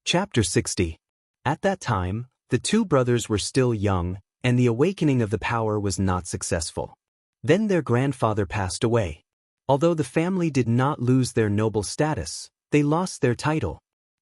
Chapter 60. At that time, the two brothers were still young, and the awakening of the power was not successful. Then their grandfather passed away. Although the family did not lose their noble status, they lost their title.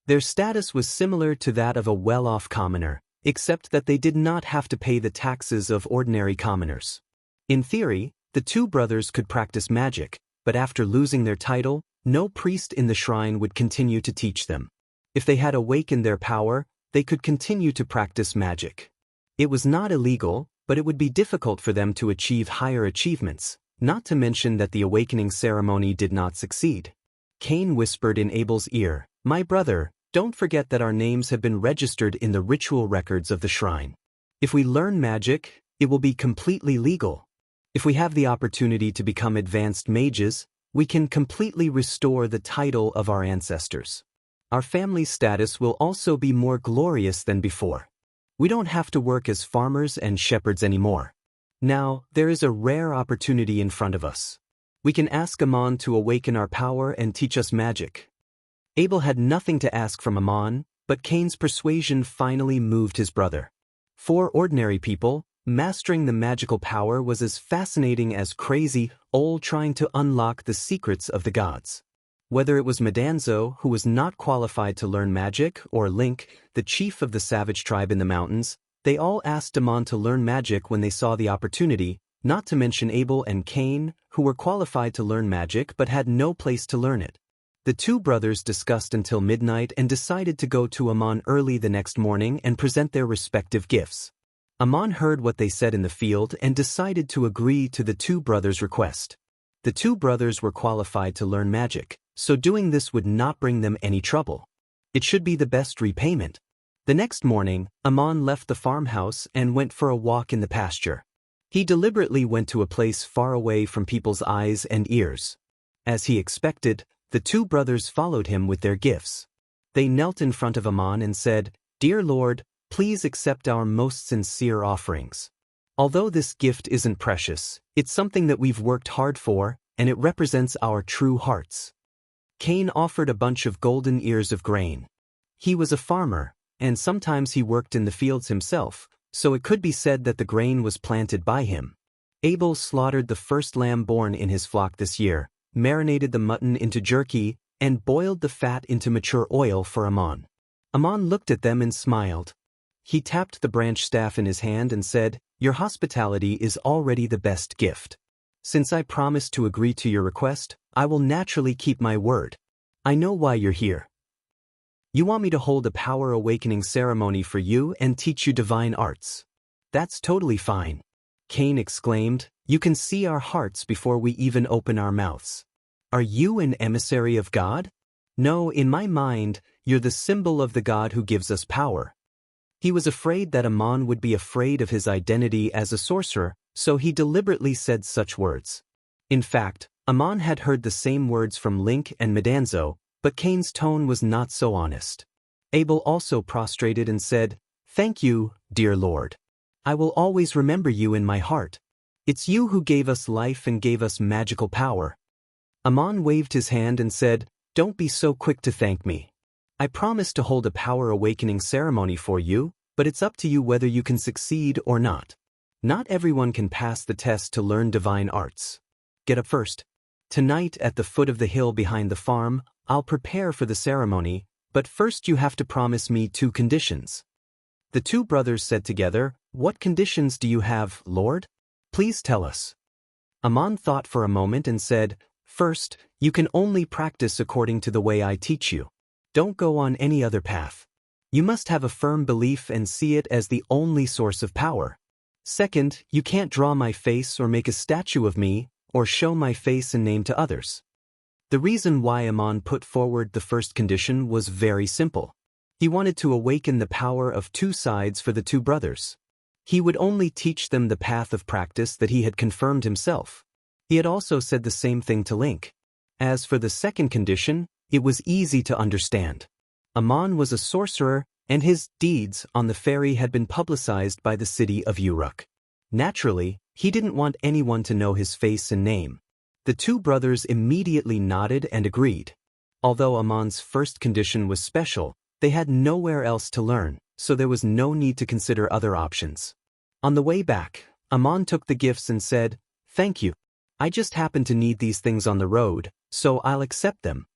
Their status was similar to that of a well-off commoner, except that they did not have to pay the taxes of ordinary commoners. In theory, the two brothers could practice magic, but after losing their title, no priest in the shrine would continue to teach them. If they had awakened their power, they could continue to practice magic. It was not illegal, but it would be difficult for them to achieve higher achievements, not to mention that the awakening ceremony did not succeed. Cain whispered in Abel's ear, "My brother, don't forget that our names have been registered in the ritual records of the shrine. If we learn magic, it will be completely legal. If we have the opportunity to become advanced mages, we can completely restore the title of our ancestors. Our family status will also be more glorious than before. We don't have to work as farmers and shepherds anymore. Now, there is a rare opportunity in front of us. We can ask Ammon to awaken our power and teach us magic." Abel had nothing to ask from Ammon, but Cain's persuasion finally moved his brother. For ordinary people, mastering the magical power was as fascinating as crazy old trying to unlock the secrets of the gods. Whether it was Medanzo, who was not qualified to learn magic, or Link, the chief of the savage tribe in the mountains, they all asked Ammon to learn magic when they saw the opportunity, not to mention Abel and Cain, who were qualified to learn magic but had no place to learn it. The two brothers discussed until midnight and decided to go to Ammon early the next morning and present their respective gifts. Ammon heard what they said in the field and decided to agree to the two brothers' request. The two brothers were qualified to learn magic, so doing this would not bring them any trouble. It should be the best repayment. The next morning, Ammon left the farmhouse and went for a walk in the pasture. He deliberately went to a place far away from people's eyes and ears. As he expected, the two brothers followed him with their gifts. They knelt in front of Ammon and said, "Dear Lord, please accept our most sincere offerings. Although this gift isn't precious, it's something that we've worked hard for, and it represents our true hearts." Cain offered a bunch of golden ears of grain. He was a farmer, and sometimes he worked in the fields himself, so it could be said that the grain was planted by him. Abel slaughtered the first lamb born in his flock this year, marinated the mutton into jerky, and boiled the fat into mature oil for Ammon. Ammon looked at them and smiled. He tapped the branch staff in his hand and said, "Your hospitality is already the best gift. Since I promised to agree to your request, I will naturally keep my word. I know why you're here. You want me to hold a power awakening ceremony for you and teach you divine arts. That's totally fine." Cain exclaimed, "You can see our hearts before we even open our mouths. Are you an emissary of God? No, in my mind, you're the symbol of the God who gives us power." He was afraid that Ammon would be afraid of his identity as a sorcerer, so he deliberately said such words. In fact, Ammon had heard the same words from Link and Medanzo, but Cain's tone was not so honest. Abel also prostrated and said, "Thank you, dear Lord. I will always remember you in my heart. It's you who gave us life and gave us magical power." Ammon waved his hand and said, "Don't be so quick to thank me. I promised to hold a power awakening ceremony for you, but it's up to you whether you can succeed or not. Not everyone can pass the test to learn divine arts. Get up first. Tonight at the foot of the hill behind the farm, I'll prepare for the ceremony, but first you have to promise me 2 conditions." The two brothers said together, "What conditions do you have, Lord? Please tell us." Ammon thought for a moment and said, "First, you can only practice according to the way I teach you. Don't go on any other path. You must have a firm belief and see it as the only source of power. Second, you can't draw my face or make a statue of me, or show my face and name to others." The reason why Ammon put forward the first condition was very simple. He wanted to awaken the power of 2 sides for the two brothers. He would only teach them the path of practice that he had confirmed himself. He had also said the same thing to Link. As for the second condition, it was easy to understand. Ammon was a sorcerer, and his deeds on the ferry had been publicized by the city of Uruk. Naturally, he didn't want anyone to know his face and name. The two brothers immediately nodded and agreed. Although Ammon's first condition was special, They had nowhere else to learn, so there was no need to consider other options. On the way back, Amon took the gifts and said, "Thank you. I just happen to need these things on the road, so I'll accept them."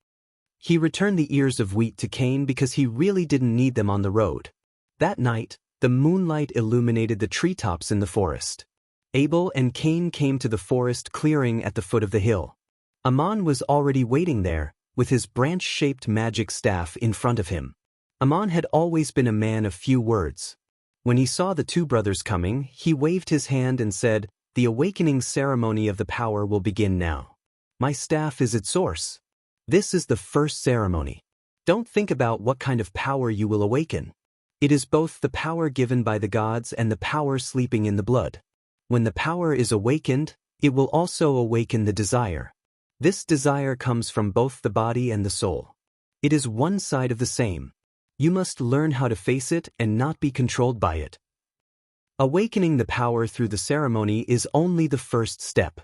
He returned the ears of wheat to Cain because he really didn't need them on the road. That night, the moonlight illuminated the treetops in the forest. Abel and Cain came to the forest clearing at the foot of the hill. Amon was already waiting there, with his branch-shaped magic staff in front of him. Amon had always been a man of few words. When he saw the two brothers coming, he waved his hand and said, "The awakening ceremony of the power will begin now. My staff is its source. This is the first ceremony. Don't think about what kind of power you will awaken. It is both the power given by the gods and the power sleeping in the blood. When the power is awakened, it will also awaken the desire. This desire comes from both the body and the soul. It is one side of the same. You must learn how to face it and not be controlled by it." Awakening the power through the ceremony is only the first step.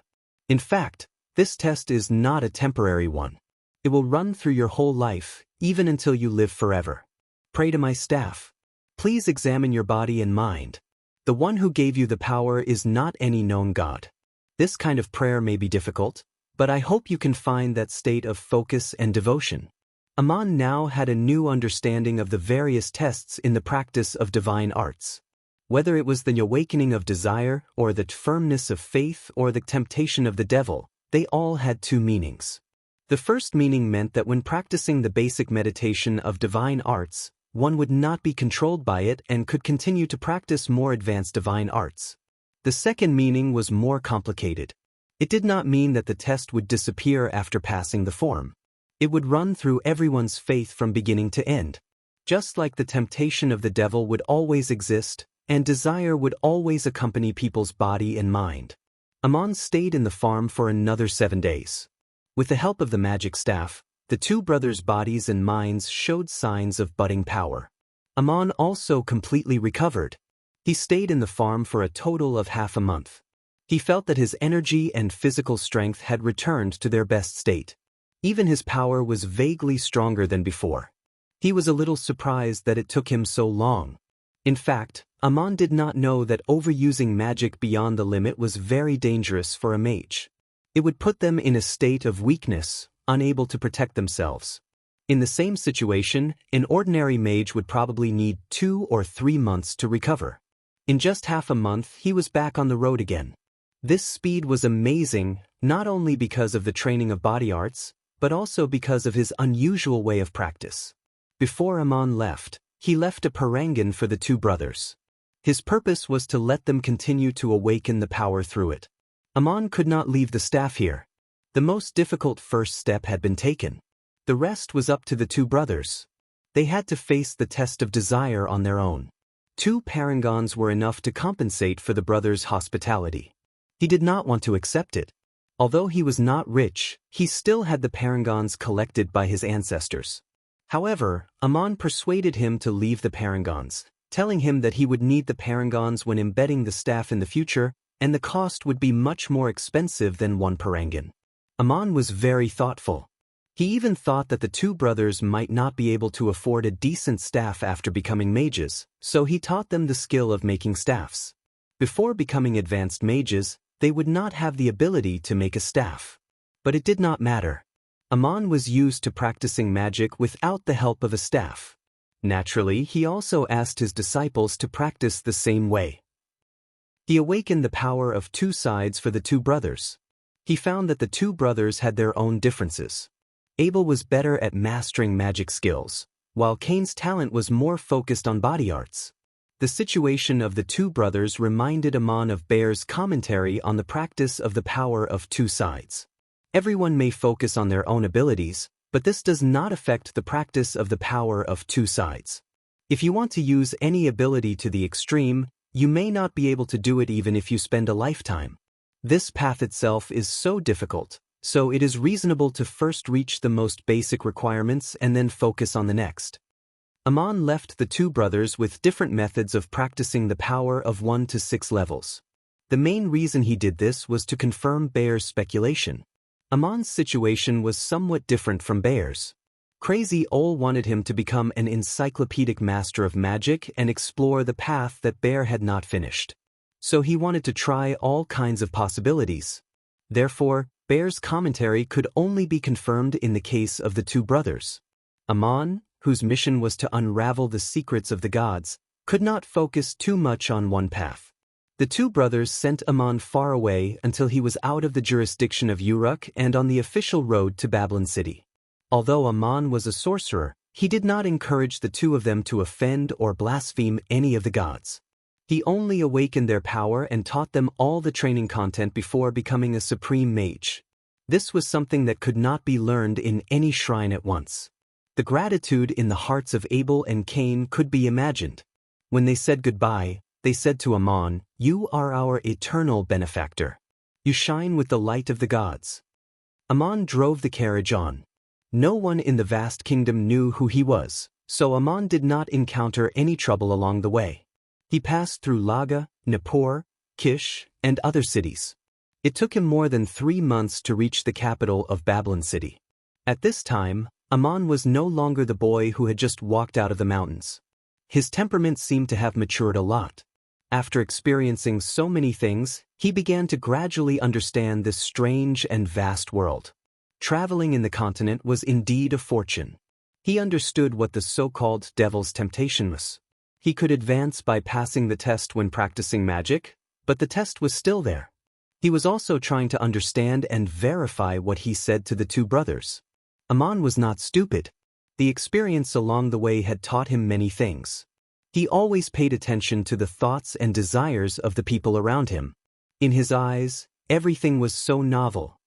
In fact, this test is not a temporary one. It will run through your whole life, even until you live forever. Pray to my staff. Please examine your body and mind. The one who gave you the power is not any known God. This kind of prayer may be difficult, but I hope you can find that state of focus and devotion. Amon now had a new understanding of the various tests in the practice of divine arts. Whether it was the awakening of desire, or the firmness of faith, or the temptation of the devil, they all had two meanings. The first meaning meant that when practicing the basic meditation of divine arts, one would not be controlled by it and could continue to practice more advanced divine arts. The second meaning was more complicated. It did not mean that the test would disappear after passing the form. It would run through everyone's faith from beginning to end. Just like the temptation of the devil would always exist, and desire would always accompany people's body and mind. Amon stayed in the farm for another 7 days. With the help of the magic staff, the two brothers' bodies and minds showed signs of budding power. Amon also completely recovered. He stayed in the farm for a total of half a month. He felt that his energy and physical strength had returned to their best state. Even his power was vaguely stronger than before. He was a little surprised that it took him so long. In fact, Amon did not know that overusing magic beyond the limit was very dangerous for a mage. It would put them in a state of weakness, unable to protect themselves. In the same situation, an ordinary mage would probably need 2 or 3 months to recover. In just half a month, he was back on the road again. This speed was amazing, not only because of the training of body arts, but also because of his unusual way of practice. Before Amon left, he left a parangan for the two brothers. His purpose was to let them continue to awaken the power through it. Amon could not leave the staff here. The most difficult first step had been taken. The rest was up to the two brothers. They had to face the test of desire on their own. 2 parangons were enough to compensate for the brothers' hospitality. He did not want to accept it. Although he was not rich, he still had the parangons collected by his ancestors. However, Amon persuaded him to leave the parangons, telling him that he would need the parangons when embedding the staff in the future, and the cost would be much more expensive than 1 parangan. Amon was very thoughtful. He even thought that the two brothers might not be able to afford a decent staff after becoming mages, so he taught them the skill of making staffs. Before becoming advanced mages, they would not have the ability to make a staff. But it did not matter. Amon was used to practicing magic without the help of a staff. Naturally, he also asked his disciples to practice the same way. He awakened the power of 2 sides for the two brothers. He found that the two brothers had their own differences. Abel was better at mastering magic skills, while Cain's talent was more focused on body arts. The situation of the two brothers reminded Amon of Bayer's commentary on the practice of the power of 2 sides. Everyone may focus on their own abilities, but this does not affect the practice of the power of 2 sides. If you want to use any ability to the extreme, you may not be able to do it even if you spend a lifetime. This path itself is so difficult, so it is reasonable to first reach the most basic requirements and then focus on the next. Amon left the two brothers with different methods of practicing the power of 1 to 6 levels. The main reason he did this was to confirm Bayer's speculation. Amon's situation was somewhat different from Bayer's. Crazy Ol wanted him to become an encyclopedic master of magic and explore the path that Bear had not finished. So he wanted to try all kinds of possibilities. Therefore, Bear's commentary could only be confirmed in the case of the two brothers. Amon, whose mission was to unravel the secrets of the gods, could not focus too much on one path. The two brothers sent Amon far away until he was out of the jurisdiction of Uruk and on the official road to Babylon City. Although Amon was a sorcerer, he did not encourage the two of them to offend or blaspheme any of the gods. He only awakened their power and taught them all the training content before becoming a supreme mage. This was something that could not be learned in any shrine at once. The gratitude in the hearts of Abel and Cain could be imagined. When they said goodbye, they said to Amon, "You are our eternal benefactor. You shine with the light of the gods." Amon drove the carriage on. No one in the vast kingdom knew who he was, so Amon did not encounter any trouble along the way. He passed through Laga, Nippur, Kish, and other cities. It took him more than 3 months to reach the capital of Babylon City. At this time, Amon was no longer the boy who had just walked out of the mountains. His temperament seemed to have matured a lot. After experiencing so many things, he began to gradually understand this strange and vast world. Traveling in the continent was indeed a fortune. He understood what the so-called devil's temptation was. He could advance by passing the test when practicing magic, but the test was still there. He was also trying to understand and verify what he said to the two brothers. Amon was not stupid. The experience along the way had taught him many things. He always paid attention to the thoughts and desires of the people around him. In his eyes, everything was so novel.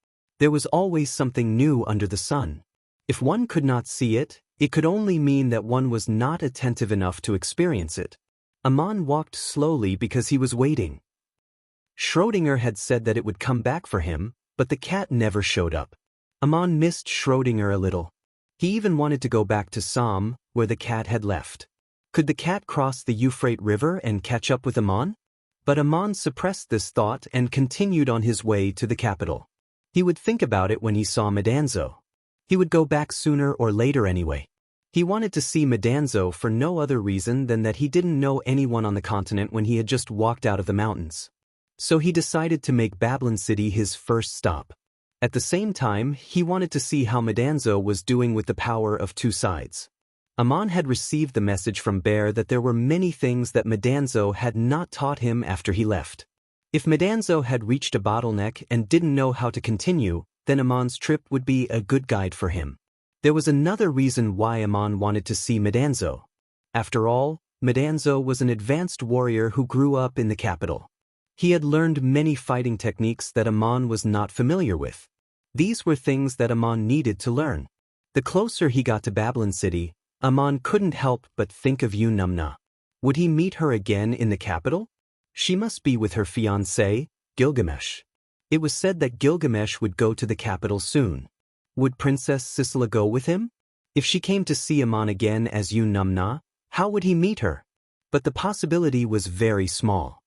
There was always something new under the sun. If one could not see it, it could only mean that one was not attentive enough to experience it. Amon walked slowly because he was waiting. Schrödinger had said that it would come back for him, but the cat never showed up. Amon missed Schrödinger a little. He even wanted to go back to Sam, where the cat had left. Could the cat cross the Euphrates River and catch up with Amon? But Amon suppressed this thought and continued on his way to the capital. He would think about it when he saw Madanzo. He would go back sooner or later anyway. He wanted to see Madanzo for no other reason than that he didn't know anyone on the continent when he had just walked out of the mountains. So he decided to make Babylon City his first stop. At the same time, he wanted to see how Madanzo was doing with the power of two sides. Amon had received the message from Bear that there were many things that Madanzo had not taught him after he left. If Madanzo had reached a bottleneck and didn't know how to continue, then Amon's trip would be a good guide for him. There was another reason why Amon wanted to see Madanzo. After all, Madanzo was an advanced warrior who grew up in the capital. He had learned many fighting techniques that Amon was not familiar with. These were things that Amon needed to learn. The closer he got to Babylon City, Amon couldn't help but think of Numna. Would he meet her again in the capital? She must be with her fiancé, Gilgamesh. It was said that Gilgamesh would go to the capital soon. Would Princess Sisela go with him? If she came to see Amon again as Numna, how would he meet her? But the possibility was very small.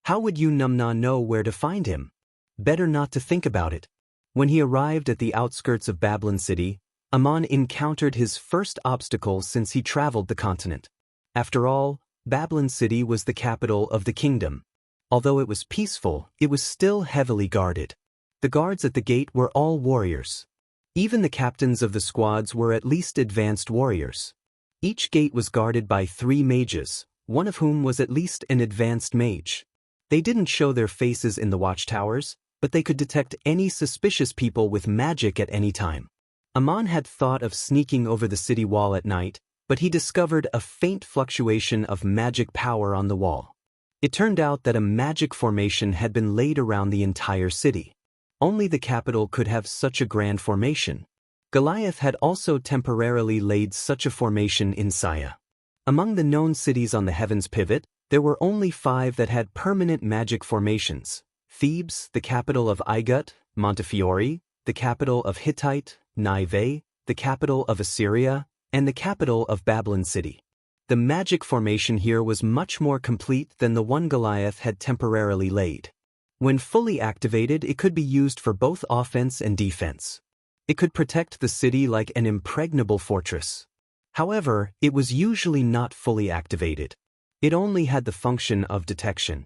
How would Numna know where to find him? Better not to think about it. When he arrived at the outskirts of Babylon City, Amon encountered his first obstacle since he traveled the continent. After all, Babylon City was the capital of the kingdom. Although it was peaceful, it was still heavily guarded. The guards at the gate were all warriors. Even the captains of the squads were at least advanced warriors. Each gate was guarded by 3 mages, one of whom was at least an advanced mage. They didn't show their faces in the watchtowers, but they could detect any suspicious people with magic at any time. Amon had thought of sneaking over the city wall at night, but he discovered a faint fluctuation of magic power on the wall. It turned out that a magic formation had been laid around the entire city. Only the capital could have such a grand formation. Goliath had also temporarily laid such a formation in Saya. Among the known cities on the heavens pivot, there were only 5 that had permanent magic formations: Thebes, the capital of Igut; Montefiore, the capital of Hittite; Nineveh, the capital of Assyria; and the capital of Babylon City. The magic formation here was much more complete than the one Goliath had temporarily laid. When fully activated, it could be used for both offense and defense. It could protect the city like an impregnable fortress. However, it was usually not fully activated. It only had the function of detection.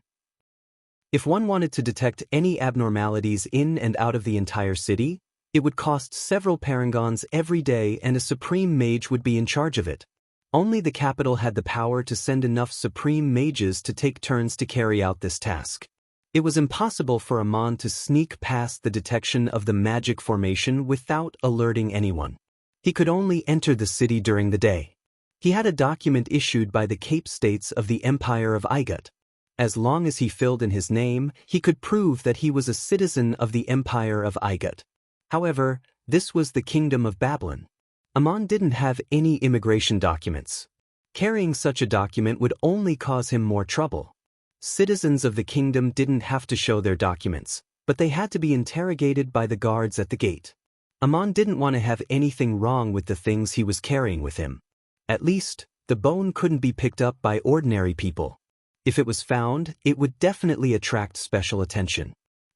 If one wanted to detect any abnormalities in and out of the entire city, it would cost several parangons every day and a supreme mage would be in charge of it. Only the capital had the power to send enough supreme mages to take turns to carry out this task. It was impossible for Amon to sneak past the detection of the magic formation without alerting anyone. He could only enter the city during the day. He had a document issued by the Cape States of the Empire of Igut. As long as he filled in his name, he could prove that he was a citizen of the Empire of Igut. However, this was the Kingdom of Babylon. Amon didn't have any immigration documents. Carrying such a document would only cause him more trouble. Citizens of the kingdom didn't have to show their documents, but they had to be interrogated by the guards at the gate. Amon didn't want to have anything wrong with the things he was carrying with him. At least, the bone couldn't be picked up by ordinary people. If it was found, it would definitely attract special attention.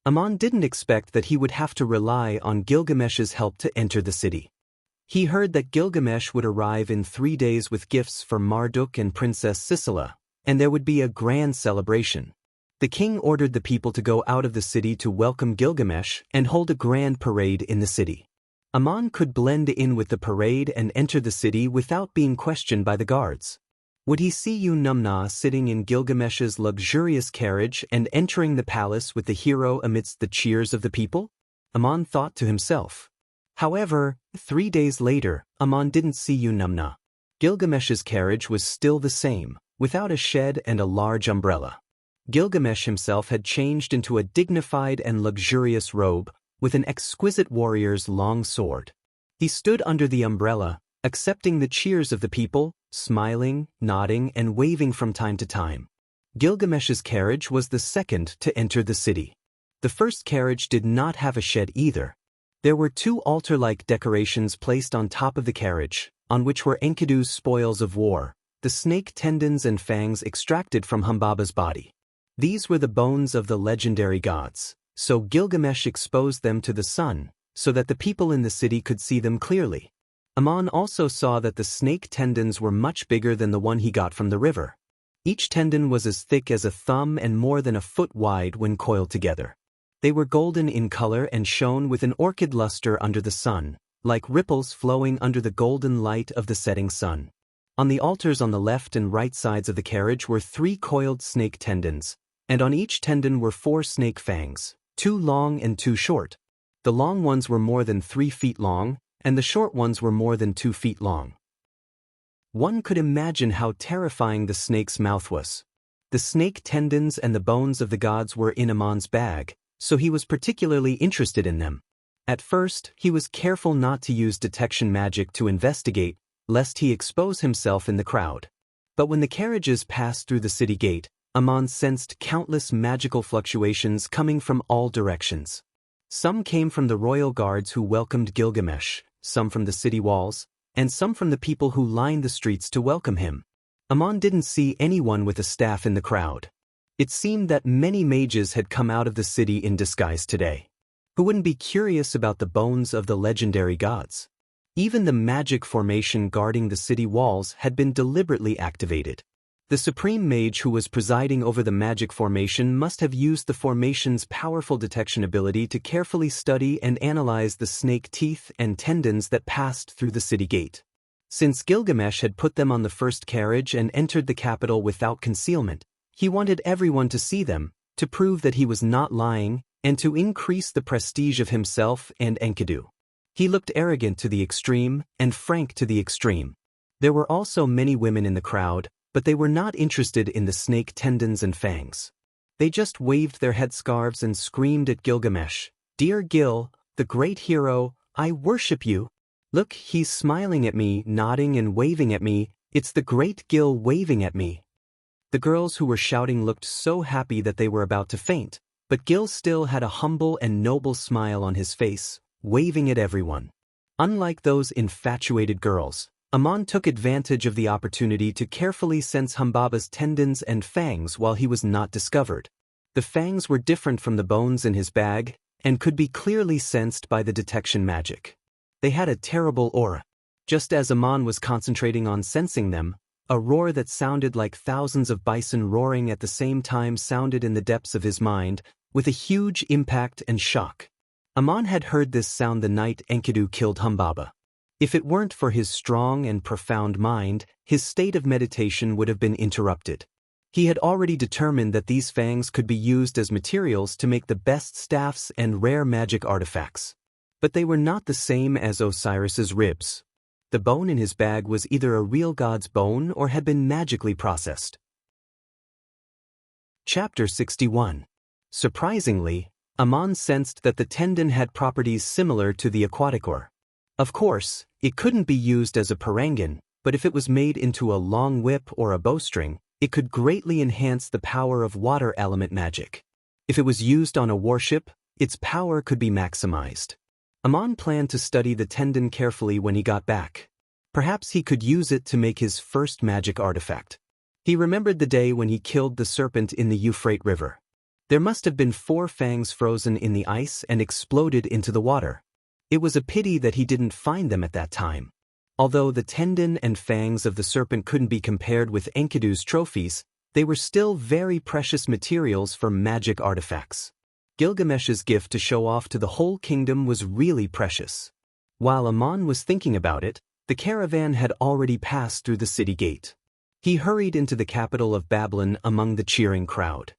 Amon didn't expect that he would have to rely on Gilgamesh's help to enter the city. He heard that Gilgamesh would arrive in 3 days with gifts for Marduk and Princess Sisera, and there would be a grand celebration. The king ordered the people to go out of the city to welcome Gilgamesh and hold a grand parade in the city. Amon could blend in with the parade and enter the city without being questioned by the guards. Would he see Numna sitting in Gilgamesh's luxurious carriage and entering the palace with the hero amidst the cheers of the people? Amon thought to himself. However, 3 days later, Amon didn't see Numna. Gilgamesh's carriage was still the same, without a shed and a large umbrella. Gilgamesh himself had changed into a dignified and luxurious robe, with an exquisite warrior's long sword. He stood under the umbrella, accepting the cheers of the people, smiling, nodding, and waving from time to time. Gilgamesh's carriage was the second to enter the city. The first carriage did not have a shed either. There were 2 altar-like decorations placed on top of the carriage, on which were Enkidu's spoils of war, the snake tendons and fangs extracted from Humbaba's body. These were the bones of the legendary gods, so Gilgamesh exposed them to the sun, so that the people in the city could see them clearly. Amon also saw that the snake tendons were much bigger than the one he got from the river. Each tendon was as thick as a thumb and more than a foot wide when coiled together. They were golden in color and shone with an orchid luster under the sun, like ripples flowing under the golden light of the setting sun. On the altars on the left and right sides of the carriage were 3 coiled snake tendons, and on each tendon were 4 snake fangs, 2 long and 2 short. The long ones were more than 3 feet long, and the short ones were more than 2 feet long. One could imagine how terrifying the snake's mouth was. The snake tendons and the bones of the gods were in Amon's bag, so he was particularly interested in them. At first, he was careful not to use detection magic to investigate, lest he expose himself in the crowd. But when the carriages passed through the city gate, Amon sensed countless magical fluctuations coming from all directions. Some came from the royal guards who welcomed Gilgamesh, some from the city walls, and some from the people who lined the streets to welcome him. Amon didn't see anyone with a staff in the crowd. It seemed that many mages had come out of the city in disguise today. Who wouldn't be curious about the bones of the legendary gods? Even the magic formation guarding the city walls had been deliberately activated. The supreme mage who was presiding over the magic formation must have used the formation's powerful detection ability to carefully study and analyze the snake teeth and tendons that passed through the city gate. Since Gilgamesh had put them on the first carriage and entered the capital without concealment, he wanted everyone to see them, to prove that he was not lying, and to increase the prestige of himself and Enkidu. He looked arrogant to the extreme, and frank to the extreme. There were also many women in the crowd, but they were not interested in the snake tendons and fangs. They just waved their headscarves and screamed at Gilgamesh, "Dear Gil, the great hero, I worship you. Look, he's smiling at me, nodding and waving at me. It's the great Gil waving at me." The girls who were shouting looked so happy that they were about to faint, but Gil still had a humble and noble smile on his face, waving at everyone. Unlike those infatuated girls, Amon took advantage of the opportunity to carefully sense Humbaba's tendons and fangs while he was not discovered. The fangs were different from the bones in his bag, and could be clearly sensed by the detection magic. They had a terrible aura. Just as Aman was concentrating on sensing them, a roar that sounded like thousands of bison roaring at the same time sounded in the depths of his mind, with a huge impact and shock. Aman had heard this sound the night Enkidu killed Humbaba. If it weren't for his strong and profound mind, his state of meditation would have been interrupted. He had already determined that these fangs could be used as materials to make the best staffs and rare magic artifacts. But they were not the same as Osiris's ribs. The bone in his bag was either a real god's bone or had been magically processed. Chapter 61. Surprisingly, Aman sensed that the tendon had properties similar to the aquatic ore. Of course, it couldn't be used as a parangan, but if it was made into a long whip or a bowstring, it could greatly enhance the power of water element magic. If it was used on a warship, its power could be maximized. Aman planned to study the tendon carefully when he got back. Perhaps he could use it to make his first magic artifact. He remembered the day when he killed the serpent in the Euphrates River. There must have been 4 fangs frozen in the ice and exploded into the water. It was a pity that he didn't find them at that time. Although the tendon and fangs of the serpent couldn't be compared with Enkidu's trophies, they were still very precious materials for magic artifacts. Gilgamesh's gift to show off to the whole kingdom was really precious. While Aman was thinking about it, the caravan had already passed through the city gate. He hurried into the capital of Babylon among the cheering crowd.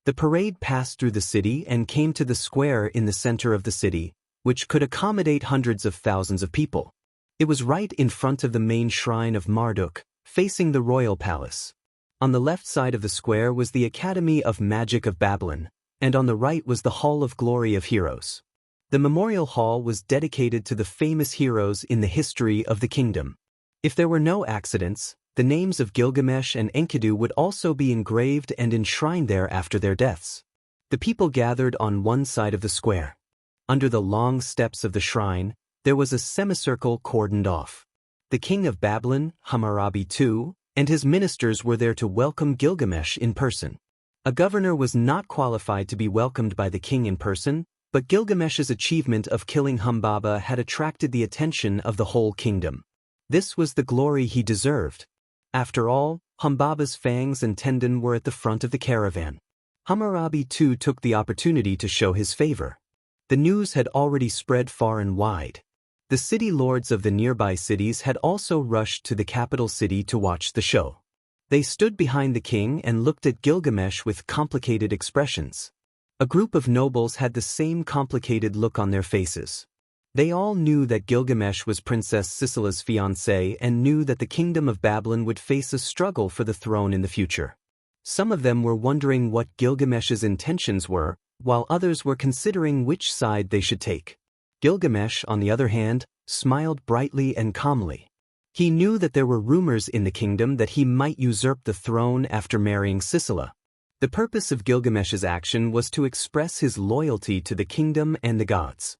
The parade passed through the city and came to the square in the center of the city, which could accommodate hundreds of thousands of people. It was right in front of the main shrine of Marduk, facing the royal palace. On the left side of the square was the Academy of Magic of Babylon, and on the right was the Hall of Glory of Heroes. The memorial hall was dedicated to the famous heroes in the history of the kingdom. If there were no accidents, the names of Gilgamesh and Enkidu would also be engraved and enshrined there after their deaths. The people gathered on one side of the square. Under the long steps of the shrine, there was a semicircle cordoned off. The king of Babylon, Hammurabi II, and his ministers were there to welcome Gilgamesh in person. A governor was not qualified to be welcomed by the king in person, but Gilgamesh's achievement of killing Humbaba had attracted the attention of the whole kingdom. This was the glory he deserved. After all, Humbaba's fangs and tendon were at the front of the caravan. Hammurabi II took the opportunity to show his favor. The news had already spread far and wide. The city lords of the nearby cities had also rushed to the capital city to watch the show. They stood behind the king and looked at Gilgamesh with complicated expressions. A group of nobles had the same complicated look on their faces. They all knew that Gilgamesh was Princess Sisela's fiancé and knew that the kingdom of Babylon would face a struggle for the throne in the future. Some of them were wondering what Gilgamesh's intentions were, while others were considering which side they should take. Gilgamesh, on the other hand, smiled brightly and calmly. He knew that there were rumors in the kingdom that he might usurp the throne after marrying Sisela. The purpose of Gilgamesh's action was to express his loyalty to the kingdom and the gods.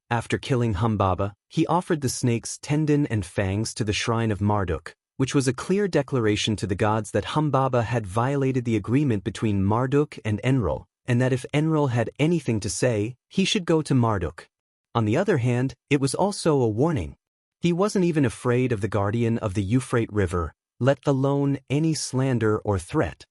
After killing Humbaba, he offered the snake's tendon and fangs to the shrine of Marduk, which was a clear declaration to the gods that Humbaba had violated the agreement between Marduk and Enlil, and that if Enlil had anything to say, he should go to Marduk. On the other hand, it was also a warning. He wasn't even afraid of the guardian of the Euphrates River, let alone any slander or threat.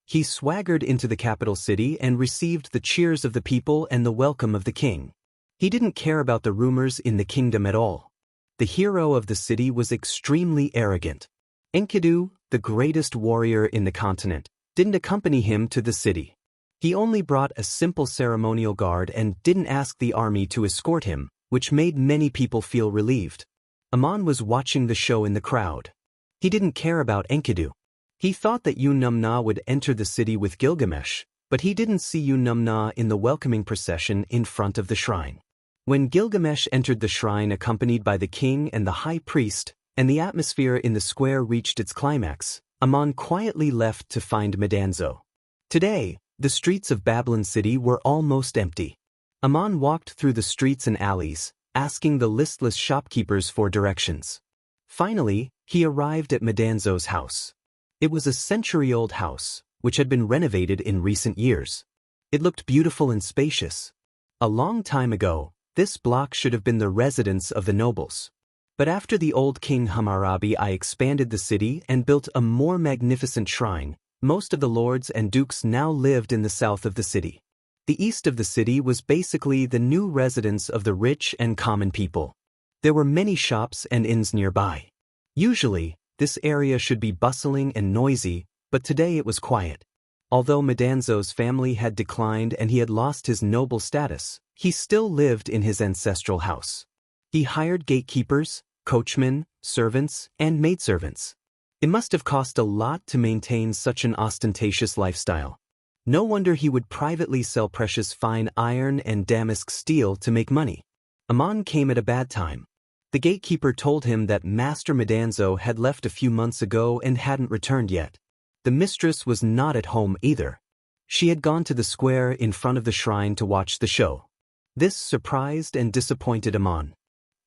He swaggered into the capital city and received the cheers of the people and the welcome of the king. He didn't care about the rumors in the kingdom at all. The hero of the city was extremely arrogant. Enkidu, the greatest warrior in the continent, didn't accompany him to the city. He only brought a simple ceremonial guard and didn't ask the army to escort him, which made many people feel relieved. Aman was watching the show in the crowd. He didn't care about Enkidu. He thought that Yunamna would enter the city with Gilgamesh, but he didn't see Yunamna in the welcoming procession in front of the shrine. When Gilgamesh entered the shrine accompanied by the king and the high priest, and the atmosphere in the square reached its climax, Aman quietly left to find Madanzo. Today, the streets of Babylon City were almost empty. Aman walked through the streets and alleys, asking the listless shopkeepers for directions. Finally, he arrived at Madanzo's house. It was a century-old house, which had been renovated in recent years. It looked beautiful and spacious. A long time ago, This block should have been the residence of the nobles. But after the old King Hammurabi, I expanded the city and built a more magnificent shrine. Most of the lords and dukes now lived in the south of the city. The east of the city was basically the new residence of the rich and common people. There were many shops and inns nearby. Usually, this area should be bustling and noisy, but today it was quiet. Although Madanzo's family had declined and he had lost his noble status, he still lived in his ancestral house. He hired gatekeepers, coachmen, servants, and maidservants. It must have cost a lot to maintain such an ostentatious lifestyle. No wonder he would privately sell precious fine iron and damask steel to make money. Aman came at a bad time. The gatekeeper told him that Master Madanzo had left a few months ago and hadn't returned yet. The mistress was not at home either. She had gone to the square in front of the shrine to watch the show. This surprised and disappointed Aman.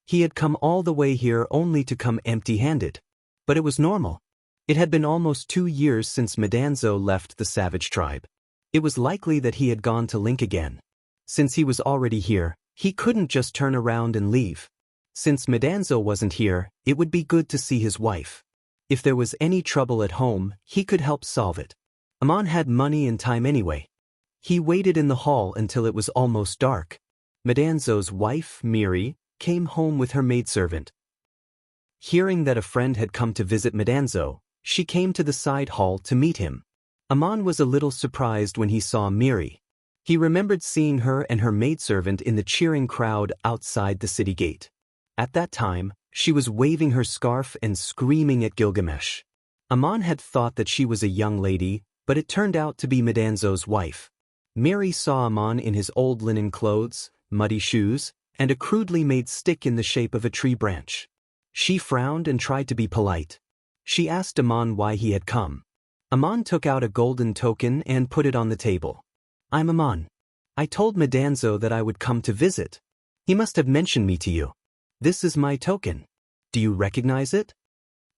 He had come all the way here only to come empty-handed. But it was normal. It had been almost 2 years since Madanzo left the savage tribe. It was likely that he had gone to Link again. Since he was already here, he couldn't just turn around and leave. Since Madanzo wasn't here, it would be good to see his wife. If there was any trouble at home, he could help solve it. Aman had money and time anyway. He waited in the hall until it was almost dark. Madanzo's wife, Miri, came home with her maidservant. Hearing that a friend had come to visit Madanzo, she came to the side hall to meet him. Aman was a little surprised when he saw Miri. He remembered seeing her and her maidservant in the cheering crowd outside the city gate. At that time, she was waving her scarf and screaming at Gilgamesh. Aman had thought that she was a young lady, but it turned out to be Madanzo's wife. Miri saw Aman in his old linen clothes, muddy shoes, and a crudely made stick in the shape of a tree branch. She frowned and tried to be polite. She asked Aman why he had come. Aman took out a golden token and put it on the table. "I'm Aman. I told Madanzo that I would come to visit. He must have mentioned me to you. This is my token. Do you recognize it?"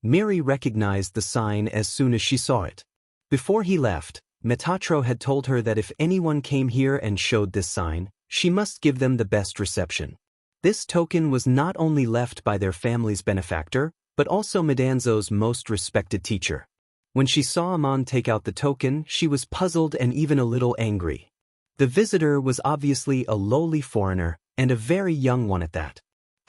Miri recognized the sign as soon as she saw it. Before he left, Metatro had told her that if anyone came here and showed this sign, she must give them the best reception. This token was not only left by their family's benefactor, but also Madanzo's most respected teacher. When she saw Aman take out the token, she was puzzled and even a little angry. The visitor was obviously a lowly foreigner, and a very young one at that.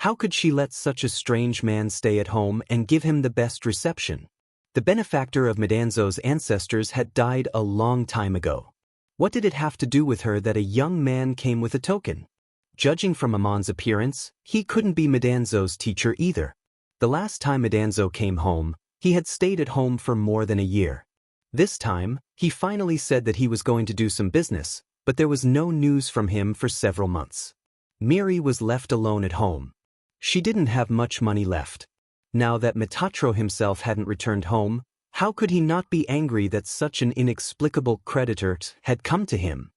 How could she let such a strange man stay at home and give him the best reception? The benefactor of Madanzo's ancestors had died a long time ago. What did it have to do with her that a young man came with a token? Judging from Aman's appearance, he couldn't be Madanzo's teacher either. The last time Madanzo came home, he had stayed at home for more than a year. This time, he finally said that he was going to do some business, but there was no news from him for several months. Miri was left alone at home. She didn't have much money left. Now that Metatro himself hadn't returned home, how could he not be angry that such an inexplicable creditor had come to him?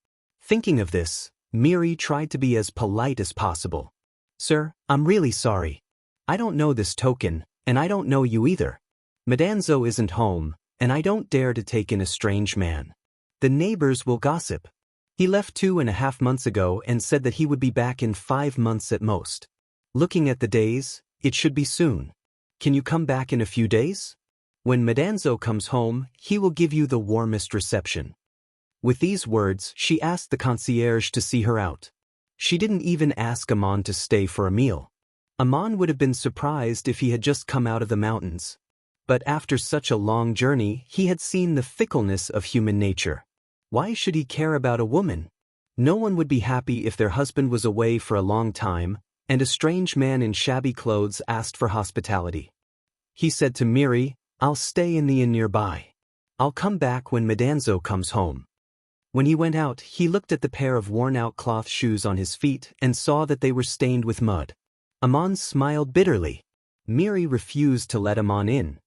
Thinking of this, Miri tried to be as polite as possible. "Sir, I'm really sorry. I don't know this token, and I don't know you either. Madanzo isn't home, and I don't dare to take in a strange man. The neighbors will gossip. He left 2.5 months ago and said that he would be back in 5 months at most. Looking at the days, it should be soon. Can you come back in a few days? When Madanzo comes home, he will give you the warmest reception." With these words, she asked the concierge to see her out. She didn't even ask Aman to stay for a meal. Aman would have been surprised if he had just come out of the mountains. But after such a long journey, he had seen the fickleness of human nature. Why should he care about a woman? No one would be happy if their husband was away for a long time, and a strange man in shabby clothes asked for hospitality. He said to Miri, "I'll stay in the inn nearby. I'll come back when Madanzo comes home." When he went out, he looked at the pair of worn-out cloth shoes on his feet and saw that they were stained with mud. Aman smiled bitterly. Miri refused to let Aman in.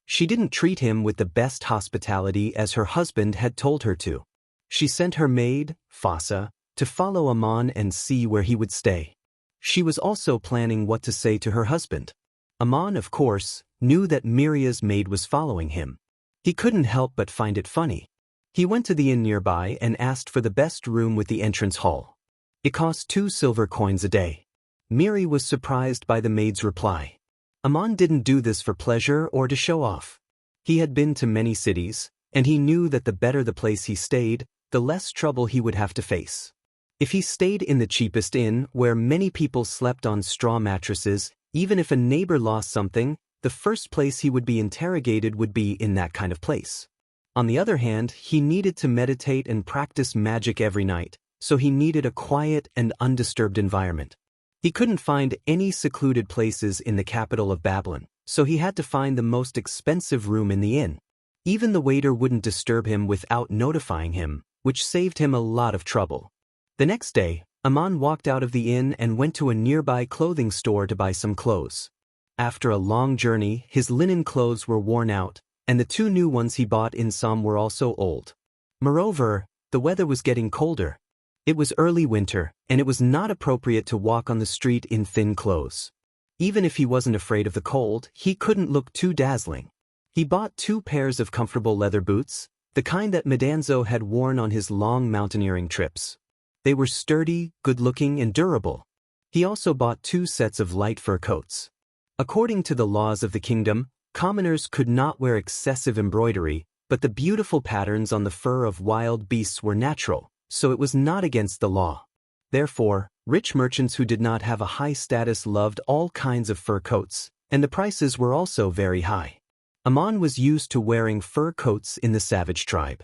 She didn't treat him with the best hospitality as her husband had told her to. She sent her maid, Fasa, to follow Aman and see where he would stay. She was also planning what to say to her husband. Aman, of course, knew that Miria's maid was following him. He couldn't help but find it funny. He went to the inn nearby and asked for the best room with the entrance hall. It cost 2 silver coins a day. Miri was surprised by the maid's reply. Aman didn't do this for pleasure or to show off. He had been to many cities, and he knew that the better the place he stayed, the less trouble he would have to face. If he stayed in the cheapest inn, where many people slept on straw mattresses, even if a neighbor lost something, the first place he would be interrogated would be in that kind of place. On the other hand, he needed to meditate and practice magic every night, so he needed a quiet and undisturbed environment. He couldn't find any secluded places in the capital of Babylon, so he had to find the most expensive room in the inn. Even the waiter wouldn't disturb him without notifying him, which saved him a lot of trouble. The next day, Aman walked out of the inn and went to a nearby clothing store to buy some clothes. After a long journey, his linen clothes were worn out, and the 2 new ones he bought in some were also old. Moreover, the weather was getting colder. It was early winter, and it was not appropriate to walk on the street in thin clothes. Even if he wasn't afraid of the cold, he couldn't look too dazzling. He bought 2 pairs of comfortable leather boots, the kind that Medanzo had worn on his long mountaineering trips. They were sturdy, good-looking, and durable. He also bought 2 sets of light fur coats. According to the laws of the kingdom, commoners could not wear excessive embroidery, but the beautiful patterns on the fur of wild beasts were natural, so it was not against the law. Therefore, rich merchants who did not have a high status loved all kinds of fur coats, and the prices were also very high. Aman was used to wearing fur coats in the savage tribe.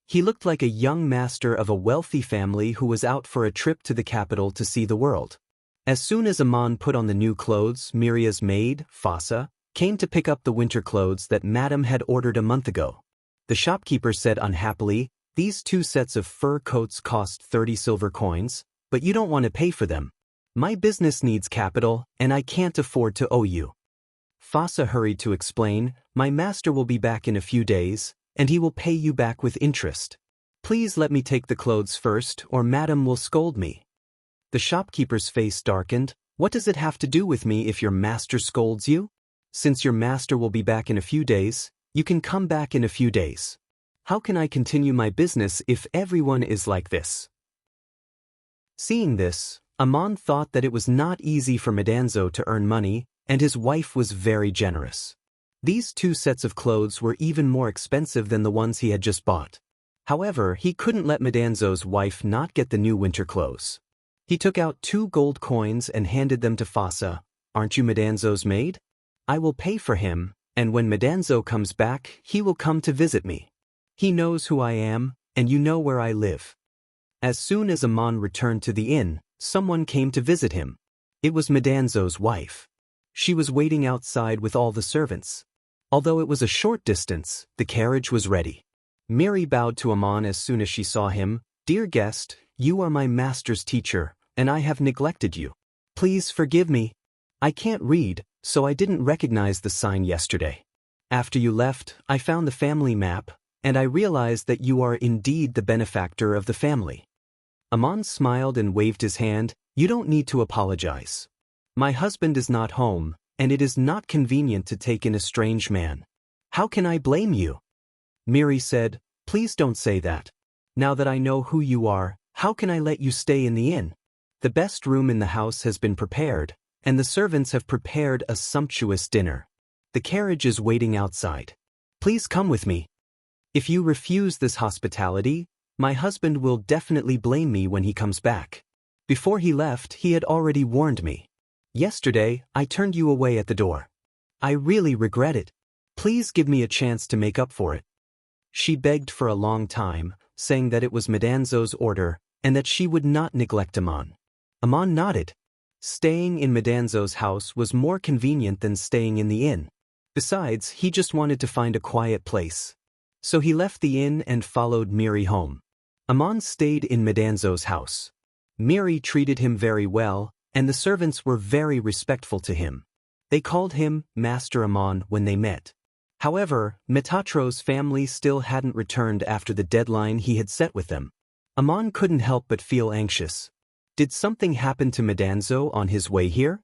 He looked like a young master of a wealthy family who was out for a trip to the capital to see the world. As soon as Aman put on the new clothes, Miria's maid, Fasa, came to pick up the winter clothes that Madame had ordered a month ago. The shopkeeper said unhappily, "These 2 sets of fur coats cost 30 silver coins, but you don't want to pay for them. My business needs capital, and I can't afford to owe you." Fasa hurried to explain, "My master will be back in a few days, and he will pay you back with interest. Please let me take the clothes first, or Madame will scold me." The shopkeeper's face darkened. "What does it have to do with me if your master scolds you? Since your master will be back in a few days, you can come back in a few days. How can I continue my business if everyone is like this?" Seeing this, Aman thought that it was not easy for Medanzo to earn money, and his wife was very generous. These 2 sets of clothes were even more expensive than the ones he had just bought. However, he couldn't let Medanzo's wife not get the new winter clothes. He took out 2 gold coins and handed them to Fasa. "Aren't you Medanzo's maid? I will pay for him, and when Medanzo comes back, he will come to visit me. He knows who I am, and you know where I live." As soon as Aman returned to the inn, someone came to visit him. It was Medanzo's wife. She was waiting outside with all the servants. Although it was a short distance, the carriage was ready. Miri bowed to Aman as soon as she saw him. "Dear guest, you are my master's teacher, and I have neglected you. Please forgive me. I can't read, so I didn't recognize the sign yesterday. After you left, I found the family map, and I realized that you are indeed the benefactor of the family." Aman smiled and waved his hand. "You don't need to apologize. My husband is not home, and it is not convenient to take in a strange man. How can I blame you?" Miri said, "Please don't say that. Now that I know who you are, how can I let you stay in the inn? The best room in the house has been prepared, and the servants have prepared a sumptuous dinner. The carriage is waiting outside. Please come with me. If you refuse this hospitality, my husband will definitely blame me when he comes back. Before he left, he had already warned me. Yesterday, I turned you away at the door. I really regret it. Please give me a chance to make up for it." She begged for a long time, saying that it was Medanzo's order, and that she would not neglect Aman. Aman nodded. Staying in Medanzo's house was more convenient than staying in the inn. Besides, he just wanted to find a quiet place. So he left the inn and followed Miri home. Aman stayed in Medanzo's house. Miri treated him very well, and the servants were very respectful to him. They called him Master Aman when they met. However, Metatro's family still hadn't returned after the deadline he had set with them. Aman couldn't help but feel anxious. Did something happen to Medanzo on his way here?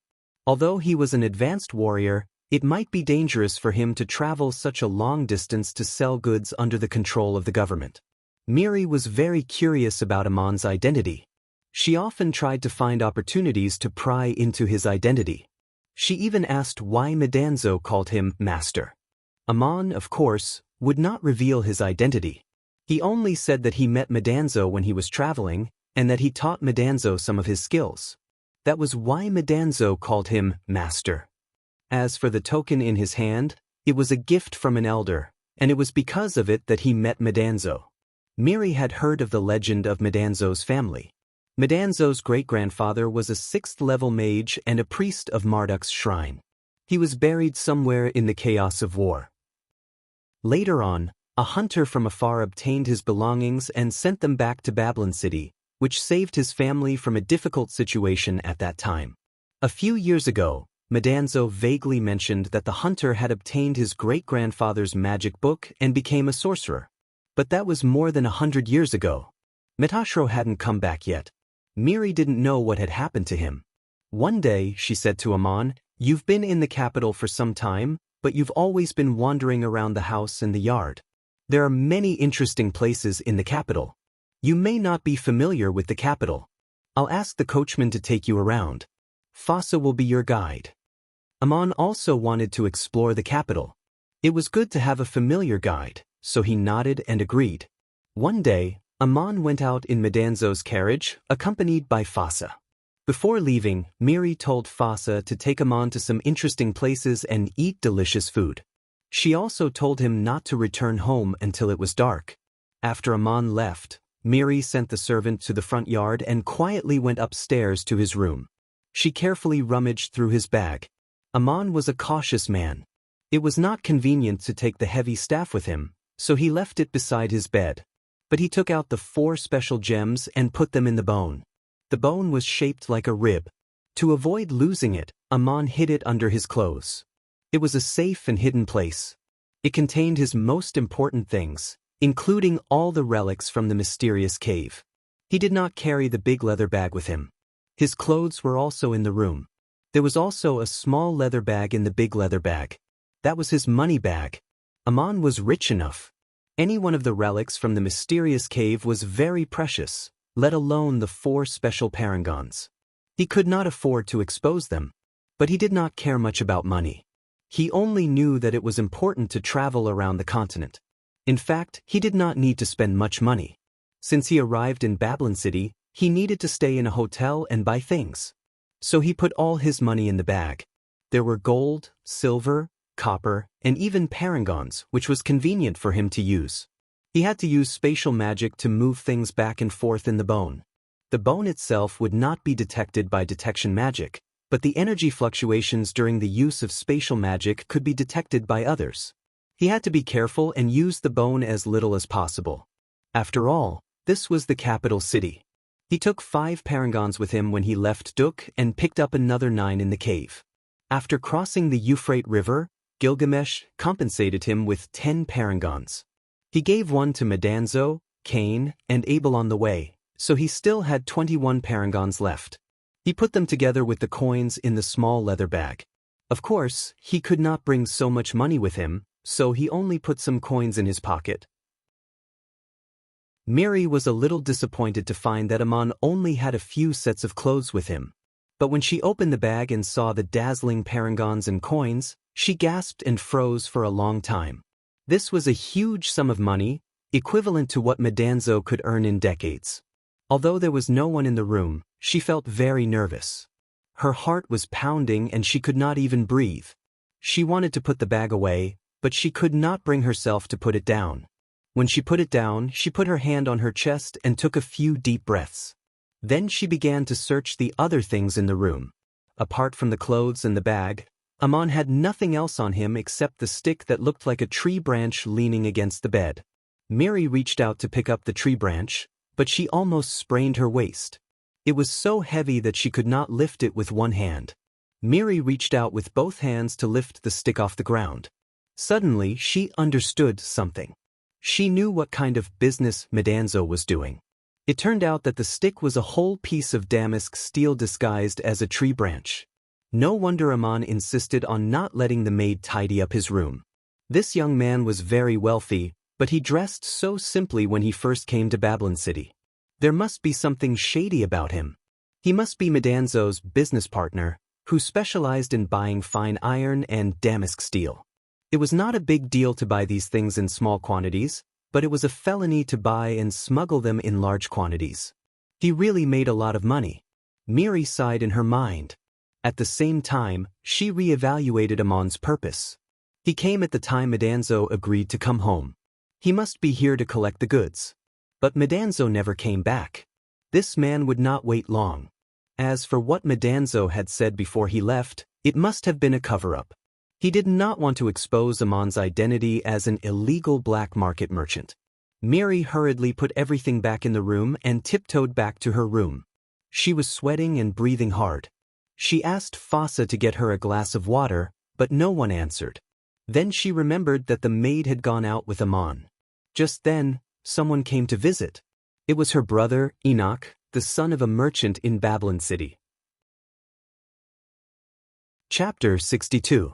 Although he was an advanced warrior, it might be dangerous for him to travel such a long distance to sell goods under the control of the government. Miri was very curious about Aman's identity. She often tried to find opportunities to pry into his identity. She even asked why Medanzo called him master. Amon, of course, would not reveal his identity. He only said that he met Medanzo when he was traveling, and that he taught Medanzo some of his skills. That was why Medanzo called him master. As for the token in his hand, it was a gift from an elder, and it was because of it that he met Medanzo. Miri had heard of the legend of Medanzo's family. Medanzo's great-grandfather was a 6th-level mage and a priest of Marduk's shrine. He was buried somewhere in the chaos of war. Later on, a hunter from afar obtained his belongings and sent them back to Babylon City, which saved his family from a difficult situation at that time. A few years ago, Medanzo vaguely mentioned that the hunter had obtained his great-grandfather's magic book and became a sorcerer. But that was more than 100 years ago. Metashro hadn't come back yet. Miri didn't know what had happened to him. One day, she said to Amon, "You've been in the capital for some time, but you've always been wandering around the house and the yard. There are many interesting places in the capital. You may not be familiar with the capital. I'll ask the coachman to take you around. Fasa will be your guide." Amon also wanted to explore the capital. It was good to have a familiar guide, so he nodded and agreed. One day, Amon went out in Medanzo's carriage, accompanied by Fasa. Before leaving, Miri told Fasa to take Amon to some interesting places and eat delicious food. She also told him not to return home until it was dark. After Amon left, Miri sent the servant to the front yard and quietly went upstairs to his room. She carefully rummaged through his bag. Amon was a cautious man. It was not convenient to take the heavy staff with him, so he left it beside his bed. But he took out the 4 special gems and put them in the bone. The bone was shaped like a rib. To avoid losing it, Amon hid it under his clothes. It was a safe and hidden place. It contained his most important things, including all the relics from the mysterious cave. He did not carry the big leather bag with him. His clothes were also in the room. There was also a small leather bag in the big leather bag. That was his money bag. Amon was rich enough. Any one of the relics from the mysterious cave was very precious, let alone the 4 special parangons. He could not afford to expose them, but he did not care much about money. He only knew that it was important to travel around the continent. In fact, he did not need to spend much money. Since he arrived in Babylon City, he needed to stay in a hotel and buy things. So he put all his money in the bag. There were gold, silver, copper, and even parangons, which was convenient for him to use. He had to use spatial magic to move things back and forth in the bone. The bone itself would not be detected by detection magic, but the energy fluctuations during the use of spatial magic could be detected by others. He had to be careful and use the bone as little as possible. After all, this was the capital city. He took 5 parangons with him when he left Duk and picked up another 9 in the cave. After crossing the Euphrates River, Gilgamesh compensated him with 10 parangons. He gave one to Medanzo, Cain, and Abel on the way, so he still had 21 parangons left. He put them together with the coins in the small leather bag. Of course, he could not bring so much money with him, so he only put some coins in his pocket. Miri was a little disappointed to find that Amon only had a few sets of clothes with him. But when she opened the bag and saw the dazzling parangons and coins, she gasped and froze for a long time. This was a huge sum of money, equivalent to what Medanzo could earn in decades. Although there was no one in the room, she felt very nervous. Her heart was pounding and she could not even breathe. She wanted to put the bag away, but she could not bring herself to put it down. When she put it down, she put her hand on her chest and took a few deep breaths. Then she began to search the other things in the room. Apart from the clothes and the bag, Amon had nothing else on him except the stick that looked like a tree branch leaning against the bed. Miri reached out to pick up the tree branch, but she almost sprained her waist. It was so heavy that she could not lift it with one hand. Miri reached out with both hands to lift the stick off the ground. Suddenly, she understood something. She knew what kind of business Medanzo was doing. It turned out that the stick was a whole piece of damask steel disguised as a tree branch. No wonder Amon insisted on not letting the maid tidy up his room. This young man was very wealthy, but he dressed so simply when he first came to Babylon City. There must be something shady about him. He must be Madanzo's business partner, who specialized in buying fine iron and damask steel. It was not a big deal to buy these things in small quantities, but it was a felony to buy and smuggle them in large quantities. He really made a lot of money. Miri sighed in her mind. At the same time, she re-evaluated Amon's purpose. He came at the time Madanzo agreed to come home. He must be here to collect the goods. But Madanzo never came back. This man would not wait long. As for what Madanzo had said before he left, it must have been a cover-up. He did not want to expose Amon's identity as an illegal black market merchant. Miri hurriedly put everything back in the room and tiptoed back to her room. She was sweating and breathing hard. She asked Fassa to get her a glass of water, but no one answered. Then she remembered that the maid had gone out with Amon. Just then, someone came to visit. It was her brother, Enoch, the son of a merchant in Babylon City. Chapter 62.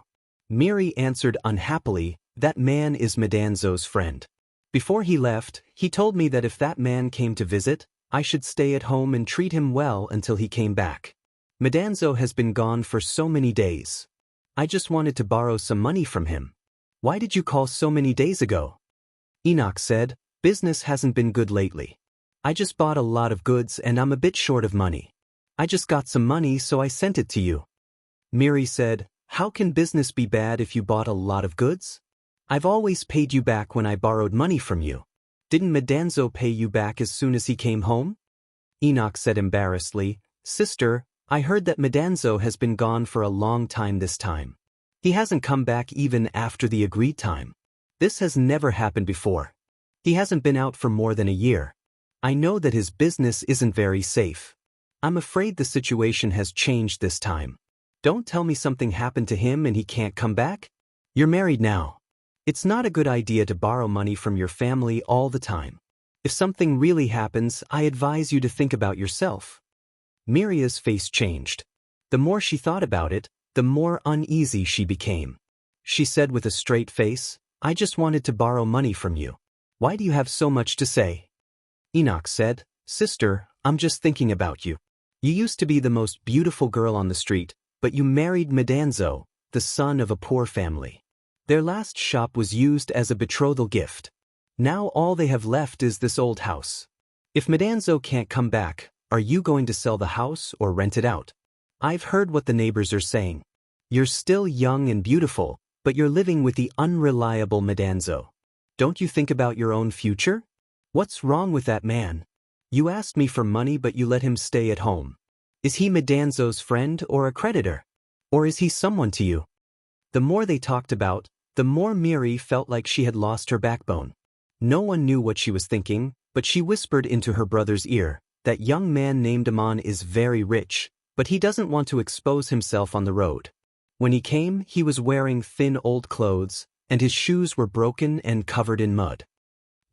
Miri answered unhappily, "That man is Madanzo's friend. Before he left, he told me that if that man came to visit, I should stay at home and treat him well until he came back. Madanzo has been gone for so many days. I just wanted to borrow some money from him. Why did you call so many days ago?" Enoch said, "Business hasn't been good lately. I just bought a lot of goods and I'm a bit short of money. I just got some money so I sent it to you." Miri said, "How can business be bad if you bought a lot of goods? I've always paid you back when I borrowed money from you. Didn't Madanzo pay you back as soon as he came home?" Enoch said embarrassedly, "Sister, I heard that Madanzo has been gone for a long time this time. He hasn't come back even after the agreed time. This has never happened before. He hasn't been out for more than a year. I know that his business isn't very safe. I'm afraid the situation has changed this time. Don't tell me something happened to him and he can't come back? You're married now. It's not a good idea to borrow money from your family all the time. If something really happens, I advise you to think about yourself." Miria's face changed. The more she thought about it, the more uneasy she became. She said with a straight face, "I just wanted to borrow money from you. Why do you have so much to say?" Enoch said, "Sister, I'm just thinking about you. You used to be the most beautiful girl on the street, but you married Madanzo, the son of a poor family. Their last shop was used as a betrothal gift. Now all they have left is this old house. If Madanzo can't come back, are you going to sell the house or rent it out? I've heard what the neighbors are saying. You're still young and beautiful, but you're living with the unreliable Madanzo. Don't you think about your own future? What's wrong with that man? You asked me for money but you let him stay at home. Is he Madanzo's friend or a creditor? Or is he someone to you?" The more they talked about, the more Miri felt like she had lost her backbone. No one knew what she was thinking, but she whispered into her brother's ear, "That young man named Amon is very rich, but he doesn't want to expose himself on the road. When he came, he was wearing thin old clothes, and his shoes were broken and covered in mud.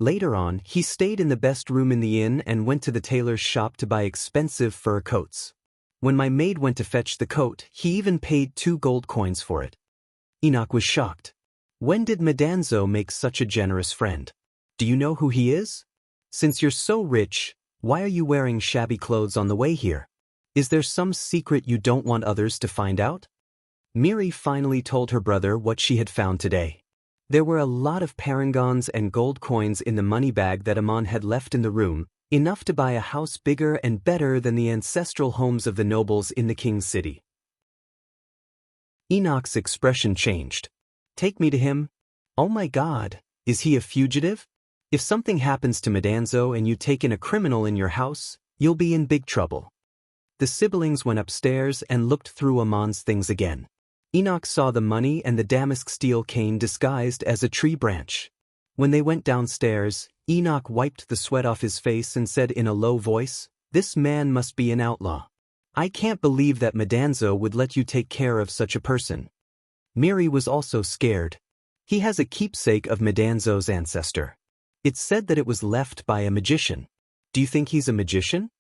Later on, he stayed in the best room in the inn and went to the tailor's shop to buy expensive fur coats. When my maid went to fetch the coat, he even paid 2 gold coins for it." Enoch was shocked. "When did Madanzo make such a generous friend? Do you know who he is? Since you're so rich, why are you wearing shabby clothes on the way here? Is there some secret you don't want others to find out?" Miri finally told her brother what she had found today. There were a lot of parangons and gold coins in the money bag that Amon had left in the room, enough to buy a house bigger and better than the ancestral homes of the nobles in the king's city. Enoch's expression changed. "Take me to him? Oh my God, is he a fugitive? If something happens to Madanzo and you take in a criminal in your house, you'll be in big trouble." The siblings went upstairs and looked through Amon's things again. Enoch saw the money and the damask steel cane disguised as a tree branch. When they went downstairs, Enoch wiped the sweat off his face and said in a low voice, "This man must be an outlaw. I can't believe that Madanzo would let you take care of such a person." Miri was also scared. He has a keepsake of Madanzo's ancestor. It's said that it was left by a magician. Do you think he's a magician?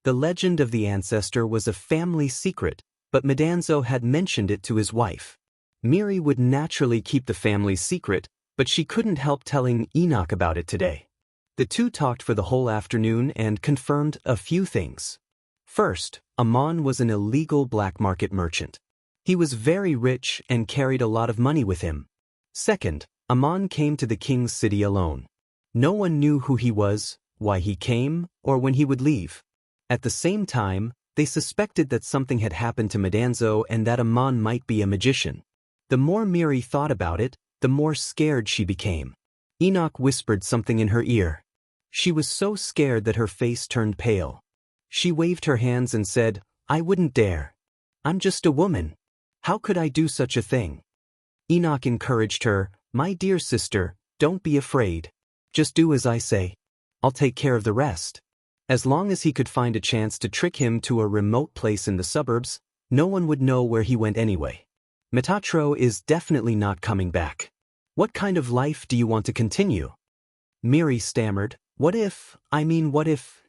The legend of the ancestor was a family secret, but Madanzo had mentioned it to his wife. Miri would naturally keep the family secret, but she couldn't help telling Enoch about it today. The two talked for the whole afternoon and confirmed a few things. First, Aman was an illegal black market merchant. He was very rich and carried a lot of money with him. Second, Aman came to the king's city alone. No one knew who he was, why he came, or when he would leave. At the same time, they suspected that something had happened to Madanzo and that Aman might be a magician. The more Miri thought about it, the more scared she became. Enoch whispered something in her ear. She was so scared that her face turned pale. She waved her hands and said, "I wouldn't dare. I'm just a woman. How could I do such a thing?" Enoch encouraged her, "My dear sister, don't be afraid. Just do as I say. I'll take care of the rest." As long as he could find a chance to trick him to a remote place in the suburbs, no one would know where he went anyway. Metatro is definitely not coming back. What kind of life do you want to continue? Miri stammered, what if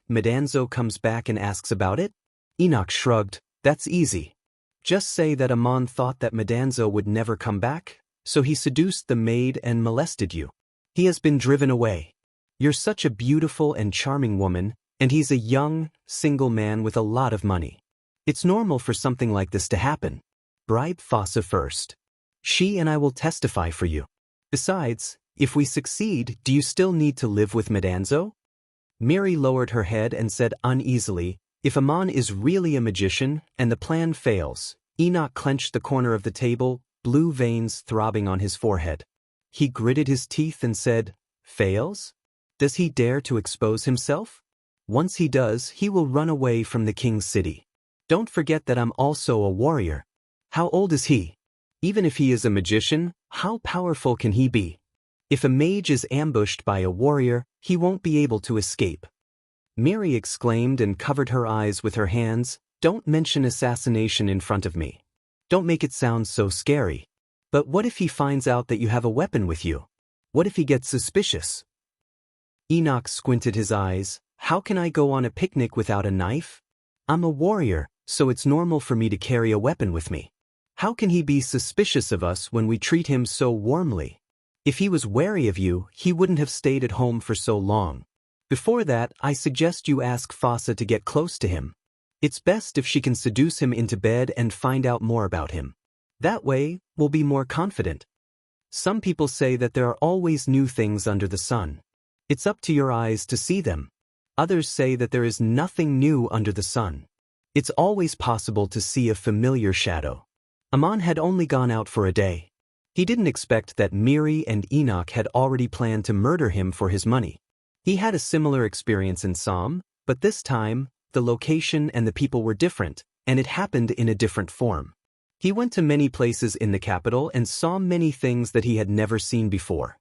Madanzo comes back and asks about it? Enoch shrugged, that's easy. Just say that Aman thought that Madanzo would never come back, so he seduced the maid and molested you. He has been driven away. You're such a beautiful and charming woman, and he's a young, single man with a lot of money. It's normal for something like this to happen. Bribe Fossa first. She and I will testify for you. Besides, if we succeed, do you still need to live with Madanzo? Miri lowered her head and said uneasily, if Aman is really a magician and the plan fails. Enoch clenched the corner of the table, blue veins throbbing on his forehead. He gritted his teeth and said, fails? Does he dare to expose himself? Once he does, he will run away from the king's city. Don't forget that I'm also a warrior. How old is he? Even if he is a magician, how powerful can he be? If a mage is ambushed by a warrior, he won't be able to escape. Miri exclaimed and covered her eyes with her hands, don't mention assassination in front of me. Don't make it sound so scary. But what if he finds out that you have a weapon with you? What if he gets suspicious? Enoch squinted his eyes. How can I go on a picnic without a knife? I'm a warrior, so it's normal for me to carry a weapon with me. How can he be suspicious of us when we treat him so warmly? If he was wary of you, he wouldn't have stayed at home for so long. Before that, I suggest you ask Fossa to get close to him. It's best if she can seduce him into bed and find out more about him. That way, we'll be more confident. Some people say that there are always new things under the sun. It's up to your eyes to see them. Others say that there is nothing new under the sun. It's always possible to see a familiar shadow. Aman had only gone out for a day. He didn't expect that Miri and Enoch had already planned to murder him for his money. He had a similar experience in Som, but this time, the location and the people were different, and it happened in a different form. He went to many places in the capital and saw many things that he had never seen before.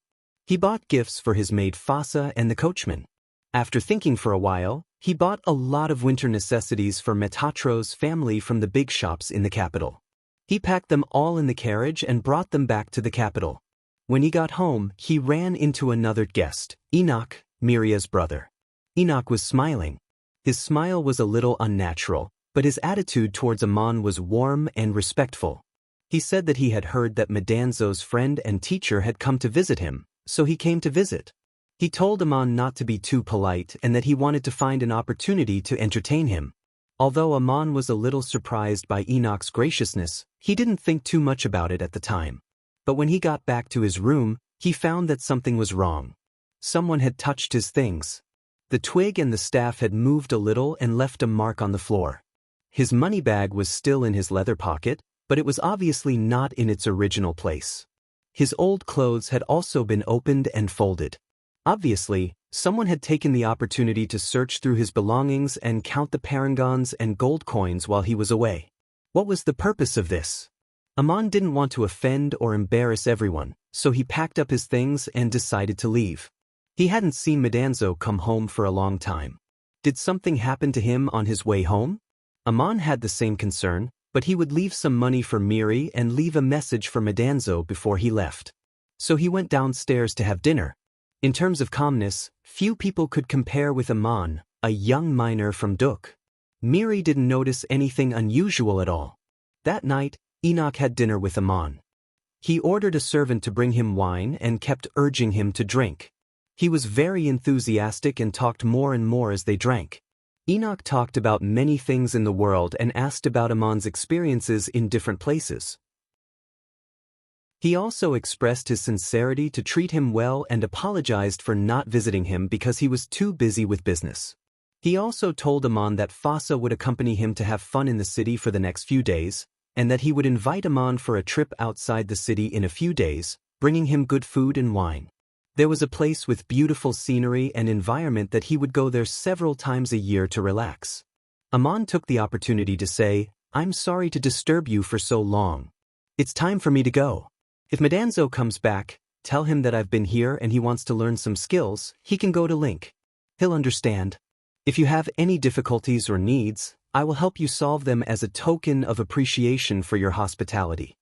He bought gifts for his maid Fossa and the coachman. After thinking for a while, he bought a lot of winter necessities for Metatro's family from the big shops in the capital. He packed them all in the carriage and brought them back to the capital. When he got home, he ran into another guest, Enoch, Miria's brother. Enoch was smiling. His smile was a little unnatural, but his attitude towards Aman was warm and respectful. He said that he had heard that Madanzo's friend and teacher had come to visit him, so he came to visit. He told Aman not to be too polite and that he wanted to find an opportunity to entertain him. Although Aman was a little surprised by Enoch's graciousness, he didn't think too much about it at the time. But when he got back to his room, he found that something was wrong. Someone had touched his things. The twig and the staff had moved a little and left a mark on the floor. His money bag was still in his leather pocket, but it was obviously not in its original place. His old clothes had also been opened and folded. Obviously, someone had taken the opportunity to search through his belongings and count the parangons and gold coins while he was away. What was the purpose of this? Aman didn't want to offend or embarrass everyone, so he packed up his things and decided to leave. He hadn't seen Madanzo come home for a long time. Did something happen to him on his way home? Aman had the same concern, but he would leave some money for Miri and leave a message for Madanzo before he left. So he went downstairs to have dinner. In terms of calmness, few people could compare with Aman, a young miner from Duk. Miri didn't notice anything unusual at all. That night, Enoch had dinner with Aman. He ordered a servant to bring him wine and kept urging him to drink. He was very enthusiastic and talked more and more as they drank. Enoch talked about many things in the world and asked about Amon's experiences in different places. He also expressed his sincerity to treat him well and apologized for not visiting him because he was too busy with business. He also told Amon that Fasa would accompany him to have fun in the city for the next few days, and that he would invite Amon for a trip outside the city in a few days, bringing him good food and wine. There was a place with beautiful scenery and environment that he would go there several times a year to relax. Amon took the opportunity to say, "I'm sorry to disturb you for so long. It's time for me to go. If Madanzo comes back, tell him that I've been here and he wants to learn some skills, he can go to Link. He'll understand. If you have any difficulties or needs, I will help you solve them as a token of appreciation for your hospitality."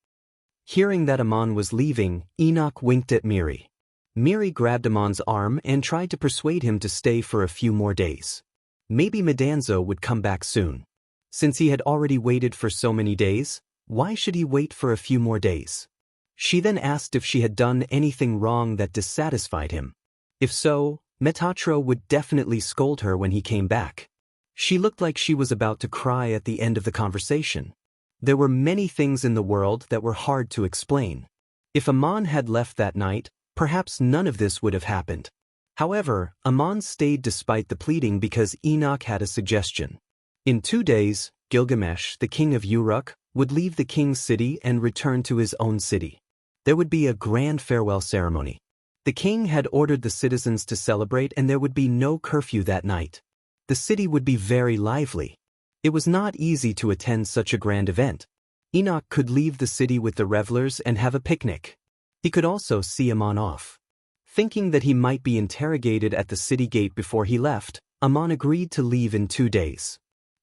Hearing that Amon was leaving, Enoch winked at Miri. Miri grabbed Amon's arm and tried to persuade him to stay for a few more days. Maybe Madanzo would come back soon. Since he had already waited for so many days, why should he wait for a few more days? She then asked if she had done anything wrong that dissatisfied him. If so, Metatro would definitely scold her when he came back. She looked like she was about to cry at the end of the conversation. There were many things in the world that were hard to explain. If Amon had left that night, perhaps none of this would have happened. However, Amon stayed despite the pleading because Enoch had a suggestion. In 2 days, Gilgamesh, the king of Uruk, would leave the king's city and return to his own city. There would be a grand farewell ceremony. The king had ordered the citizens to celebrate and there would be no curfew that night. The city would be very lively. It was not easy to attend such a grand event. Enoch could leave the city with the revelers and have a picnic. He could also see Amon off. Thinking that he might be interrogated at the city gate before he left, Amon agreed to leave in 2 days.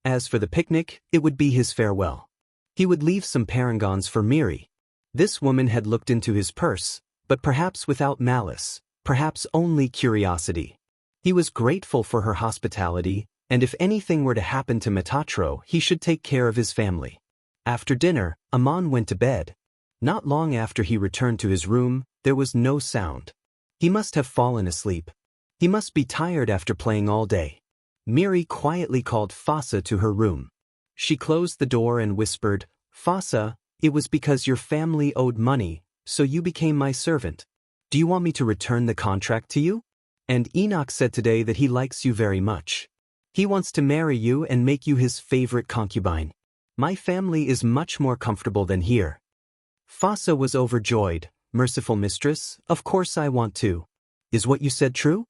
As for the picnic, it would be his farewell. He would leave some parangons for Miri. This woman had looked into his purse, but perhaps without malice, perhaps only curiosity. He was grateful for her hospitality, and if anything were to happen to Metatro, he should take care of his family. After dinner, Amon went to bed. Not long after he returned to his room, there was no sound. He must have fallen asleep. He must be tired after playing all day. Miri quietly called Fasa to her room. She closed the door and whispered, "Fasa, it was because your family owed money, so you became my servant. Do you want me to return the contract to you? And Enoch said today that he likes you very much. He wants to marry you and make you his favorite concubine. My family is much more comfortable than here." Fasa was overjoyed. "Merciful mistress, of course I want to. Is what you said true?"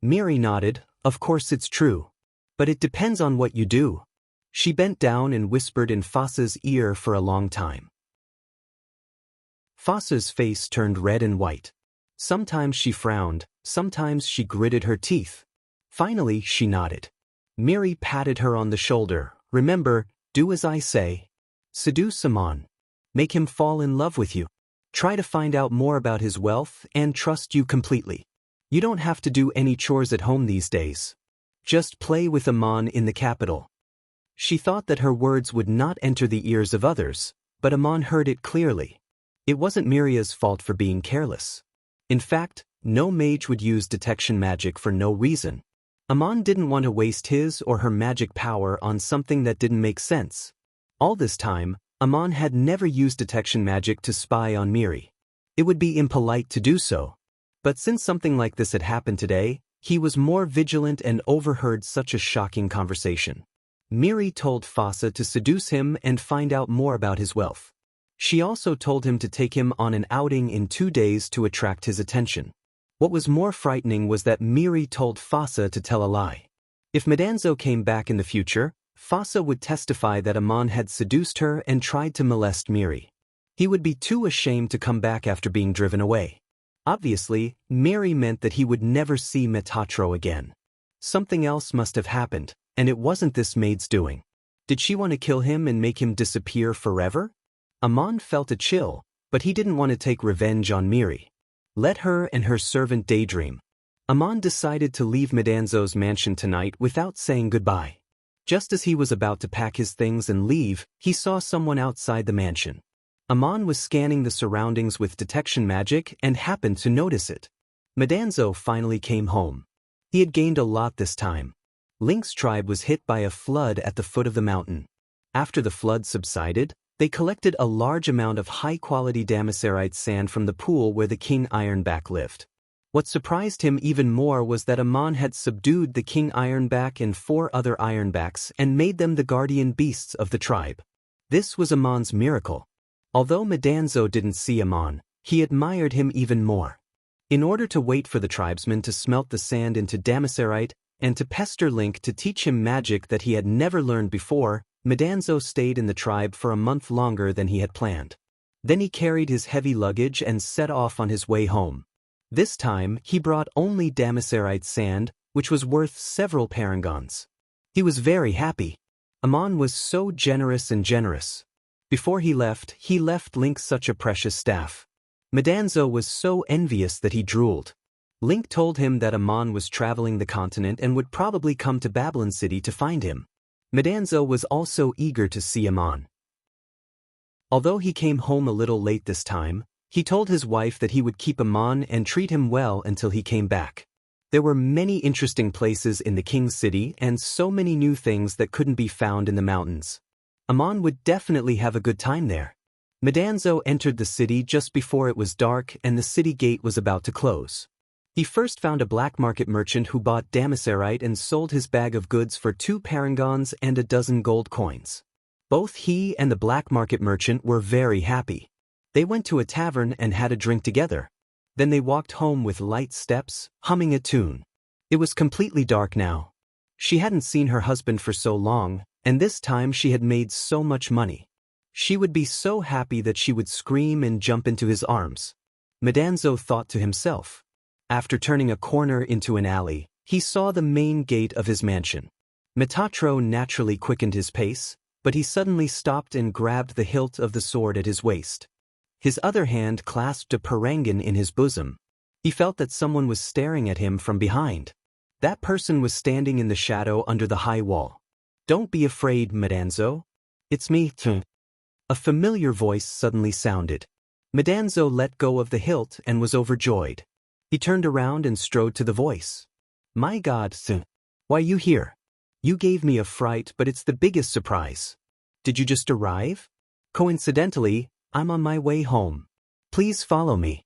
Miri nodded. "Of course it's true. But it depends on what you do." She bent down and whispered in Fasa's ear for a long time. Fasa's face turned red and white. Sometimes she frowned, sometimes she gritted her teeth. Finally, she nodded. Miri patted her on the shoulder. "Remember, do as I say. Seduce Amon. Make him fall in love with you. Try to find out more about his wealth and trust you completely. You don't have to do any chores at home these days. Just play with Amon in the capital." She thought that her words would not enter the ears of others, but Amon heard it clearly. It wasn't Miria's fault for being careless. In fact, no mage would use detection magic for no reason. Amon didn't want to waste his or her magic power on something that didn't make sense. All this time, Amon had never used detection magic to spy on Miri. It would be impolite to do so. But since something like this had happened today, he was more vigilant and overheard such a shocking conversation. Miri told Fasa to seduce him and find out more about his wealth. She also told him to take him on an outing in 2 days to attract his attention. What was more frightening was that Miri told Fasa to tell a lie. If Madanzo came back in the future, Fasa would testify that Amon had seduced her and tried to molest Miri. He would be too ashamed to come back after being driven away. Obviously, Miri meant that he would never see Metatro again. Something else must have happened, and it wasn't this maid's doing. Did she want to kill him and make him disappear forever? Amon felt a chill, but he didn't want to take revenge on Miri. Let her and her servant daydream. Amon decided to leave Madanzo's mansion tonight without saying goodbye. Just as he was about to pack his things and leave, he saw someone outside the mansion. Amon was scanning the surroundings with detection magic and happened to notice it. Madanzo finally came home. He had gained a lot this time. Link's tribe was hit by a flood at the foot of the mountain. After the flood subsided, they collected a large amount of high-quality Damaserite sand from the pool where the King Ironback lived. What surprised him even more was that Amon had subdued the King Ironback and 4 other Ironbacks and made them the guardian beasts of the tribe. This was Amon's miracle. Although Madanzo didn't see Amon, he admired him even more. In order to wait for the tribesmen to smelt the sand into Damaserite and to pester Link to teach him magic that he had never learned before, Madanzo stayed in the tribe for a month longer than he had planned. Then he carried his heavy luggage and set off on his way home. This time, he brought only Damaserite sand, which was worth several parangons. He was very happy. Amon was so generous and generous. Before he left Link such a precious staff. Madanzo was so envious that he drooled. Link told him that Amon was traveling the continent and would probably come to Babylon City to find him. Madanzo was also eager to see Amon. Although he came home a little late this time, he told his wife that he would keep Amon and treat him well until he came back. There were many interesting places in the king's city and so many new things that couldn't be found in the mountains. Amon would definitely have a good time there. Madanzo entered the city just before it was dark and the city gate was about to close. He first found a black market merchant who bought Damaserite and sold his bag of goods for 2 parangons and a dozen gold coins. Both he and the black market merchant were very happy. They went to a tavern and had a drink together. Then they walked home with light steps, humming a tune. It was completely dark now. She hadn't seen her husband for so long, and this time she had made so much money. She would be so happy that she would scream and jump into his arms. Madanzo thought to himself. After turning a corner into an alley, he saw the main gate of his mansion. Metatro naturally quickened his pace, but he suddenly stopped and grabbed the hilt of the sword at his waist. His other hand clasped a parangon in his bosom. He felt that someone was staring at him from behind. That person was standing in the shadow under the high wall. "Don't be afraid, Madanzo. It's me, too." A familiar voice suddenly sounded. Madanzo let go of the hilt and was overjoyed. He turned around and strode to the voice. "My God, why you here? You gave me a fright, but it's the biggest surprise. Did you just arrive? Coincidentally, I'm on my way home. Please follow me."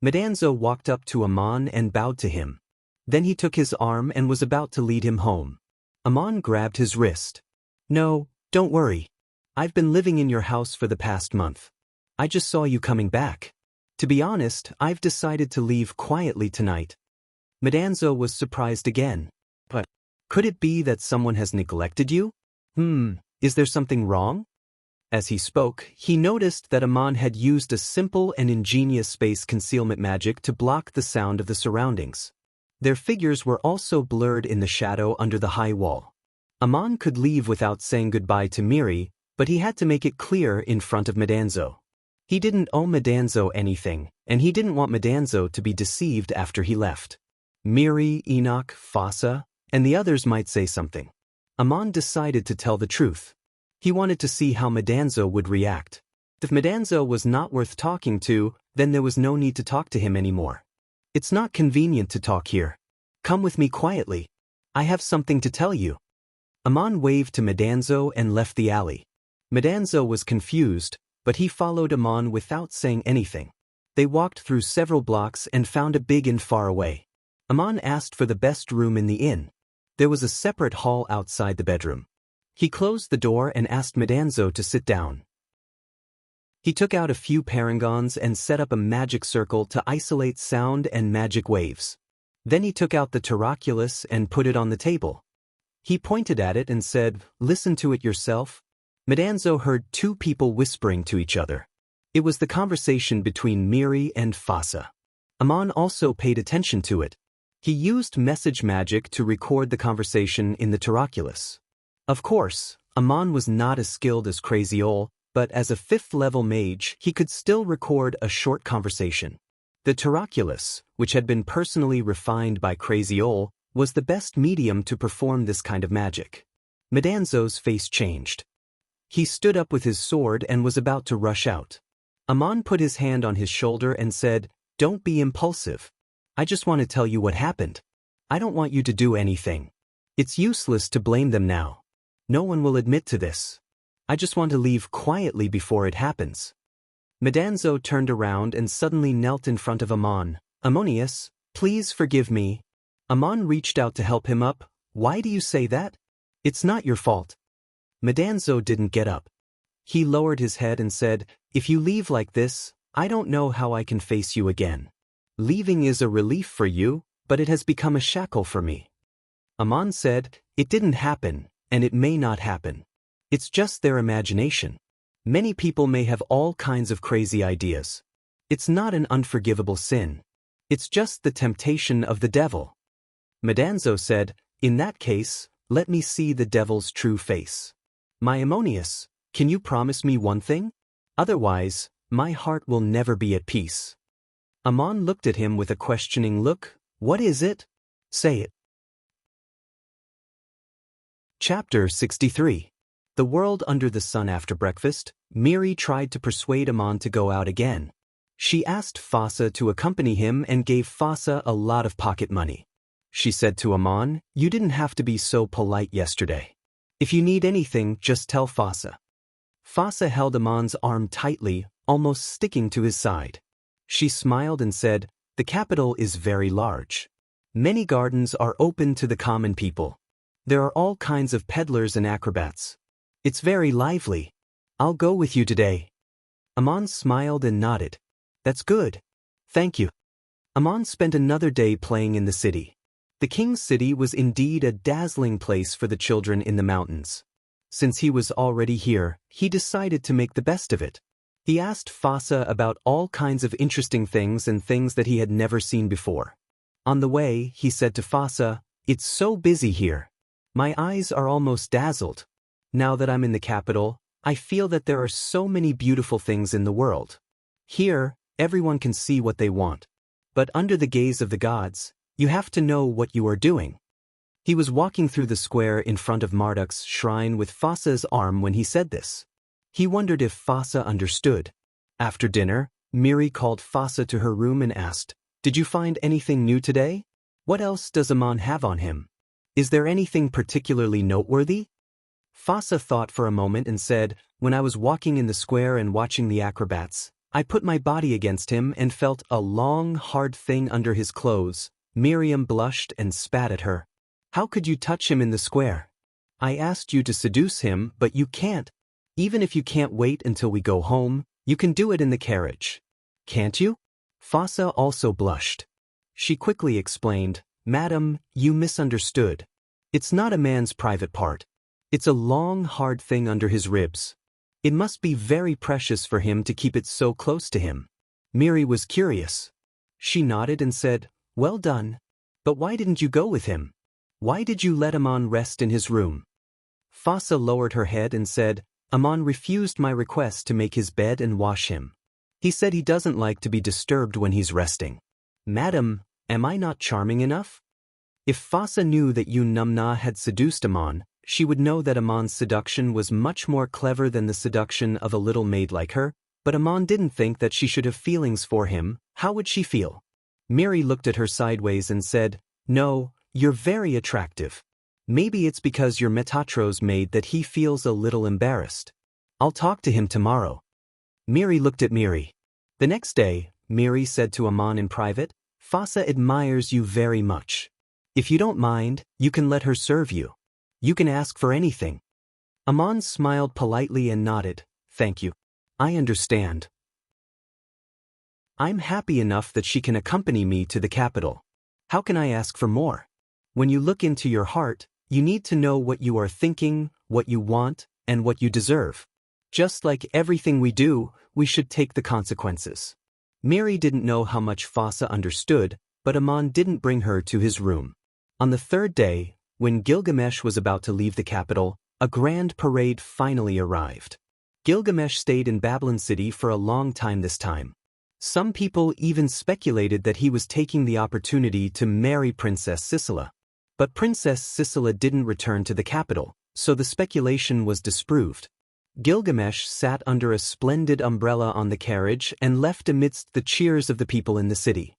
Madanzo walked up to Amon and bowed to him. Then he took his arm and was about to lead him home. Amon grabbed his wrist. "No, don't worry. I've been living in your house for the past month. I just saw you coming back. To be honest, I've decided to leave quietly tonight." Madanzo was surprised again. "But could it be that someone has neglected you? Is there something wrong?" As he spoke, he noticed that Amon had used a simple and ingenious space concealment magic to block the sound of the surroundings. Their figures were also blurred in the shadow under the high wall. Amon could leave without saying goodbye to Miri, but he had to make it clear in front of Madanzo. He didn't owe Madanzo anything, and he didn't want Madanzo to be deceived after he left. Miri, Enoch, Fossa, and the others might say something. Amon decided to tell the truth. He wanted to see how Madanzo would react. If Madanzo was not worth talking to, then there was no need to talk to him anymore. "It's not convenient to talk here. Come with me quietly. I have something to tell you." Amon waved to Madanzo and left the alley. Madanzo was confused, but he followed Amon without saying anything. They walked through several blocks and found a big inn far away. Amon asked for the best room in the inn. There was a separate hall outside the bedroom. He closed the door and asked Madanzo to sit down. He took out a few parangons and set up a magic circle to isolate sound and magic waves. Then he took out the taroculus and put it on the table. He pointed at it and said, "Listen to it yourself." Madanzo heard 2 people whispering to each other. It was the conversation between Miri and Fossa. Amon also paid attention to it. He used message magic to record the conversation in the taroculus. Of course, Amon was not as skilled as Craziol, but as a 5th-level mage, he could still record a short conversation. The taroculus, which had been personally refined by Craziol, was the best medium to perform this kind of magic. Madanzo's face changed. He stood up with his sword and was about to rush out. Amon put his hand on his shoulder and said, "Don't be impulsive. I just want to tell you what happened. I don't want you to do anything. It's useless to blame them now. No one will admit to this. I just want to leave quietly before it happens. Medanzo turned around and suddenly knelt in front of Amon. Ammonius, please forgive me. Amon reached out to help him up. Why do you say that? It's not your fault. Medanzo didn't get up. He lowered his head and said, if you leave like this, I don't know how I can face you again. Leaving is a relief for you, but it has become a shackle for me. Amon said, it didn't happen, and it may not happen. It's just their imagination. Many people may have all kinds of crazy ideas. It's not an unforgivable sin. It's just the temptation of the devil. Medanzo said, in that case, let me see the devil's true face. My Ammonius, can you promise me one thing? Otherwise, my heart will never be at peace. Amon looked at him with a questioning look. What is it? Say it. Chapter 63. The world under the sun. After breakfast, Miri tried to persuade Amon to go out again. She asked Fasa to accompany him and gave Fasa a lot of pocket money. She said to Amon, you didn't have to be so polite yesterday. If you need anything, just tell Fasa. Fasa held Amon's arm tightly, almost sticking to his side. She smiled and said, the capital is very large. Many gardens are open to the common people. There are all kinds of peddlers and acrobats. It's very lively. I'll go with you today. Amon smiled and nodded. That's good. Thank you. Amon spent another day playing in the city. The king's city was indeed a dazzling place for the children in the mountains. Since he was already here, he decided to make the best of it. He asked Fasa about all kinds of interesting things and things that he had never seen before. On the way, he said to Fasa, it's so busy here. My eyes are almost dazzled. Now that I'm in the capital, I feel that there are so many beautiful things in the world. Here, everyone can see what they want. But under the gaze of the gods, you have to know what you are doing. He was walking through the square in front of Marduk's shrine with Fasa's arm when he said this. He wondered if Fasa understood. After dinner, Miri called Fasa to her room and asked, did you find anything new today? What else does Amon have on him? Is there anything particularly noteworthy? Fasa thought for a moment and said, when I was walking in the square and watching the acrobats, I put my body against him and felt a long, hard thing under his clothes. Miriam blushed and spat at her. How could you touch him in the square? I asked you to seduce him, but you can't. Even if you can't wait until we go home, you can do it in the carriage. Can't you? Fasa also blushed. She quickly explained, Madam, you misunderstood. It's not a man's private part. It's a long, hard thing under his ribs. It must be very precious for him to keep it so close to him. Miri was curious. She nodded and said, well done. But why didn't you go with him? Why did you let Amon rest in his room? Fasa lowered her head and said, Amon refused my request to make his bed and wash him. He said he doesn't like to be disturbed when he's resting. Madam, am I not charming enough? If Fasa knew that Numna had seduced Amon, she would know that Amon's seduction was much more clever than the seduction of a little maid like her, but Amon didn't think that she should have feelings for him. How would she feel? Miri looked at her sideways and said, no, you're very attractive. Maybe it's because you're Metatro's maid that he feels a little embarrassed. I'll talk to him tomorrow. Miri looked at Miri. The next day, Miri said to Amon in private, Fasa admires you very much. If you don't mind, you can let her serve you. You can ask for anything. Amon smiled politely and nodded, thank you. I understand. I'm happy enough that she can accompany me to the capital. How can I ask for more? When you look into your heart, you need to know what you are thinking, what you want, and what you deserve. Just like everything we do, we should take the consequences. Miri didn't know how much Fasa understood, but Amon didn't bring her to his room. On the third day, when Gilgamesh was about to leave the capital, a grand parade finally arrived. Gilgamesh stayed in Babylon City for a long time this time. Some people even speculated that he was taking the opportunity to marry Princess Sisela. But Princess Sisela didn't return to the capital, so the speculation was disproved. Gilgamesh sat under a splendid umbrella on the carriage and left amidst the cheers of the people in the city.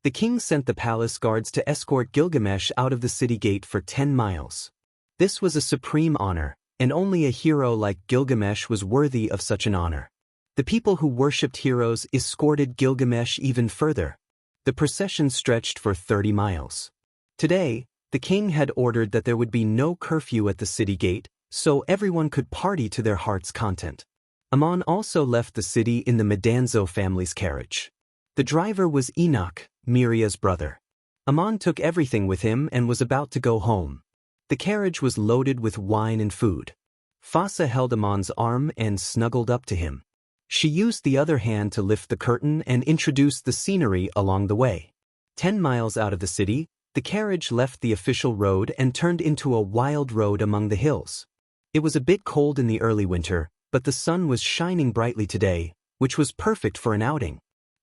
The king sent the palace guards to escort Gilgamesh out of the city gate for 10 miles. This was a supreme honor, and only a hero like Gilgamesh was worthy of such an honor. The people who worshipped heroes escorted Gilgamesh even further. The procession stretched for 30 miles. Today, the king had ordered that there would be no curfew at the city gate, so everyone could party to their heart's content. Ammon also left the city in the Medanzo family's carriage. The driver was Enoch, Miria's brother. Ammon took everything with him and was about to go home. The carriage was loaded with wine and food. Fasa held Ammon's arm and snuggled up to him. She used the other hand to lift the curtain and introduce the scenery along the way. 10 miles out of the city, the carriage left the official road and turned into a wild road among the hills. It was a bit cold in the early winter, but the sun was shining brightly today, which was perfect for an outing.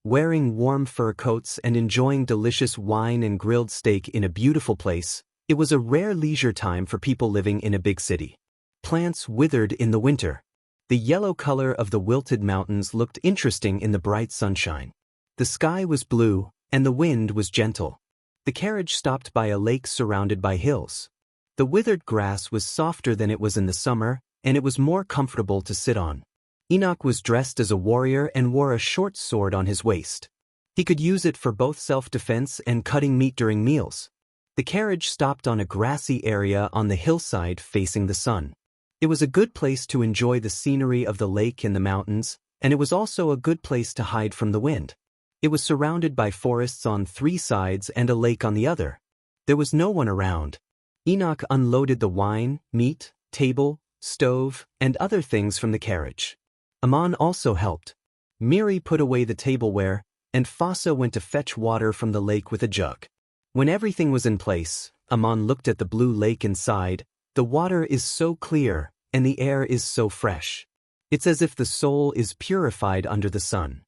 Wearing warm fur coats and enjoying delicious wine and grilled steak in a beautiful place, it was a rare leisure time for people living in a big city. Plants withered in the winter. The yellow color of the wilted mountains looked interesting in the bright sunshine. The sky was blue, and the wind was gentle. The carriage stopped by a lake surrounded by hills. The withered grass was softer than it was in the summer, and it was more comfortable to sit on. Enoch was dressed as a warrior and wore a short sword on his waist. He could use it for both self-defense and cutting meat during meals. The carriage stopped on a grassy area on the hillside facing the sun. It was a good place to enjoy the scenery of the lake and the mountains, and it was also a good place to hide from the wind. It was surrounded by forests on 3 sides and a lake on the other. There was no one around. Enoch unloaded the wine, meat, table, stove, and other things from the carriage. Ammon also helped. Miri put away the tableware, and Fasa went to fetch water from the lake with a jug. When everything was in place, Ammon looked at the blue lake and sighed, "The water is so clear, and the air is so fresh. It's as if the soul is purified under the sun."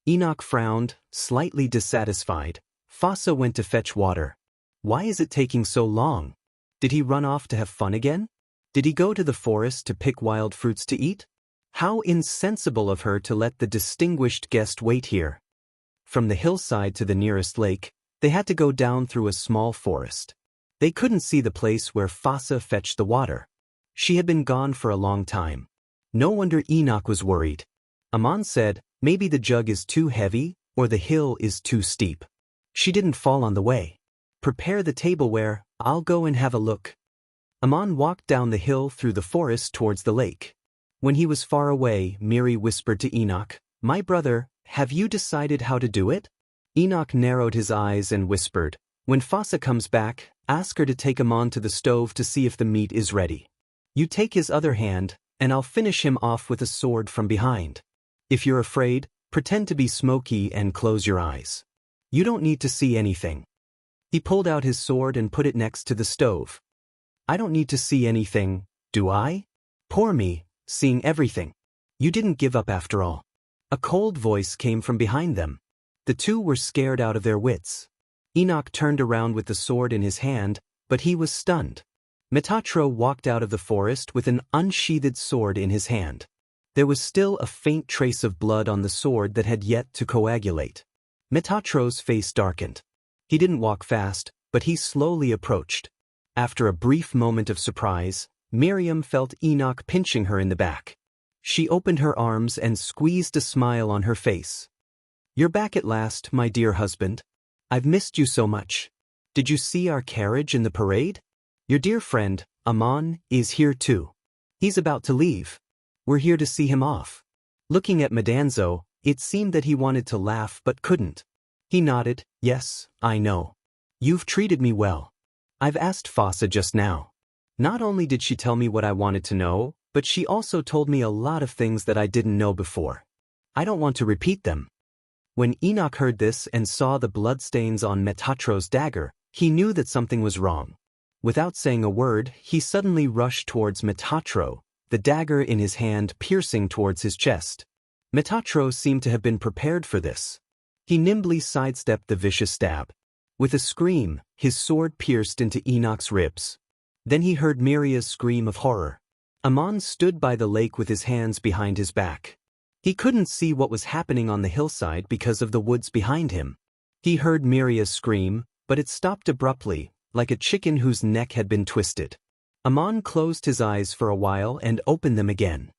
Enoch frowned, slightly dissatisfied. Fasa went to fetch water. Why is it taking so long? Did he run off to have fun again? Did he go to the forest to pick wild fruits to eat? How insensible of her to let the distinguished guest wait here. From the hillside to the nearest lake, they had to go down through a small forest. They couldn't see the place where Fasa fetched the water. She had been gone for a long time. No wonder Enoch was worried. Ammon said, "Maybe the jug is too heavy, or the hill is too steep. She didn't fall on the way. Prepare the tableware, I'll go and have a look." Ammon walked down the hill through the forest towards the lake. When he was far away, Miri whispered to Enoch, "My brother, have you decided how to do it?" Enoch narrowed his eyes and whispered, "When Fasa comes back, ask her to take Ammon to the stove to see if the meat is ready. You take his other hand, and I'll finish him off with a sword from behind. If you're afraid, pretend to be Smokey and close your eyes. You don't need to see anything." He pulled out his sword and put it next to the stove. "I don't need to see anything, do I? Poor me, seeing everything. You didn't give up after all." A cold voice came from behind them. The two were scared out of their wits. Enoch turned around with the sword in his hand, but he was stunned. Metatro walked out of the forest with an unsheathed sword in his hand. There was still a faint trace of blood on the sword that had yet to coagulate. Metatro's face darkened. He didn't walk fast, but he slowly approached. After a brief moment of surprise, Miriam felt Enoch pinching her in the back. She opened her arms and squeezed a smile on her face. "You're back at last, my dear husband. I've missed you so much. Did you see our carriage in the parade? Your dear friend, Ammon, is here too. He's about to leave. We're here to see him off." Looking at Medanzo, it seemed that he wanted to laugh but couldn't. He nodded, "Yes, I know. You've treated me well. I've asked Fasa just now. Not only did she tell me what I wanted to know, but she also told me a lot of things that I didn't know before. I don't want to repeat them." When Enoch heard this and saw the bloodstains on Metatro's dagger, he knew that something was wrong. Without saying a word, he suddenly rushed towards Metatro, the dagger in his hand piercing towards his chest. Metatro seemed to have been prepared for this. He nimbly sidestepped the vicious stab. With a scream, his sword pierced into Enoch's ribs. Then he heard Miria's scream of horror. Ammon stood by the lake with his hands behind his back. He couldn't see what was happening on the hillside because of the woods behind him. He heard Miria's scream, but it stopped abruptly, like a chicken whose neck had been twisted. Amon closed his eyes for a while and opened them again.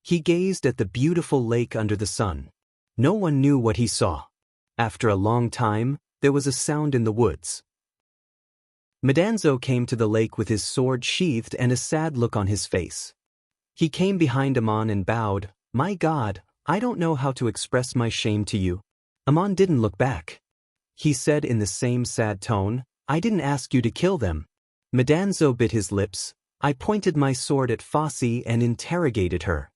He gazed at the beautiful lake under the sun. No one knew what he saw. After a long time, there was a sound in the woods. Madanzo came to the lake with his sword sheathed and a sad look on his face. He came behind Amon and bowed. "My God, I don't know how to express my shame to you." Amon didn't look back. He said in the same sad tone, "I didn't ask you to kill them." Madanzo bit his lips. "I pointed my sword at Fosse and interrogated her.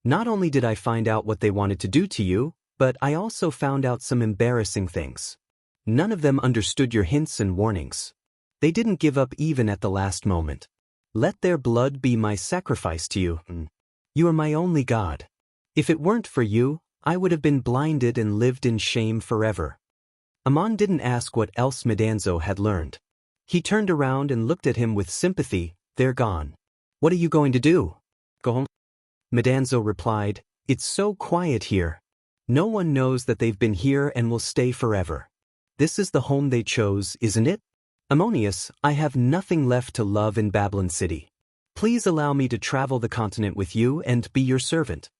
Not only did I find out what they wanted to do to you, but I also found out some embarrassing things. None of them understood your hints and warnings. They didn't give up even at the last moment. Let their blood be my sacrifice to you. You are my only God. If it weren't for you, I would have been blinded and lived in shame forever." Amon didn't ask what else Madanzo had learned. He turned around and looked at him with sympathy. "They're gone. What are you going to do? Go home?" Madanzo replied, "It's so quiet here. No one knows that they've been here and will stay forever. This is the home they chose, isn't it? Ammonius, I have nothing left to love in Babylon City. Please allow me to travel the continent with you and be your servant."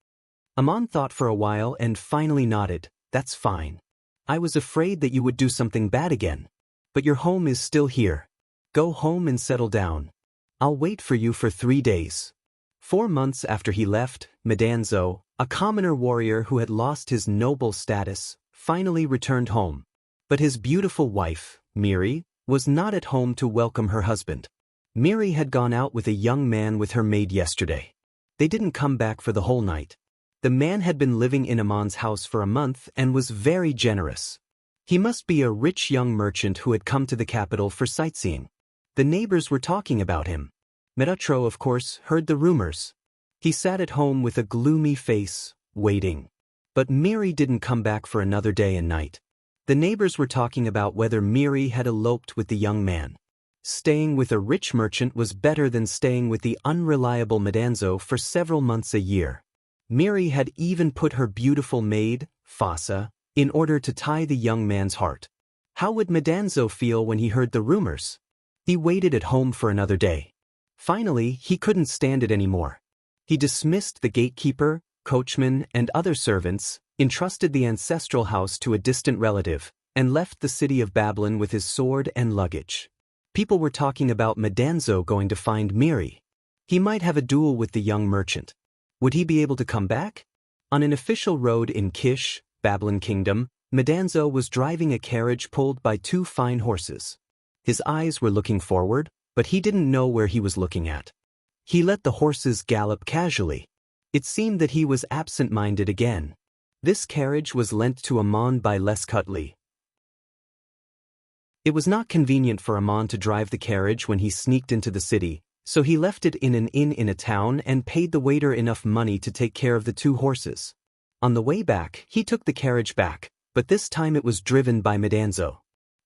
Amon thought for a while and finally nodded. "That's fine. I was afraid that you would do something bad again. But your home is still here. Go home and settle down. I'll wait for you for 3 days." 4 months after he left, Madanzo, a commoner warrior who had lost his noble status, finally returned home. But his beautiful wife, Miri, was not at home to welcome her husband. Miri had gone out with a young man with her maid yesterday. They didn't come back for the whole night. The man had been living in Amon's house for a month and was very generous. He must be a rich young merchant who had come to the capital for sightseeing. The neighbors were talking about him. Metatro, of course, heard the rumors. He sat at home with a gloomy face, waiting. But Miri didn't come back for another day and night. The neighbors were talking about whether Miri had eloped with the young man. Staying with a rich merchant was better than staying with the unreliable Madanzo for several months a year. Miri had even put her beautiful maid, Fossa, in order to tie the young man's heart. How would Madanzo feel when he heard the rumors? He waited at home for another day. Finally, he couldn't stand it anymore. He dismissed the gatekeeper, coachman, and other servants, entrusted the ancestral house to a distant relative, and left the city of Babylon with his sword and luggage. People were talking about Madanzo going to find Miri. He might have a duel with the young merchant. Would he be able to come back? On an official road in Kish, Babylon Kingdom, Madanzo was driving a carriage pulled by 2 fine horses. His eyes were looking forward, but he didn't know where he was looking at. He let the horses gallop casually. It seemed that he was absent-minded again. This carriage was lent to Amon by Lescutli. It was not convenient for Amon to drive the carriage when he sneaked into the city, so he left it in an inn in a town and paid the waiter enough money to take care of the 2 horses. On the way back, he took the carriage back, but this time it was driven by Madanzo.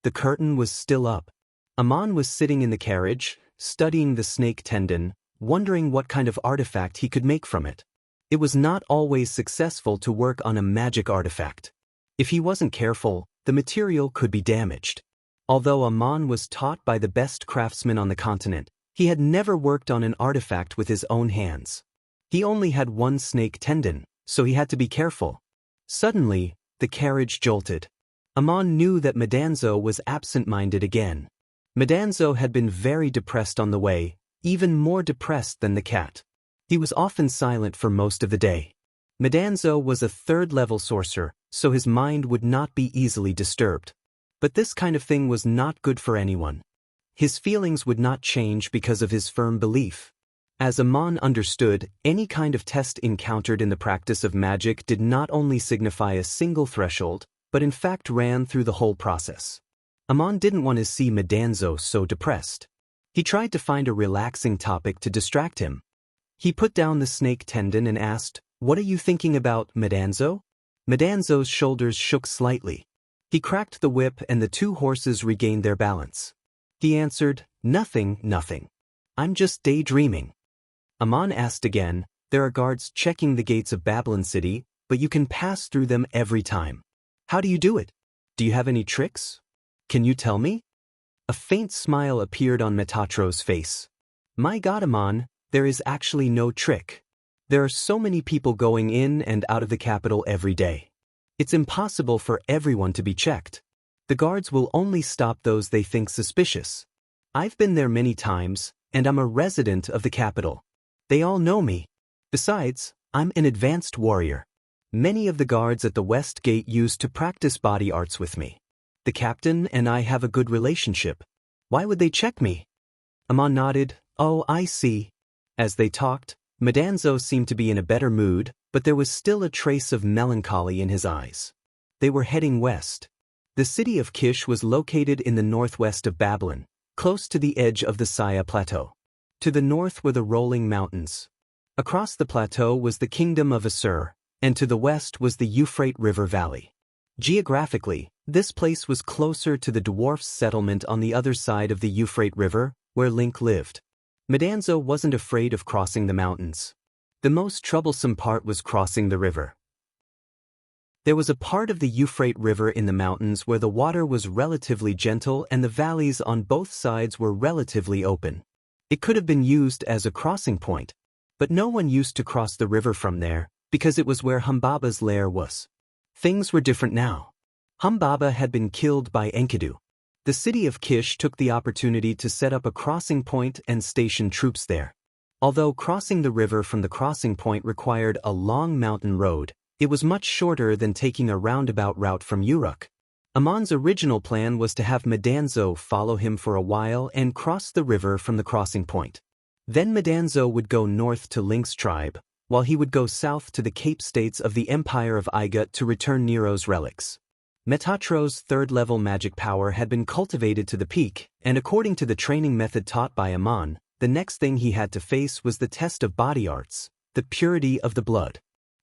The curtain was still up. Amon was sitting in the carriage, studying the snake tendon, wondering what kind of artifact he could make from it. It was not always successful to work on a magic artifact. If he wasn't careful, the material could be damaged. Although Amon was taught by the best craftsmen on the continent, he had never worked on an artifact with his own hands. He only had 1 snake tendon, so he had to be careful. Suddenly, the carriage jolted. Amon knew that Madanzo was absent-minded again. Madanzo had been very depressed on the way, even more depressed than the cat. He was often silent for most of the day. Madanzo was a 3rd-level sorcerer, so his mind would not be easily disturbed. But this kind of thing was not good for anyone. His feelings would not change because of his firm belief. As Amon understood, any kind of test encountered in the practice of magic did not only signify a single threshold, but in fact ran through the whole process. Amon didn't want to see Madanzo so depressed. He tried to find a relaxing topic to distract him. He put down the snake tendon and asked, "What are you thinking about, Madanzo?" Madanzo's shoulders shook slightly. He cracked the whip and the 2 horses regained their balance. He answered, "Nothing, nothing. I'm just daydreaming." Amon asked again, "There are guards checking the gates of Babylon City, but you can pass through them every time. How do you do it? Do you have any tricks? Can you tell me? A faint smile appeared on Metatro's face. My God, Amon, there is actually no trick. There are so many people going in and out of the capital every day. It's impossible for everyone to be checked. The guards will only stop those they think suspicious. I've been there many times, and I'm a resident of the capital. They all know me. Besides, I'm an advanced warrior. Many of the guards at the West Gate used to practice body arts with me. The captain and I have a good relationship. Why would they check me? Amon nodded. Oh, I see. As they talked, Madanzo seemed to be in a better mood, but there was still a trace of melancholy in his eyes. They were heading west. The city of Kish was located in the northwest of Babylon, close to the edge of the Saya Plateau. To the north were the rolling mountains. Across the plateau was the kingdom of Assur, and to the west was the Euphrates River Valley. Geographically, this place was closer to the dwarfs' settlement on the other side of the Euphrates River, where Link lived. Madanzo wasn't afraid of crossing the mountains. The most troublesome part was crossing the river. There was a part of the Euphrates River in the mountains where the water was relatively gentle and the valleys on both sides were relatively open. It could have been used as a crossing point, but no one used to cross the river from there because it was where Humbaba's lair was. Things were different now. Humbaba had been killed by Enkidu. The city of Kish took the opportunity to set up a crossing point and station troops there. Although crossing the river from the crossing point required a long mountain road, it was much shorter than taking a roundabout route from Uruk. Amon's original plan was to have Madanzo follow him for a while and cross the river from the crossing point. Then Madanzo would go north to Link's tribe, while he would go south to the Cape States of the Empire of Iga to return Nero's relics. Metatro's third-level magic power had been cultivated to the peak, and according to the training method taught by Amon, the next thing he had to face was the test of body arts, the purity of the blood.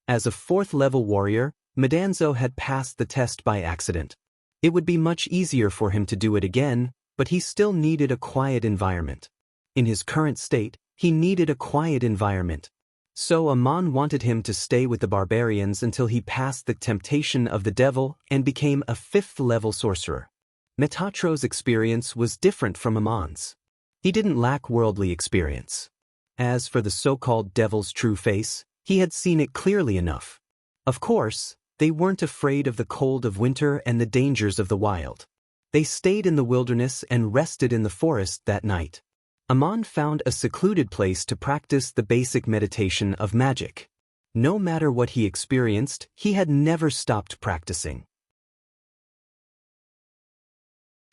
As a fourth-level warrior, Madanzo had passed the test by accident. It would be much easier for him to do it again, but he still needed a quiet environment. In his current state, he needed a quiet environment. So Amon wanted him to stay with the barbarians until he passed the temptation of the devil and became a fifth-level sorcerer. Metatro's experience was different from Amon's. He didn't lack worldly experience. As for the so-called devil's true face, he had seen it clearly enough. Of course, they weren't afraid of the cold of winter and the dangers of the wild. They stayed in the wilderness and rested in the forest that night. Amon found a secluded place to practice the basic meditation of magic. No matter what he experienced, he had never stopped practicing.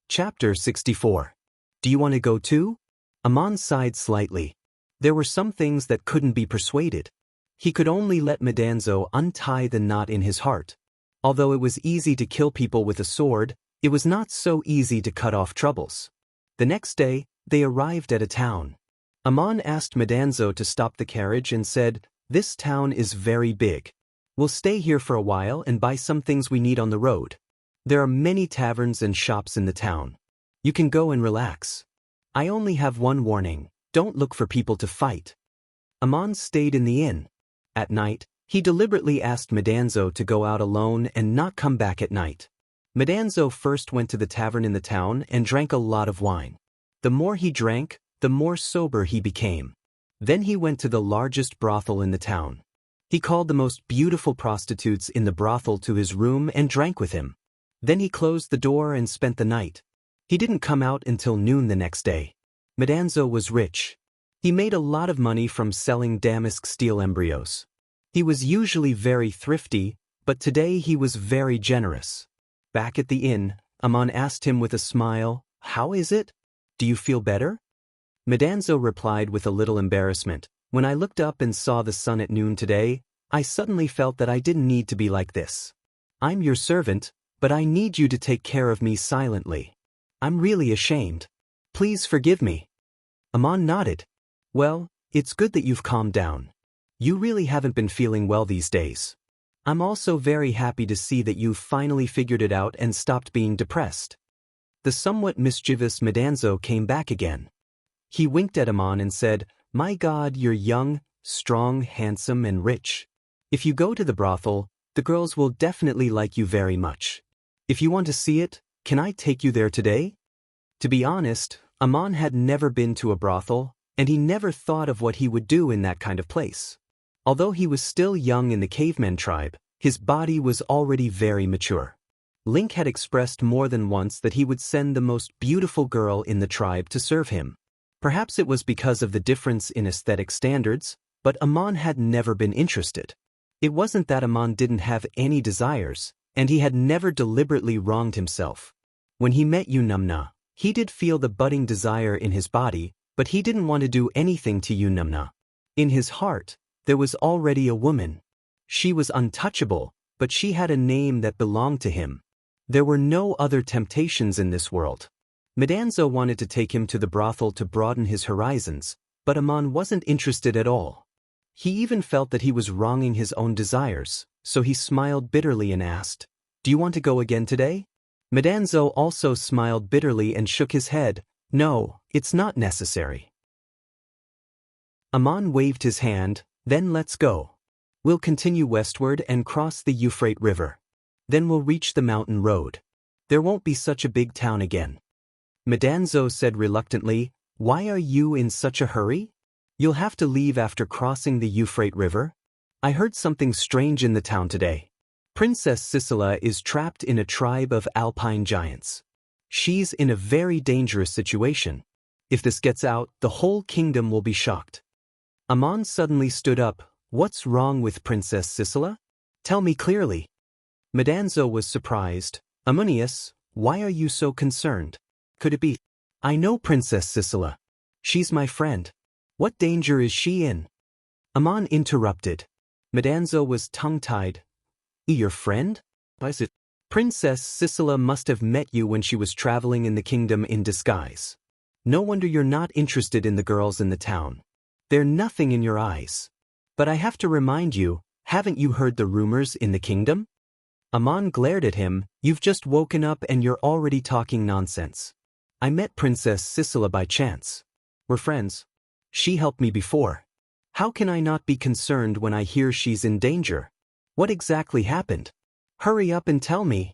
Chapter 64. Do you want to go too? Amon sighed slightly. There were some things that couldn't be persuaded. He could only let Madanzo untie the knot in his heart. Although it was easy to kill people with a sword, it was not so easy to cut off troubles. The next day, they arrived at a town. Amon asked Madanzo to stop the carriage and said, "This town is very big. We'll stay here for a while and buy some things we need on the road. There are many taverns and shops in the town. You can go and relax. I only have one warning: don't look for people to fight." Amon stayed in the inn. At night, he deliberately asked Madanzo to go out alone and not come back at night. Madanzo first went to the tavern in the town and drank a lot of wine. The more he drank, the more sober he became. Then he went to the largest brothel in the town. He called the most beautiful prostitutes in the brothel to his room and drank with him. Then he closed the door and spent the night. He didn't come out until noon the next day. Madanzo was rich. He made a lot of money from selling damask steel embryos. He was usually very thrifty, but today he was very generous. Back at the inn, Amon asked him with a smile, "How is it? Do you feel better?" Madanzo replied with a little embarrassment, "When I looked up and saw the sun at noon today, I suddenly felt that I didn't need to be like this. I'm your servant, but I need you to take care of me silently. I'm really ashamed. Please forgive me." Amon nodded. "Well, it's good that you've calmed down. You really haven't been feeling well these days. I'm also very happy to see that you've finally figured it out and stopped being depressed." The somewhat mischievous Madanzo came back again. He winked at Amon and said, "My God, you're young, strong, handsome, and rich. If you go to the brothel, The girls will definitely like you very much. If you want to see it, can I take you there today? To be honest, Aman had never been to a brothel, and he never thought of what he would do in that kind of place. Although he was still young in the caveman tribe, his body was already very mature. Link had expressed more than once that he would send the most beautiful girl in the tribe to serve him. Perhaps it was because of the difference in aesthetic standards, but Aman had never been interested. It wasn't that Aman didn't have any desires, and he had never deliberately wronged himself. When he met Yunamna, he did feel the budding desire in his body, but he didn't want to do anything to Yunamna. In his heart, there was already a woman. She was untouchable, but she had a name that belonged to him. There were no other temptations in this world. Madanzo wanted to take him to the brothel to broaden his horizons, but Aman wasn't interested at all. He even felt that he was wronging his own desires, so he smiled bitterly and asked, "Do you want to go again today?" Madanzo also smiled bitterly and shook his head. "No, it's not necessary." Aman waved his hand. "Then let's go. We'll continue westward and cross the Euphrates River. Then we'll reach the mountain road. There won't be such a big town again." Madanzo said reluctantly, "Why are you in such a hurry? You'll have to leave after crossing the Euphrates River. I heard something strange in the town today. Princess Sisela is trapped in a tribe of alpine giants. She's in a very dangerous situation. If this gets out, the whole kingdom will be shocked." Aman suddenly stood up. "What's wrong with Princess Sisela? Tell me clearly." Madanzo was surprised. "Amunius, why are you so concerned? Could it be? I know Princess Sisela. She's my friend. What danger is she in?" Aman interrupted. Madanzo was tongue-tied. "Your friend? Why is it? Princess Sisela must have met you when she was traveling in the kingdom in disguise. No wonder you're not interested in the girls in the town. They're nothing in your eyes. But I have to remind you, haven't you heard the rumors in the kingdom?" Aman glared at him. "You've just woken up and you're already talking nonsense. I met Princess Sisela by chance. We're friends. She helped me before. How can I not be concerned when I hear she's in danger? What exactly happened? Hurry up and tell me."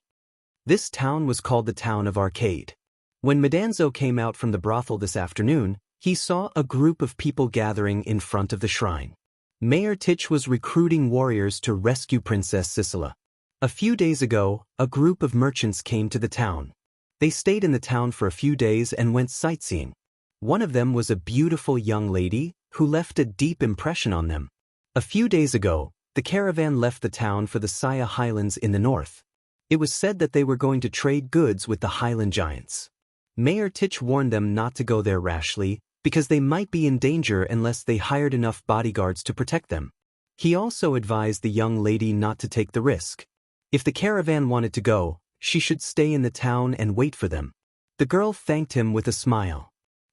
This town was called the town of Arcade. When Madanzo came out from the brothel this afternoon, he saw a group of people gathering in front of the shrine. Mayor Titch was recruiting warriors to rescue Princess Sisela. A few days ago, a group of merchants came to the town. They stayed in the town for a few days and went sightseeing. One of them was a beautiful young lady who left a deep impression on them. A few days ago, the caravan left the town for the Saya Highlands in the north. It was said that they were going to trade goods with the Highland giants. Mayor Titch warned them not to go there rashly, because they might be in danger unless they hired enough bodyguards to protect them. He also advised the young lady not to take the risk. If the caravan wanted to go, she should stay in the town and wait for them. The girl thanked him with a smile.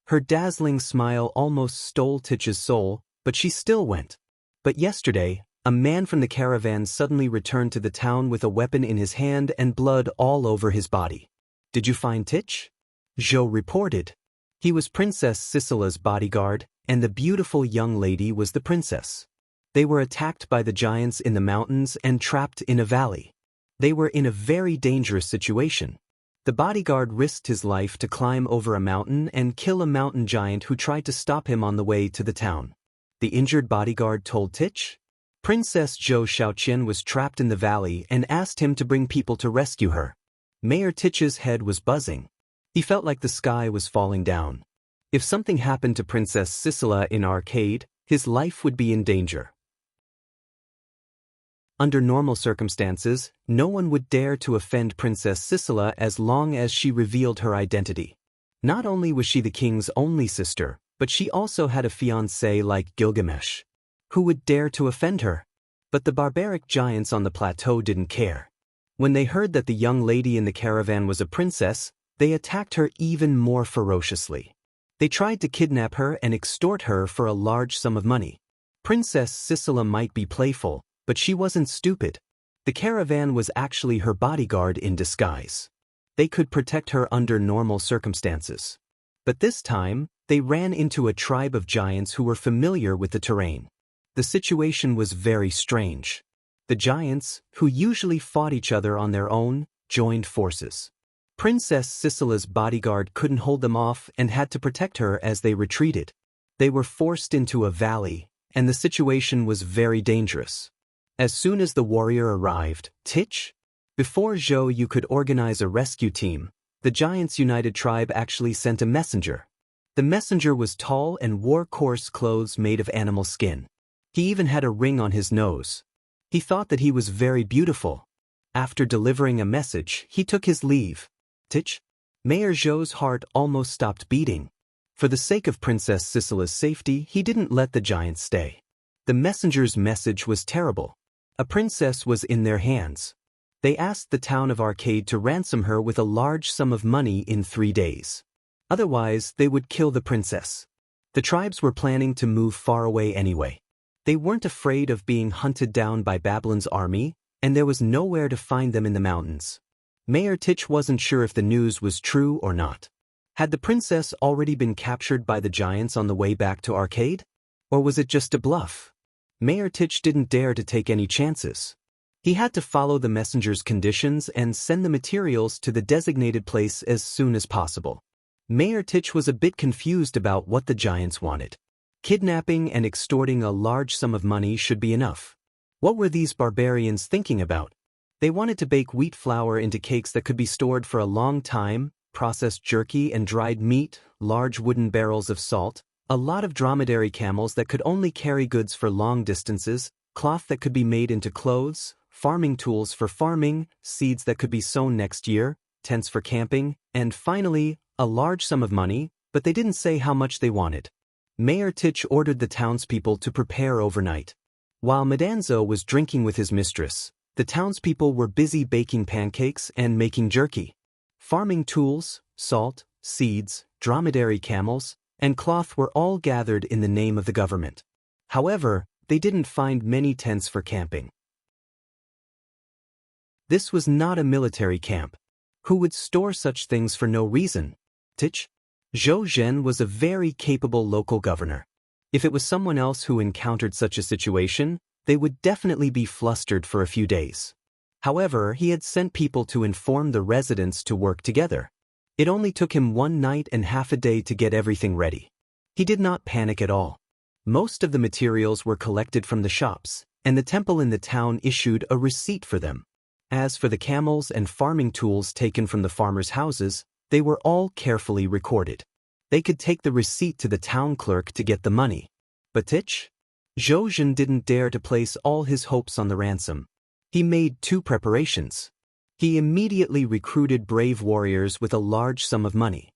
Her dazzling smile almost stole Titch's soul, but she still went. But yesterday, a man from the caravan suddenly returned to the town with a weapon in his hand and blood all over his body. "Did you find Titch?" Zhou reported. He was Princess Sisela's bodyguard, and the beautiful young lady was the princess. They were attacked by the giants in the mountains and trapped in a valley. They were in a very dangerous situation. The bodyguard risked his life to climb over a mountain and kill a mountain giant who tried to stop him on the way to the town. The injured bodyguard told Titch. Princess Zhou Shaoqian was trapped in the valley and asked him to bring people to rescue her. Mayor Titch's head was buzzing. He felt like the sky was falling down. If something happened to Princess Sisela in Arcade, his life would be in danger. Under normal circumstances, no one would dare to offend Princess Sisela as long as she revealed her identity. Not only was she the king's only sister, but she also had a fiancé like Gilgamesh. Who would dare to offend her? But the barbaric giants on the plateau didn't care. When they heard that the young lady in the caravan was a princess, they attacked her even more ferociously. They tried to kidnap her and extort her for a large sum of money. Princess Sisela might be playful, but she wasn't stupid. The caravan was actually her bodyguard in disguise. They could protect her under normal circumstances. But this time, they ran into a tribe of giants who were familiar with the terrain. The situation was very strange. The giants, who usually fought each other on their own, joined forces. Princess Sisela's bodyguard couldn't hold them off and had to protect her as they retreated. They were forced into a valley, and the situation was very dangerous. As soon as the warrior arrived, before Zhou Yu could organize a rescue team, the Giants' United Tribe actually sent a messenger. The messenger was tall and wore coarse clothes made of animal skin. He even had a ring on his nose. He thought that he was very beautiful. After delivering a message, he took his leave. Mayor Zhou's heart almost stopped beating. For the sake of Princess Sisela's safety, he didn't let the giants stay. The messenger's message was terrible. A princess was in their hands. They asked the town of Arcade to ransom her with a large sum of money in 3 days. Otherwise, they would kill the princess. The tribes were planning to move far away anyway. They weren't afraid of being hunted down by Babylon's army, and there was nowhere to find them in the mountains. Mayor Tich wasn't sure if the news was true or not. Had the princess already been captured by the giants on the way back to Arcade? Or was it just a bluff? Mayor Tich didn't dare to take any chances. He had to follow the messenger's conditions and send the materials to the designated place as soon as possible. Mayor Tich was a bit confused about what the giants wanted. Kidnapping and extorting a large sum of money should be enough. What were these barbarians thinking about? They wanted to bake wheat flour into cakes that could be stored for a long time, processed jerky and dried meat, large wooden barrels of salt, a lot of dromedary camels that could only carry goods for long distances, cloth that could be made into clothes, farming tools for farming, seeds that could be sown next year, tents for camping, and finally, a large sum of money, but they didn't say how much they wanted. Mayor Tich ordered the townspeople to prepare overnight. While Madanzo was drinking with his mistress, the townspeople were busy baking pancakes and making jerky. Farming tools, salt, seeds, dromedary camels, and cloth were all gathered in the name of the government. However, they didn't find many tents for camping. This was not a military camp. Who would store such things for no reason? Zhou Zhen was a very capable local governor. If it was someone else who encountered such a situation, they would definitely be flustered for a few days. However, he had sent people to inform the residents to work together. It only took him 1 night and half a day to get everything ready. He did not panic at all. Most of the materials were collected from the shops, and the temple in the town issued a receipt for them. As for the camels and farming tools taken from the farmers' houses, they were all carefully recorded. They could take the receipt to the town clerk to get the money. But Zhou Zhen didn't dare to place all his hopes on the ransom. He made 2 preparations. He immediately recruited brave warriors with a large sum of money.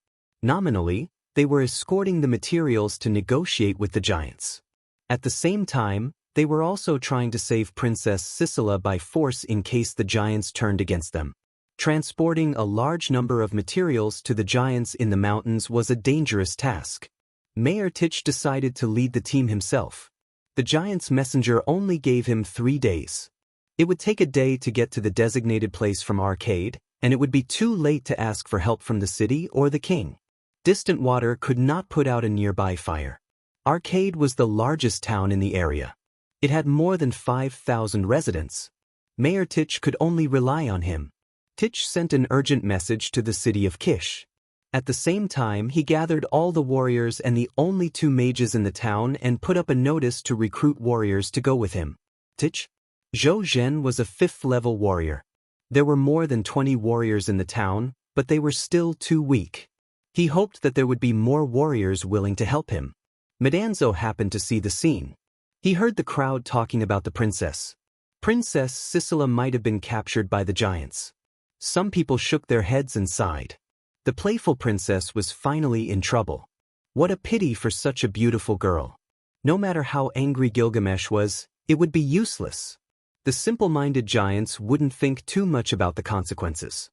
Nominally, they were escorting the materials to negotiate with the giants. At the same time, they were also trying to save Princess Sisela by force in case the giants turned against them. Transporting a large number of materials to the giants in the mountains was a dangerous task. Mayor Tich decided to lead the team himself. The giant's messenger only gave him 3 days. It would take a day to get to the designated place from Arcade, and it would be too late to ask for help from the city or the king. Distant water could not put out a nearby fire. Arcade was the largest town in the area. It had more than 5,000 residents. Mayor Tich could only rely on him. Tich sent an urgent message to the city of Kish. At the same time, he gathered all the warriors and the only 2 mages in the town and put up a notice to recruit warriors to go with him. Zhou Zhen was a 5th-level warrior. There were more than 20 warriors in the town, but they were still too weak. He hoped that there would be more warriors willing to help him. Madanzo happened to see the scene. He heard the crowd talking about the princess. Princess Sisela might have been captured by the giants. Some people shook their heads and sighed. The playful princess was finally in trouble. What a pity for such a beautiful girl. No matter how angry Gilgamesh was, it would be useless. The simple-minded giants wouldn't think too much about the consequences.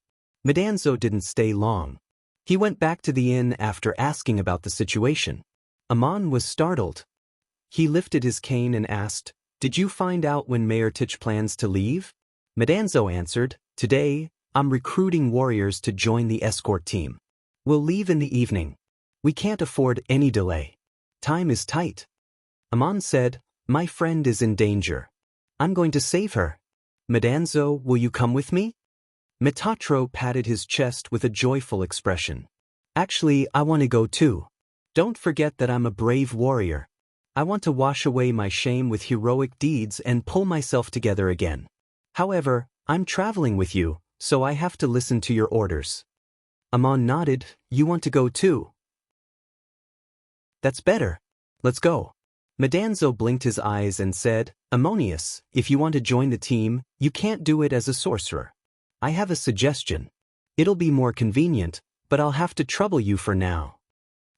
Madanzo didn't stay long. He went back to the inn after asking about the situation. Amon was startled. He lifted his cane and asked, "Did you find out when Mayor Tich plans to leave?" Madanzo answered, "Today, I'm recruiting warriors to join the escort team. We'll leave in the evening. We can't afford any delay. Time is tight." Amon said, "My friend is in danger. I'm going to save her." Medanzo, will you come with me? Metatro patted his chest with a joyful expression. Actually, I want to go too. Don't forget that I'm a brave warrior. I want to wash away my shame with heroic deeds and pull myself together again. However, I'm traveling with you, so I have to listen to your orders. Amon nodded. You want to go too? That's better. Let's go. Medanzo blinked his eyes and said, Ammonius, if you want to join the team, you can't do it as a sorcerer. I have a suggestion. It'll be more convenient, but I'll have to trouble you for now.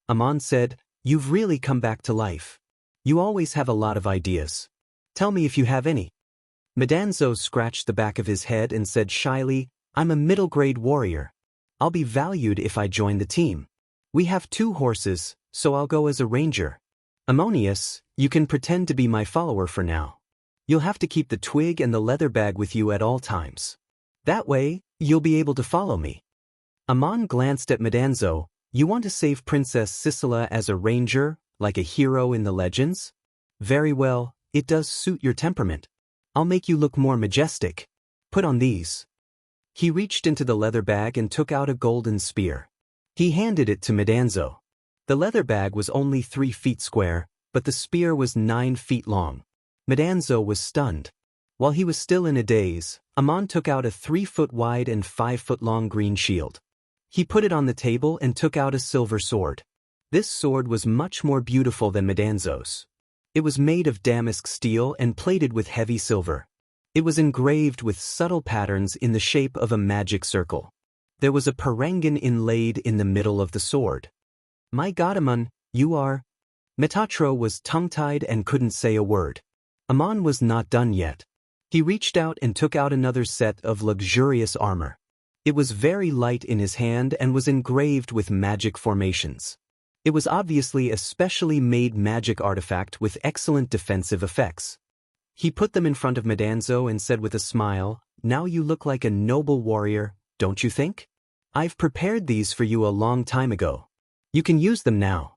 Amon said, You've really come back to life. You always have a lot of ideas. Tell me if you have any. Medanzo scratched the back of his head and said shyly, I'm a middle-grade warrior. I'll be valued if I join the team. We have 2 horses, so I'll go as a ranger. Ammonius, you can pretend to be my follower for now. You'll have to keep the twig and the leather bag with you at all times. That way, you'll be able to follow me. Amon glanced at Medanzo. You want to save Princess Sicila as a ranger, like a hero in the legends? Very well, it does suit your temperament. I'll make you look more majestic. Put on these. He reached into the leather bag and took out a golden spear. He handed it to Medanzo. The leather bag was only 3 feet square, but the spear was 9 feet long. Medanzo was stunned. While he was still in a daze, Amon took out a 3-foot wide and 5-foot long green shield. He put it on the table and took out a silver sword. This sword was much more beautiful than Medanzo's. It was made of damask steel and plated with heavy silver. It was engraved with subtle patterns in the shape of a magic circle. There was a parangan inlaid in the middle of the sword. My God, Amon, you are... Metatro was tongue-tied and couldn't say a word. Amon was not done yet. He reached out and took out another set of luxurious armor. It was very light in his hand and was engraved with magic formations. It was obviously a specially made magic artifact with excellent defensive effects. He put them in front of Medanzo and said with a smile, Now you look like a noble warrior, don't you think? I've prepared these for you a long time ago. You can use them now.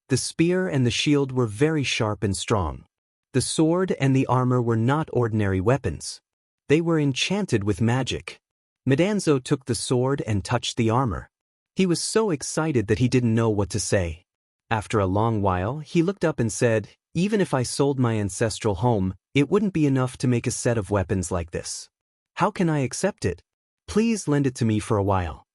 The spear and the shield were very sharp and strong. The sword and the armor were not ordinary weapons. They were enchanted with magic. Medanzo took the sword and touched the armor. He was so excited that he didn't know what to say. After a long while, he looked up and said, Even if I sold my ancestral home, it wouldn't be enough to make a set of weapons like this. How can I accept it? Please lend it to me for a while.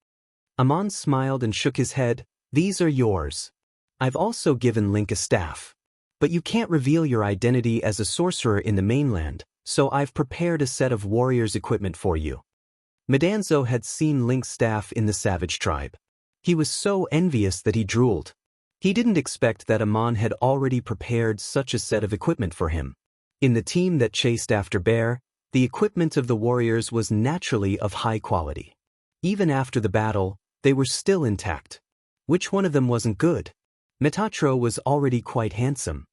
Amon smiled and shook his head. These are yours. I've also given Link a staff. But you can't reveal your identity as a sorcerer in the mainland, so I've prepared a set of warriors' equipment for you. Medanzo had seen Link's staff in the savage tribe. He was so envious that he drooled. He didn't expect that Amon had already prepared such a set of equipment for him. In the team that chased after Bear, the equipment of the warriors was naturally of high quality. Even after the battle, they were still intact. Which one of them wasn't good? Metatro was already quite handsome.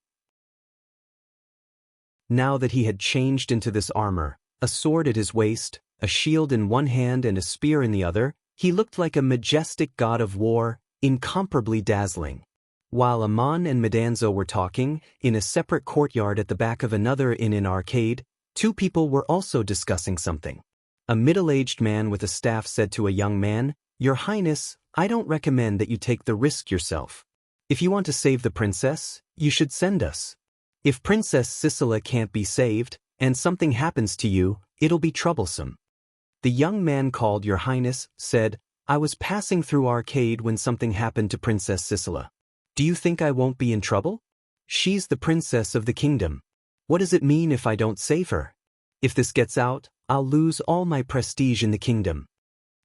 Now that he had changed into this armor, a sword at his waist, a shield in one hand and a spear in the other, he looked like a majestic god of war, incomparably dazzling. While Amon and Medanzo were talking, in a separate courtyard at the back of another inn and arcade, 2 people were also discussing something. A middle-aged man with a staff said to a young man, Your Highness, I don't recommend that you take the risk yourself. If you want to save the princess, you should send us. If Princess Sicila can't be saved, and something happens to you, it'll be troublesome. The young man called Your Highness said, I was passing through arcade when something happened to Princess Sicila. Do you think I won't be in trouble? She's the princess of the kingdom. What does it mean if I don't save her? If this gets out, I'll lose all my prestige in the kingdom.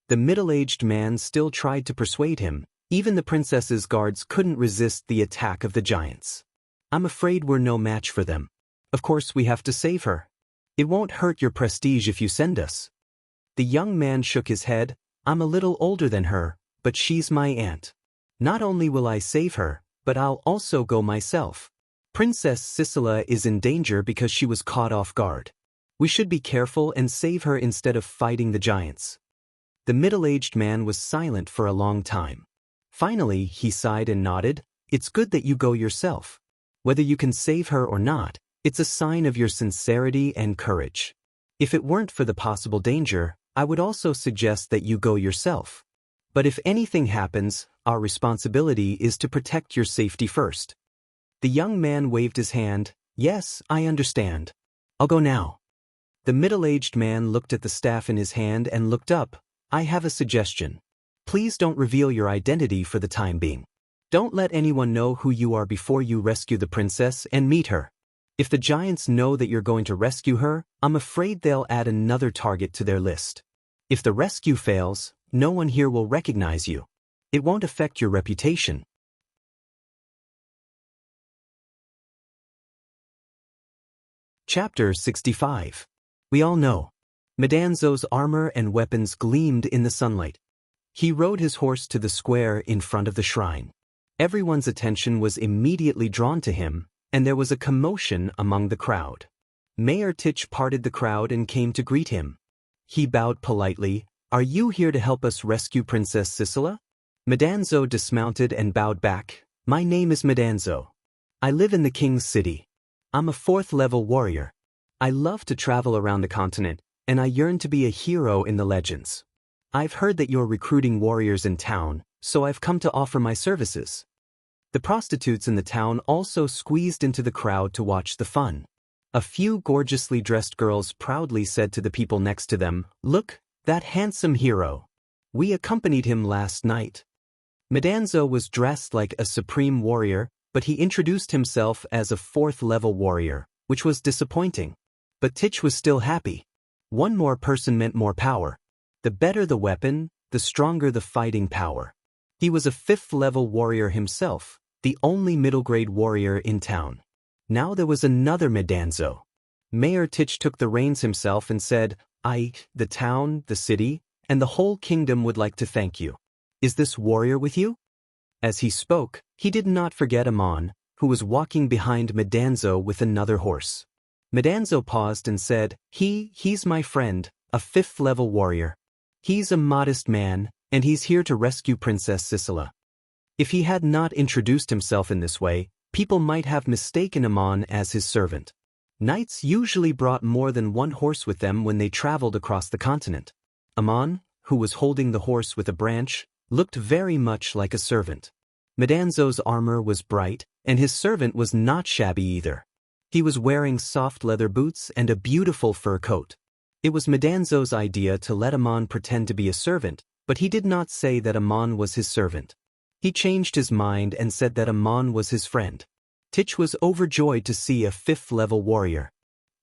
The middle-aged man still tried to persuade him. Even the princess's guards couldn't resist the attack of the giants. I'm afraid we're no match for them. Of course we have to save her. It won't hurt your prestige if you send us. The young man shook his head. I'm a little older than her, but she's my aunt. Not only will I save her, but I'll also go myself. Princess Sicila is in danger because she was caught off guard. We should be careful and save her instead of fighting the giants. The middle-aged man was silent for a long time. Finally, he sighed and nodded. It's good that you go yourself. Whether you can save her or not, it's a sign of your sincerity and courage. If it weren't for the possible danger, I would also suggest that you go yourself. But if anything happens, our responsibility is to protect your safety first. The young man waved his hand. Yes, I understand. I'll go now. The middle-aged man looked at the staff in his hand and looked up. I have a suggestion. Please don't reveal your identity for the time being. Don't let anyone know who you are before you rescue the princess and meet her. If the giants know that you're going to rescue her, I'm afraid they'll add another target to their list. If the rescue fails, no one here will recognize you. It won't affect your reputation. Chapter 65. We all know. Madanzo's armor and weapons gleamed in the sunlight. He rode his horse to the square in front of the shrine. Everyone's attention was immediately drawn to him, and there was a commotion among the crowd. Mayor Titch parted the crowd and came to greet him. He bowed politely. Are you here to help us rescue Princess Sicila? Madanzo dismounted and bowed back. My name is Madanzo. I live in the king's city. I'm a 4th-level warrior. I love to travel around the continent, and I yearn to be a hero in the legends. I've heard that you're recruiting warriors in town, so I've come to offer my services. The prostitutes in the town also squeezed into the crowd to watch the fun. A few gorgeously dressed girls proudly said to the people next to them, Look, that handsome hero. We accompanied him last night. Madanzo was dressed like a supreme warrior, but he introduced himself as a 4th-level warrior, which was disappointing. But Titch was still happy. One more person meant more power. The better the weapon, the stronger the fighting power. He was a 5th-level warrior himself, the only middle-grade warrior in town. Now there was another Madanzo. Mayor Titch took the reins himself and said, the town, the city, and the whole kingdom would like to thank you. Is this warrior with you? As he spoke, he did not forget Amon, who was walking behind Madanzo with another horse. Madanzo paused and said, He's my friend, a 5th-level warrior. He's a modest man, and he's here to rescue Princess Sicila. If he had not introduced himself in this way, people might have mistaken Amon as his servant. Knights usually brought more than one horse with them when they traveled across the continent. Amon, who was holding the horse with a branch, looked very much like a servant. Madanzo's armor was bright, and his servant was not shabby either. He was wearing soft leather boots and a beautiful fur coat. It was Madanzo's idea to let Amon pretend to be a servant, but he did not say that Amon was his servant. He changed his mind and said that Amon was his friend. Titch was overjoyed to see a 5th-level warrior.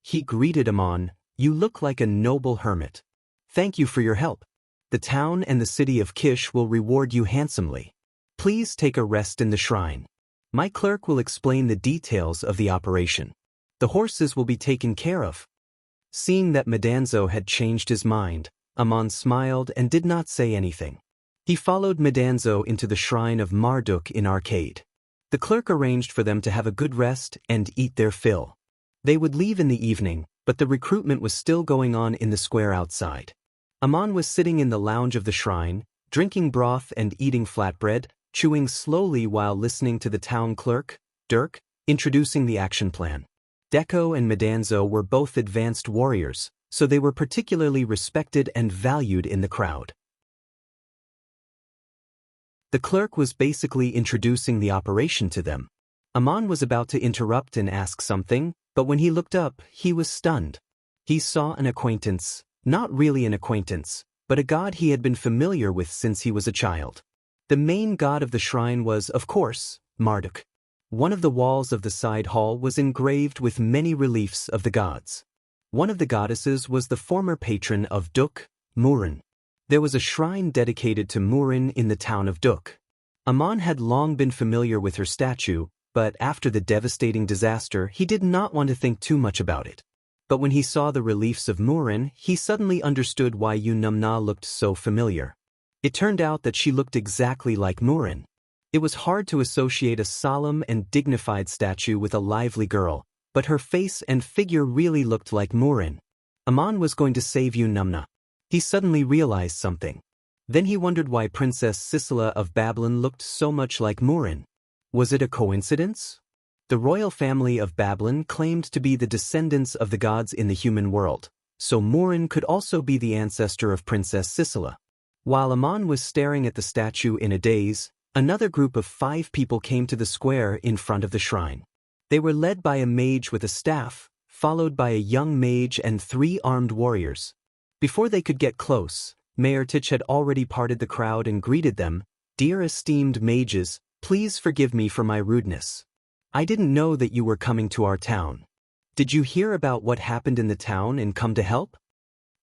He greeted Amon, You look like a noble hermit. Thank you for your help. The town and the city of Kish will reward you handsomely. Please take a rest in the shrine. My clerk will explain the details of the operation. The horses will be taken care of. Seeing that Madanzo had changed his mind, Amon smiled and did not say anything. He followed Madanzo into the shrine of Marduk in Arcade. The clerk arranged for them to have a good rest and eat their fill. They would leave in the evening, but the recruitment was still going on in the square outside. Amon was sitting in the lounge of the shrine, drinking broth and eating flatbread, chewing slowly while listening to the town clerk, Dirk, introducing the action plan. Deco and Madanzo were both advanced warriors, so they were particularly respected and valued in the crowd. The clerk was basically introducing the operation to them. Amon was about to interrupt and ask something, but when he looked up, he was stunned. He saw an acquaintance, not really an acquaintance, but a god he had been familiar with since he was a child. The main god of the shrine was, of course, Marduk. One of the walls of the side hall was engraved with many reliefs of the gods. One of the goddesses was the former patron of Duk, Murin. There was a shrine dedicated to Murin in the town of Duk. Amon had long been familiar with her statue, but after the devastating disaster he did not want to think too much about it. But when he saw the reliefs of Murin, he suddenly understood why Yunamna looked so familiar. It turned out that she looked exactly like Murin. It was hard to associate a solemn and dignified statue with a lively girl, but her face and figure really looked like Murin. Amon was going to save Yunamna. He suddenly realized something. Then he wondered why Princess Sicila of Babylon looked so much like Murin. Was it a coincidence? The royal family of Babylon claimed to be the descendants of the gods in the human world, so Murin could also be the ancestor of Princess Sisela. While Aman was staring at the statue in a daze, another group of 5 people came to the square in front of the shrine. They were led by a mage with a staff, followed by a young mage and 3 armed warriors. Before they could get close, Mayor Tich had already parted the crowd and greeted them. "Dear esteemed mages, please forgive me for my rudeness. I didn't know that you were coming to our town. Did you hear about what happened in the town and come to help?"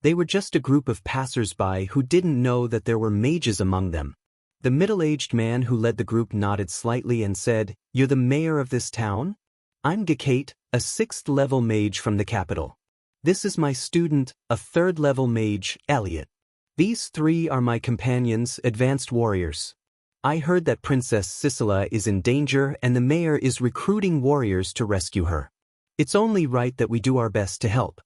They were just a group of passers-by who didn't know that there were mages among them. The middle-aged man who led the group nodded slightly and said, "You're the mayor of this town? I'm Gekate, a 6th-level mage from the capital. This is my student, a 3rd-level mage, Elliot. These 3 are my companions, advanced warriors. I heard that Princess Sisela is in danger and the mayor is recruiting warriors to rescue her. It's only right that we do our best to help."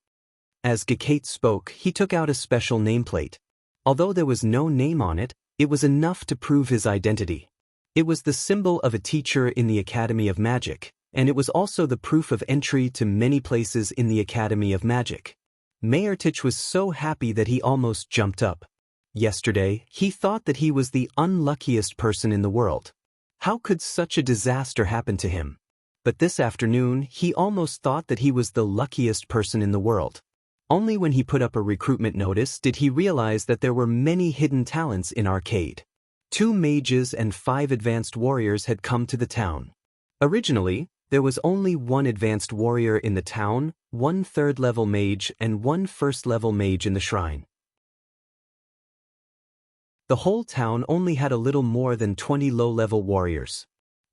As Gekate spoke, he took out a special nameplate. Although there was no name on it, it was enough to prove his identity. It was the symbol of a teacher in the Academy of Magic, and it was also the proof of entry to many places in the Academy of Magic. Mayor Tich was so happy that he almost jumped up. Yesterday, he thought that he was the unluckiest person in the world. How could such a disaster happen to him? But this afternoon, he almost thought that he was the luckiest person in the world. Only when he put up a recruitment notice did he realize that there were many hidden talents in Arcade. 2 mages and 5 advanced warriors had come to the town. Originally, there was only 1 advanced warrior in the town, 1 3rd-level mage and 1 1st-level mage in the shrine. The whole town only had a little more than 20 low-level warriors.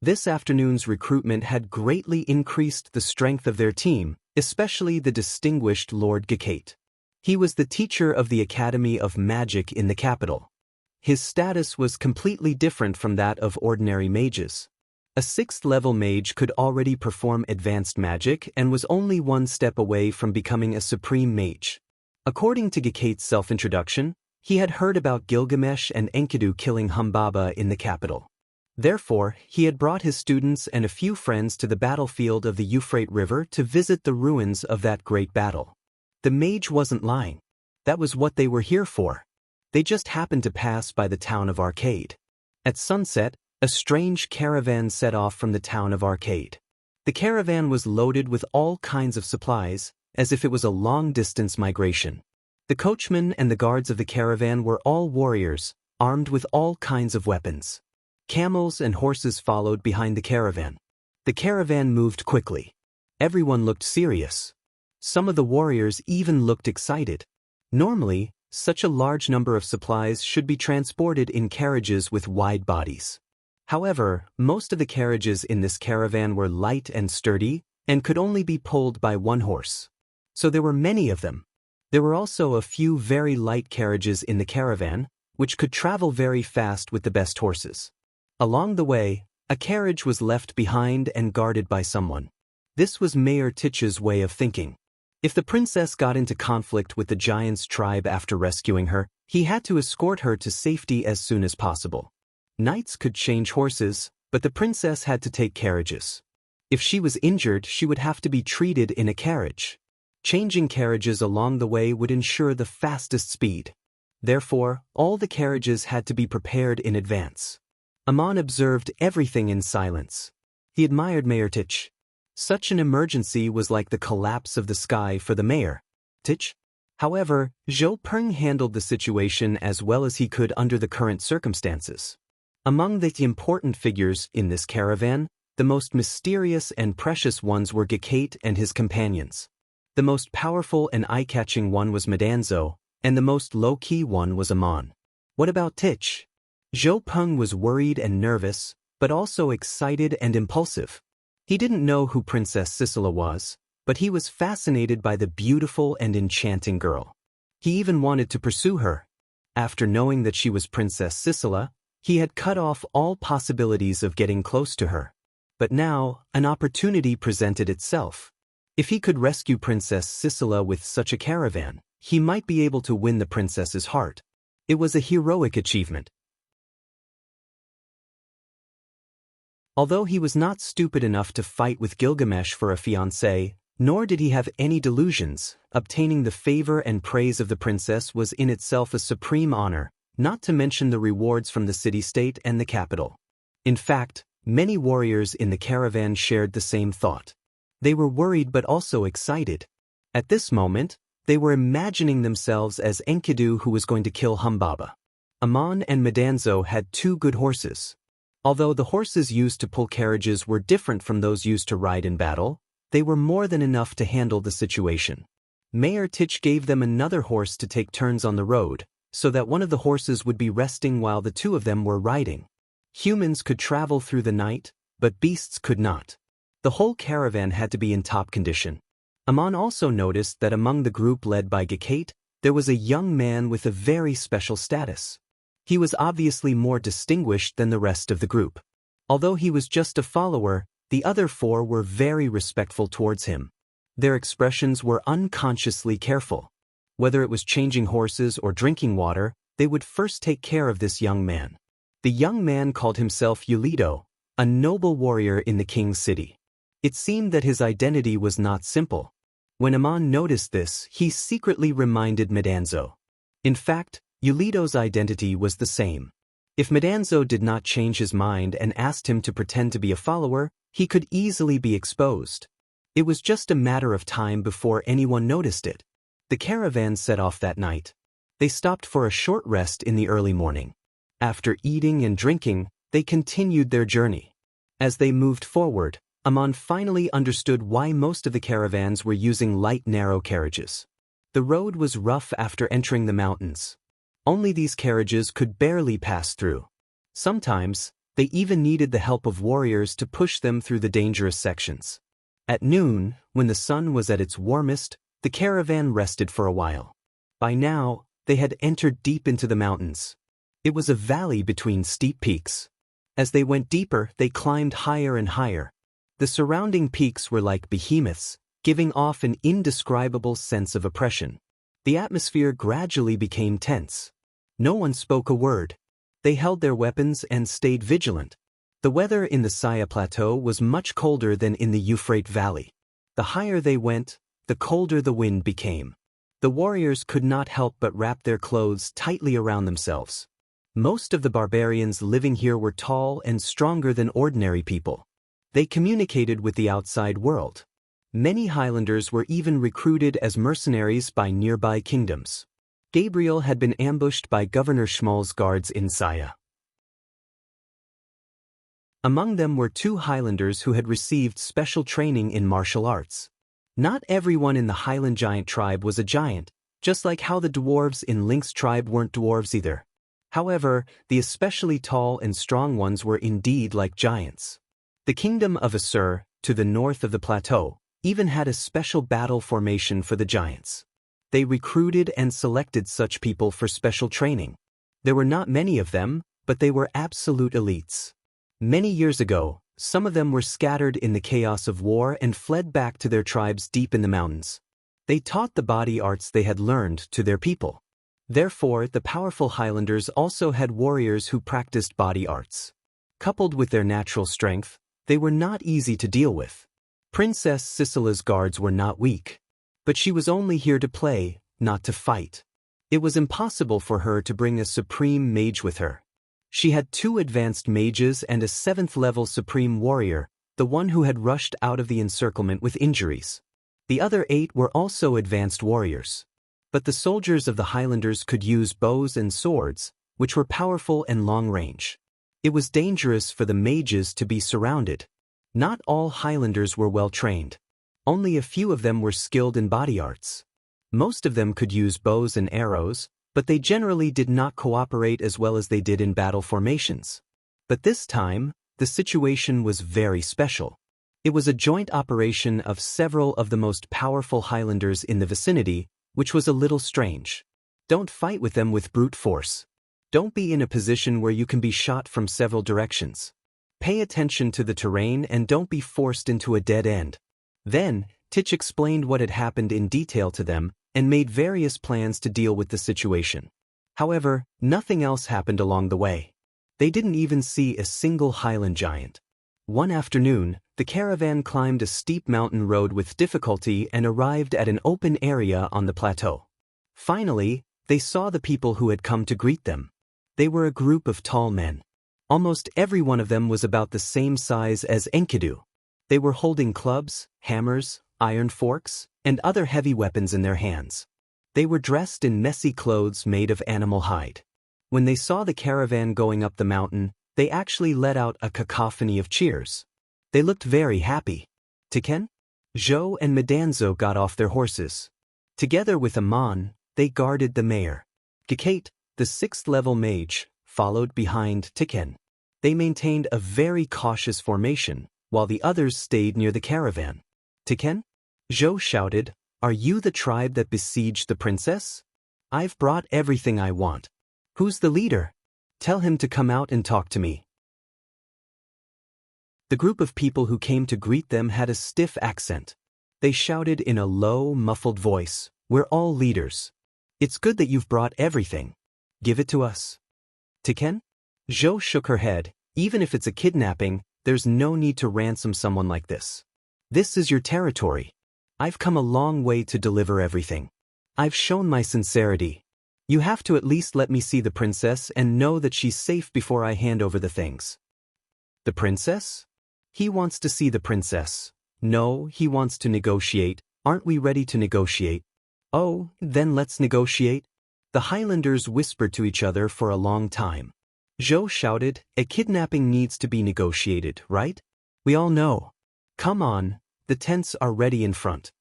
This afternoon's recruitment had greatly increased the strength of their team, especially the distinguished Lord Gekate. He was the teacher of the Academy of Magic in the capital. His status was completely different from that of ordinary mages. A 6th-level mage could already perform advanced magic and was only 1 step away from becoming a supreme mage. According to Gekate's self-introduction, he had heard about Gilgamesh and Enkidu killing Humbaba in the capital. Therefore, he had brought his students and a few friends to the battlefield of the Euphrates River to visit the ruins of that great battle. The mage wasn't lying. That was what they were here for. They just happened to pass by the town of Arcade. At sunset, a strange caravan set off from the town of Arcade. The caravan was loaded with all kinds of supplies, as if it was a long-distance migration. The coachman and the guards of the caravan were all warriors, armed with all kinds of weapons. Camels and horses followed behind the caravan. The caravan moved quickly. Everyone looked serious. Some of the warriors even looked excited. Normally, such a large number of supplies should be transported in carriages with wide bodies. However, most of the carriages in this caravan were light and sturdy, and could only be pulled by 1 horse. So there were many of them. There were also a few very light carriages in the caravan, which could travel very fast with the best horses. Along the way, a carriage was left behind and guarded by someone. This was Mayor Tich's way of thinking. If the princess got into conflict with the giant's tribe after rescuing her, he had to escort her to safety as soon as possible. Knights could change horses, but the princess had to take carriages. If she was injured, she would have to be treated in a carriage. Changing carriages along the way would ensure the fastest speed. Therefore, all the carriages had to be prepared in advance. Aman observed everything in silence. He admired Mayor Tich. Such an emergency was like the collapse of the sky for the mayor. Tich. However, Zhou Peng handled the situation as well as he could under the current circumstances. Among the important figures in this caravan, the most mysterious and precious ones were Gekate and his companions. The most powerful and eye-catching one was Madanzo, and the most low-key one was Aman. What about Tich? Zhou Peng was worried and nervous, but also excited and impulsive. He didn't know who Princess Sisela was, but he was fascinated by the beautiful and enchanting girl. He even wanted to pursue her. After knowing that she was Princess Sisela, he had cut off all possibilities of getting close to her. But now, an opportunity presented itself. If he could rescue Princess Sisela with such a caravan, he might be able to win the princess's heart. It was a heroic achievement. Although he was not stupid enough to fight with Gilgamesh for a fiancée, Nor did he have any delusions. Obtaining the favor and praise of the princess was in itself a supreme honor, not to mention the rewards from the city-state and the capital. In fact, many warriors in the caravan shared the same thought. They were worried but also excited. At this moment, they were imagining themselves as Enkidu, who was going to kill Humbaba. Aman and Madanzo had 2 good horses. Although the horses used to pull carriages were different from those used to ride in battle, they were more than enough to handle the situation. Mayor Tich gave them another horse to take turns on the road, so that one of the horses would be resting while the 2 of them were riding. Humans could travel through the night, but beasts could not. The whole caravan had to be in top condition. Aman also noticed that among the group led by Gakate, there was a young man with a very special status. He was obviously more distinguished than the rest of the group. Although he was just a follower, the other 4 were very respectful towards him. Their expressions were unconsciously careful. Whether it was changing horses or drinking water, they would first take care of this young man. The young man called himself Yulido, a noble warrior in the king's city. It seemed that his identity was not simple. When Aman noticed this, he secretly reminded Madanzo. In fact, Yulido's identity was the same. If Madanzo did not change his mind and asked him to pretend to be a follower, he could easily be exposed. It was just a matter of time before anyone noticed it. The caravan set off that night. They stopped for a short rest in the early morning. After eating and drinking, they continued their journey. As they moved forward, Aman finally understood why most of the caravans were using light, narrow carriages. The road was rough after entering the mountains. Only these carriages could barely pass through. Sometimes, they even needed the help of warriors to push them through the dangerous sections. At noon, when the sun was at its warmest, the caravan rested for a while. By now, they had entered deep into the mountains. It was a valley between steep peaks. As they went deeper, they climbed higher and higher. The surrounding peaks were like behemoths, giving off an indescribable sense of oppression. The atmosphere gradually became tense. No one spoke a word. They held their weapons and stayed vigilant. The weather in the Saya Plateau was much colder than in the Euphrates Valley. The higher they went, the colder the wind became. The warriors could not help but wrap their clothes tightly around themselves. Most of the barbarians living here were tall and stronger than ordinary people. They communicated with the outside world. Many Highlanders were even recruited as mercenaries by nearby kingdoms. Gabriel had been ambushed by Governor Schmal's guards in Saya. Among them were 2 Highlanders who had received special training in martial arts. Not everyone in the Highland giant tribe was a giant, just like how the dwarves in Lynx tribe weren't dwarves either. However, the especially tall and strong ones were indeed like giants. The kingdom of Assur, to the north of the plateau, even had a special battle formation for the giants. They recruited and selected such people for special training. There were not many of them, but they were absolute elites. Many years ago, some of them were scattered in the chaos of war and fled back to their tribes deep in the mountains. They taught the body arts they had learned to their people. Therefore, the powerful Highlanders also had warriors who practiced body arts. Coupled with their natural strength, they were not easy to deal with. Princess Sisela's guards were not weak. But she was only here to play, not to fight. It was impossible for her to bring a supreme mage with her. She had 2 advanced mages and a 7th-level supreme warrior, the one who had rushed out of the encirclement with injuries. The other 8 were also advanced warriors. But the soldiers of the Highlanders could use bows and swords, which were powerful and long-range. It was dangerous for the mages to be surrounded. Not all Highlanders were well-trained. Only a few of them were skilled in body arts. Most of them could use bows and arrows, but they generally did not cooperate as well as they did in battle formations. But this time, the situation was very special. It was a joint operation of several of the most powerful Highlanders in the vicinity, which was a little strange. Don't fight with them with brute force. Don't be in a position where you can be shot from several directions. Pay attention to the terrain and don't be forced into a dead end. Then, Tich explained what had happened in detail to them and made various plans to deal with the situation. However, nothing else happened along the way. They didn't even see a single Highland giant. One afternoon, The caravan climbed a steep mountain road with difficulty and arrived at an open area on the plateau. Finally, they saw the people who had come to greet them. They were a group of tall men. Almost every one of them was about the same size as Enkidu. They were holding clubs, hammers, iron forks, and other heavy weapons in their hands. They were dressed in messy clothes made of animal hide. When they saw the caravan going up the mountain, they actually let out a cacophony of cheers. They looked very happy. Tiken, Zhou and Medanzo got off their horses. Together with Amon, they guarded the mayor. Gekate, the 6th-level mage, followed behind Tiken. They maintained a very cautious formation, while the others stayed near the caravan. Tiken? Zhou shouted, "Are you the tribe that besieged the princess? I've brought everything I want. Who's the leader? Tell him to come out and talk to me." The group of people who came to greet them had a stiff accent. They shouted in a low, muffled voice, "We're all leaders. It's good that you've brought everything. Give it to us." Tiken? Zhou shook her head. "Even if it's a kidnapping, there's no need to ransom someone like this. This is your territory. I've come a long way to deliver everything. I've shown my sincerity. You have to at least let me see the princess and know that she's safe before I hand over the things." The princess? He wants to see the princess. No, he wants to negotiate. Aren't we ready to negotiate? Oh, then let's negotiate. The Highlanders whispered to each other for a long time. Zhou shouted, "A kidnapping needs to be negotiated, right? We all know. Come on, the tents are ready in front."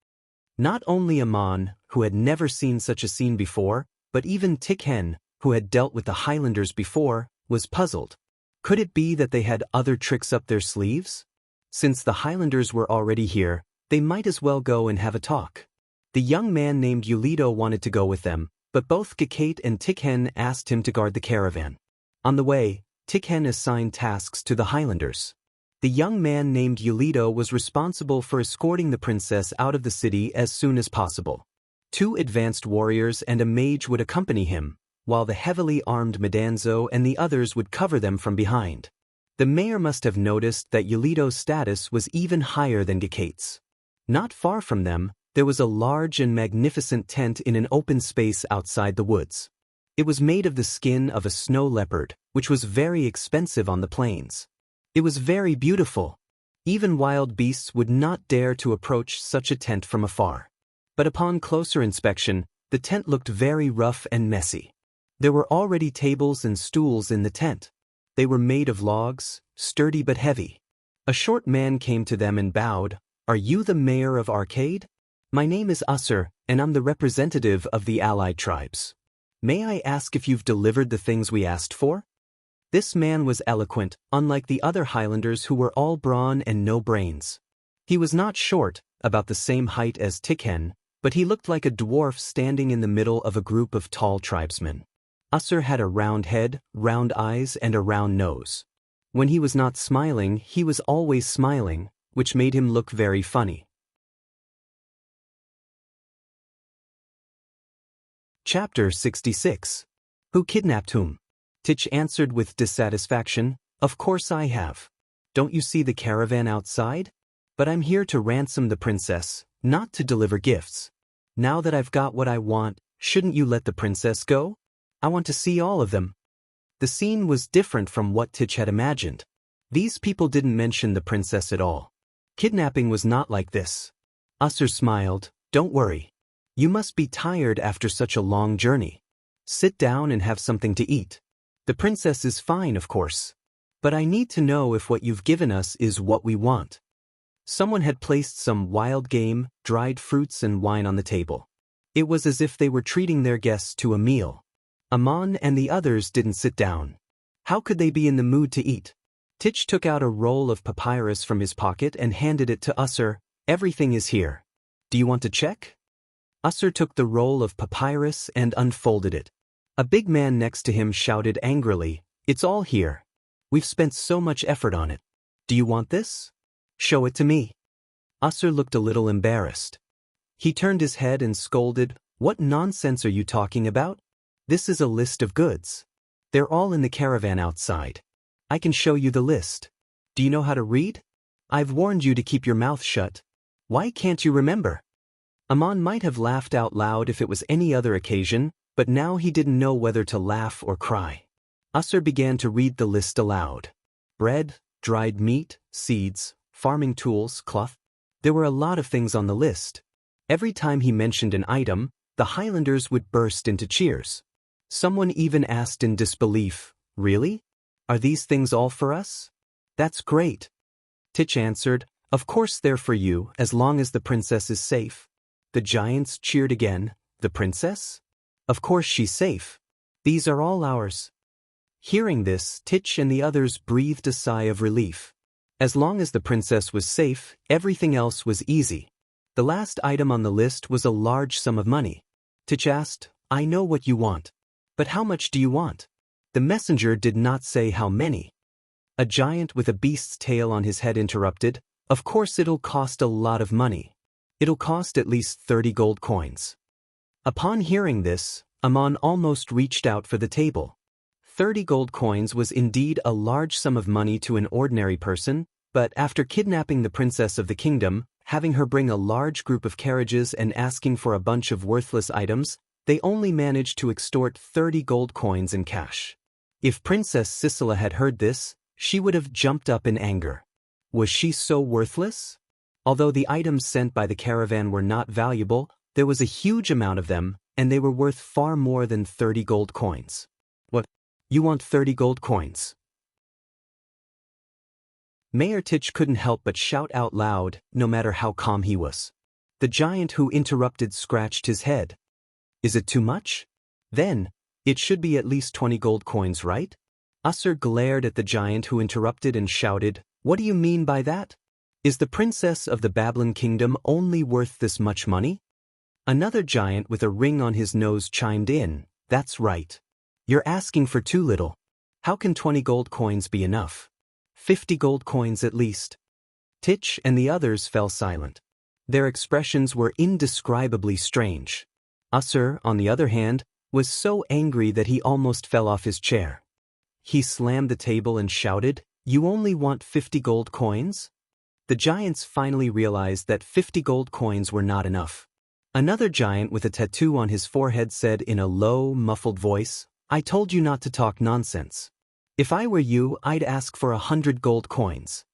Not only Amon, who had never seen such a scene before, but even Tiken, who had dealt with the Highlanders before, was puzzled. Could it be that they had other tricks up their sleeves? Since the Highlanders were already here, they might as well go and have a talk. The young man named Yulido wanted to go with them, but both Gekate and Tiken asked him to guard the caravan. On the way, Tiken assigned tasks to the Highlanders. The young man named Yulido was responsible for escorting the princess out of the city as soon as possible. 2 advanced warriors and a mage would accompany him, while the heavily armed Medanzo and the others would cover them from behind. The mayor must have noticed that Yulido's status was even higher than Gekate's. Not far from them, there was a large and magnificent tent in an open space outside the woods. It was made of the skin of a snow leopard, which was very expensive on the plains. It was very beautiful. Even wild beasts would not dare to approach such a tent from afar. But upon closer inspection, the tent looked very rough and messy. There were already tables and stools in the tent. They were made of logs, sturdy but heavy. A short man came to them and bowed. "Are you the mayor of Arcade? My name is Usser, and I'm the representative of the allied tribes. May I ask if you've delivered the things we asked for?" This man was eloquent, unlike the other Highlanders who were all brawn and no brains. He was not short, about the same height as Tiken, but he looked like a dwarf standing in the middle of a group of tall tribesmen. Usser had a round head, round eyes, and a round nose. When he was not smiling, he was always smiling, which made him look very funny. Chapter 66. Who kidnapped whom? Tich answered with dissatisfaction, "Of course I have. Don't you see the caravan outside? But I'm here to ransom the princess, not to deliver gifts. Now that I've got what I want, shouldn't you let the princess go? I want to see all of them." The scene was different from what Tich had imagined. These people didn't mention the princess at all. Kidnapping was not like this. Usser smiled, "Don't worry. You must be tired after such a long journey. Sit down and have something to eat. The princess is fine, of course. But I need to know if what you've given us is what we want." Someone had placed some wild game, dried fruits and wine on the table. It was as if they were treating their guests to a meal. Amon and the others didn't sit down. How could they be in the mood to eat? Tich took out a roll of papyrus from his pocket and handed it to Usser. "Everything is here. Do you want to check?" Usser took the roll of papyrus and unfolded it. A big man next to him shouted angrily, "It's all here. We've spent so much effort on it. Do you want this? Show it to me." Usser looked a little embarrassed. He turned his head and scolded, "What nonsense are you talking about? This is a list of goods. They're all in the caravan outside. I can show you the list. Do you know how to read?" I've warned you to keep your mouth shut. Why can't you remember? Amon might have laughed out loud if it was any other occasion, but now he didn't know whether to laugh or cry. Usher began to read the list aloud. Bread, dried meat, seeds, farming tools, cloth. There were a lot of things on the list. Every time he mentioned an item, the Highlanders would burst into cheers. Someone even asked in disbelief, "Really? Are these things all for us?" "That's great." Titch answered, "Of course they're for you, as long as the princess is safe." The giants cheered again. "The princess? Of course she's safe. These are all ours." Hearing this, Titch and the others breathed a sigh of relief. As long as the princess was safe, everything else was easy. The last item on the list was a large sum of money. Titch asked, "I know what you want. But how much do you want?" The messenger did not say how many. A giant with a beast's tail on his head interrupted, "Of course it'll cost a lot of money. It'll cost at least 30 gold coins." Upon hearing this, Amon almost reached out for the table. 30 gold coins was indeed a large sum of money to an ordinary person, but after kidnapping the princess of the kingdom, having her bring a large group of carriages and asking for a bunch of worthless items, they only managed to extort 30 gold coins in cash. If Princess Sisela had heard this, she would have jumped up in anger. Was she so worthless? Although the items sent by the caravan were not valuable, there was a huge amount of them, and they were worth far more than 30 gold coins. "What? You want 30 gold coins?" Mayor Titch couldn't help but shout out loud, no matter how calm he was. The giant who interrupted scratched his head. "Is it too much? Then, it should be at least 20 gold coins, right?" Usher glared at the giant who interrupted and shouted, "What do you mean by that? Is the princess of the Babylon kingdom only worth this much money?" Another giant with a ring on his nose chimed in, "That's right. You're asking for too little. How can 20 gold coins be enough? 50 gold coins at least." Titch and the others fell silent. Their expressions were indescribably strange. Usher, on the other hand, was so angry that he almost fell off his chair. He slammed the table and shouted, "You only want 50 gold coins?" The giants finally realized that 50 gold coins were not enough. Another giant with a tattoo on his forehead said in a low, muffled voice, "I told you not to talk nonsense. If I were you, I'd ask for 100 gold coins."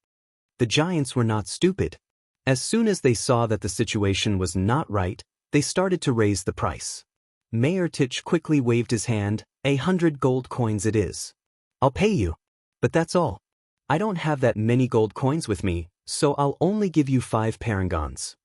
The giants were not stupid. As soon as they saw that the situation was not right, they started to raise the price. Mayor Titch quickly waved his hand, 100 gold coins it is. I'll pay you. But that's all. I don't have that many gold coins with me, so I'll only give you 5 parangons.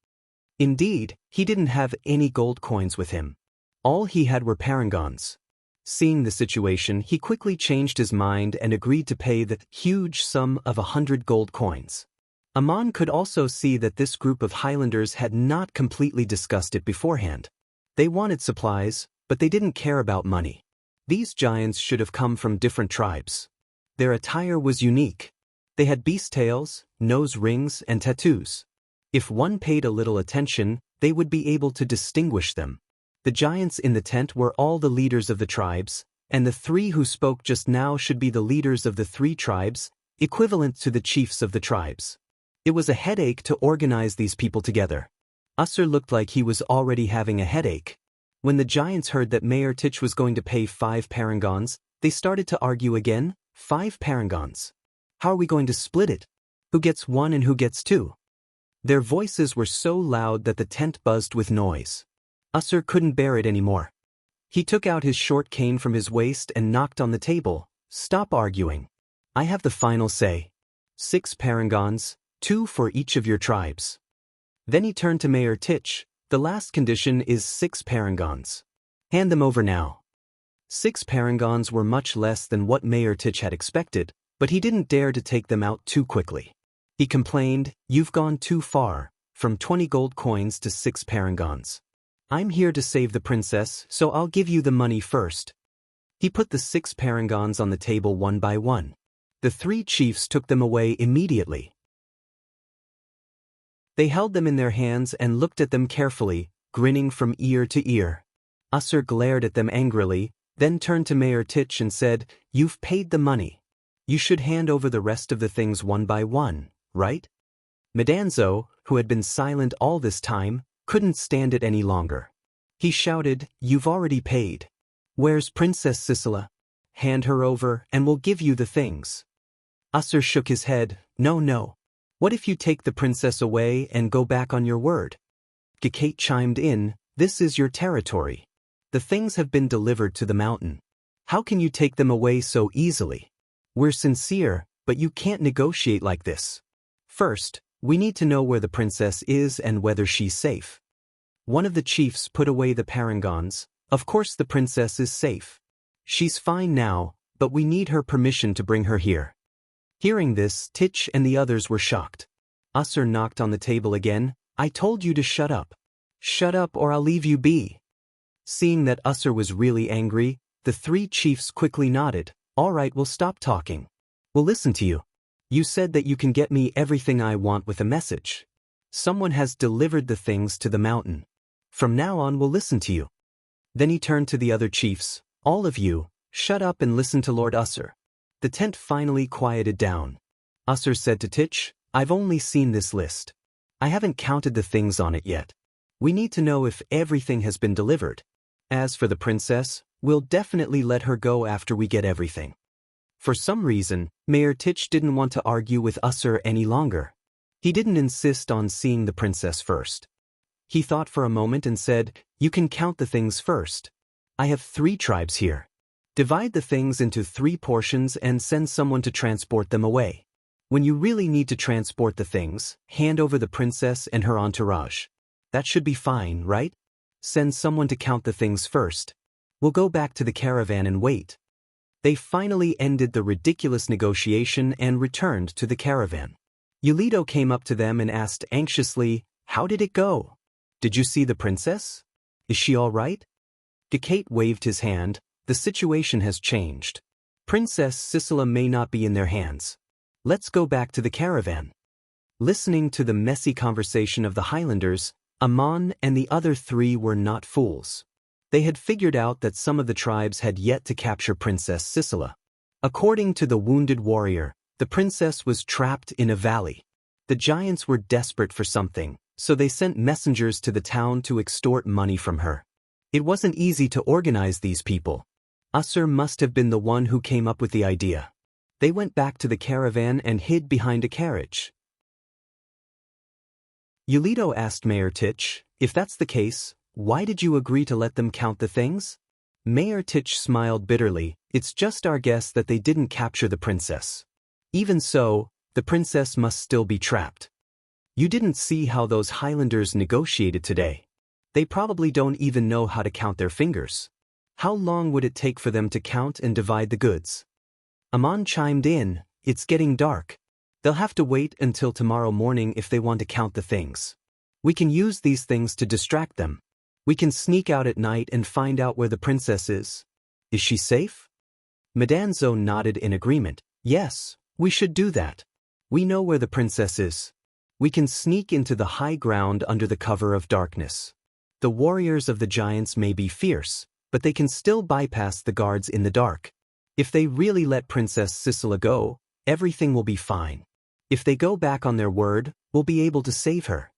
Indeed, he didn't have any gold coins with him. All he had were parangons. Seeing the situation, he quickly changed his mind and agreed to pay the huge sum of 100 gold coins. Amon could also see that this group of Highlanders had not completely discussed it beforehand. They wanted supplies, but they didn't care about money. These giants should have come from different tribes. Their attire was unique. They had beast tails, nose rings, and tattoos. If one paid a little attention, they would be able to distinguish them. The giants in the tent were all the leaders of the tribes, and the 3 who spoke just now should be the leaders of the 3 tribes, equivalent to the chiefs of the tribes. It was a headache to organize these people together. Usher looked like he was already having a headache. When the giants heard that Mayor Titch was going to pay 5 parangons, they started to argue again. 5 parangons. How are we going to split it? Who gets 1 and who gets 2? Their voices were so loud that the tent buzzed with noise. Usher couldn't bear it anymore. He took out his short cane from his waist and knocked on the table. "Stop arguing. I have the final say. 6 parangons, 2 for each of your tribes." Then he turned to Mayor Titch. "The last condition is 6 parangons. Hand them over now." 6 parangons were much less than what Mayor Titch had expected, but he didn't dare to take them out too quickly. He complained, "You've gone too far, from 20 gold coins to 6 parangons. I'm here to save the princess, so I'll give you the money first." He put the 6 parangons on the table one by one. The 3 chiefs took them away immediately. They held them in their hands and looked at them carefully, grinning from ear to ear. Usher glared at them angrily, then turned to Mayor Titch and said, "You've paid the money. You should hand over the rest of the things one by one, right?" Medanzo, who had been silent all this time, couldn't stand it any longer. He shouted, "You've already paid. Where's Princess Sisela? Hand her over and we'll give you the things." Usher shook his head. "No, no. What if you take the princess away and go back on your word?" Gekate chimed in, "This is your territory. The things have been delivered to the mountain. How can you take them away so easily? We're sincere, but you can't negotiate like this. First, we need to know where the princess is and whether she's safe." One of the chiefs put away the parangons. "Of course the princess is safe. She's fine now, but we need her permission to bring her here." Hearing this, Titch and the others were shocked. Usher knocked on the table again. "I told you to shut up. Shut up or I'll leave you be." Seeing that Usher was really angry, the three chiefs quickly nodded. "All right, we'll stop talking. We'll listen to you. You said that you can get me everything I want with a message. Someone has delivered the things to the mountain. From now on we'll listen to you." Then he turned to the other chiefs. "All of you, shut up and listen to Lord Usher." The tent finally quieted down. Usher said to Titch, "I've only seen this list. I haven't counted the things on it yet. We need to know if everything has been delivered. As for the princess, we'll definitely let her go after we get everything." For some reason, Mayor Titch didn't want to argue with Usher any longer. He didn't insist on seeing the princess first. He thought for a moment and said, "You can count the things first. I have 3 tribes here. Divide the things into 3 portions and send someone to transport them away. When you really need to transport the things, hand over the princess and her entourage. That should be fine, right? Send someone to count the things first. We'll go back to the caravan and wait." They finally ended the ridiculous negotiation and returned to the caravan. Yulito came up to them and asked anxiously, "How did it go? Did you see the princess? Is she all right?" Gekate waved his hand. "The situation has changed. Princess Sisela may not be in their hands. Let's go back to the caravan." Listening to the messy conversation of the Highlanders, Amon and the other 3 were not fools. They had figured out that some of the tribes had yet to capture Princess Sisela. According to the wounded warrior, the princess was trapped in a valley. The giants were desperate for something, so they sent messengers to the town to extort money from her. It wasn't easy to organize these people. Usher must have been the one who came up with the idea. They went back to the caravan and hid behind a carriage. Yulito asked Mayor Titch, "If that's the case, why did you agree to let them count the things?" Mayor Titch smiled bitterly. "It's just our guess that they didn't capture the princess. Even so, the princess must still be trapped. You didn't see how those Highlanders negotiated today. They probably don't even know how to count their fingers. How long would it take for them to count and divide the goods?" Amon chimed in, "It's getting dark. They'll have to wait until tomorrow morning if they want to count the things. We can use these things to distract them. We can sneak out at night and find out where the princess is. Is she safe?" Medanzo nodded in agreement. "Yes, we should do that. We know where the princess is. We can sneak into the high ground under the cover of darkness. The warriors of the giants may be fierce, but they can still bypass the guards in the dark. If they really let Princess Sisela go, everything will be fine. If they go back on their word, we'll be able to save her."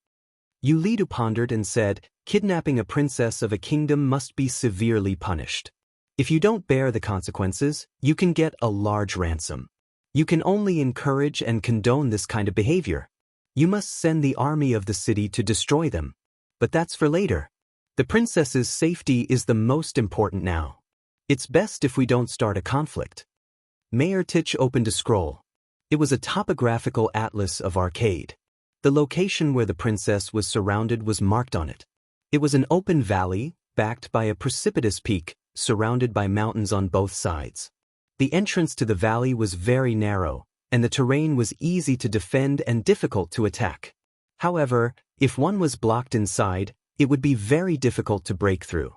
Yulito pondered and said, "Kidnapping a princess of a kingdom must be severely punished. If you don't bear the consequences, you can get a large ransom. You can only encourage and condone this kind of behavior. You must send the army of the city to destroy them. But that's for later. The princess's safety is the most important now. It's best if we don't start a conflict." Mayor Titch opened a scroll. It was a topographical atlas of Arcade. The location where the princess was surrounded was marked on it. It was an open valley, backed by a precipitous peak, surrounded by mountains on both sides. The entrance to the valley was very narrow, and the terrain was easy to defend and difficult to attack. However, if one was blocked inside, it would be very difficult to break through.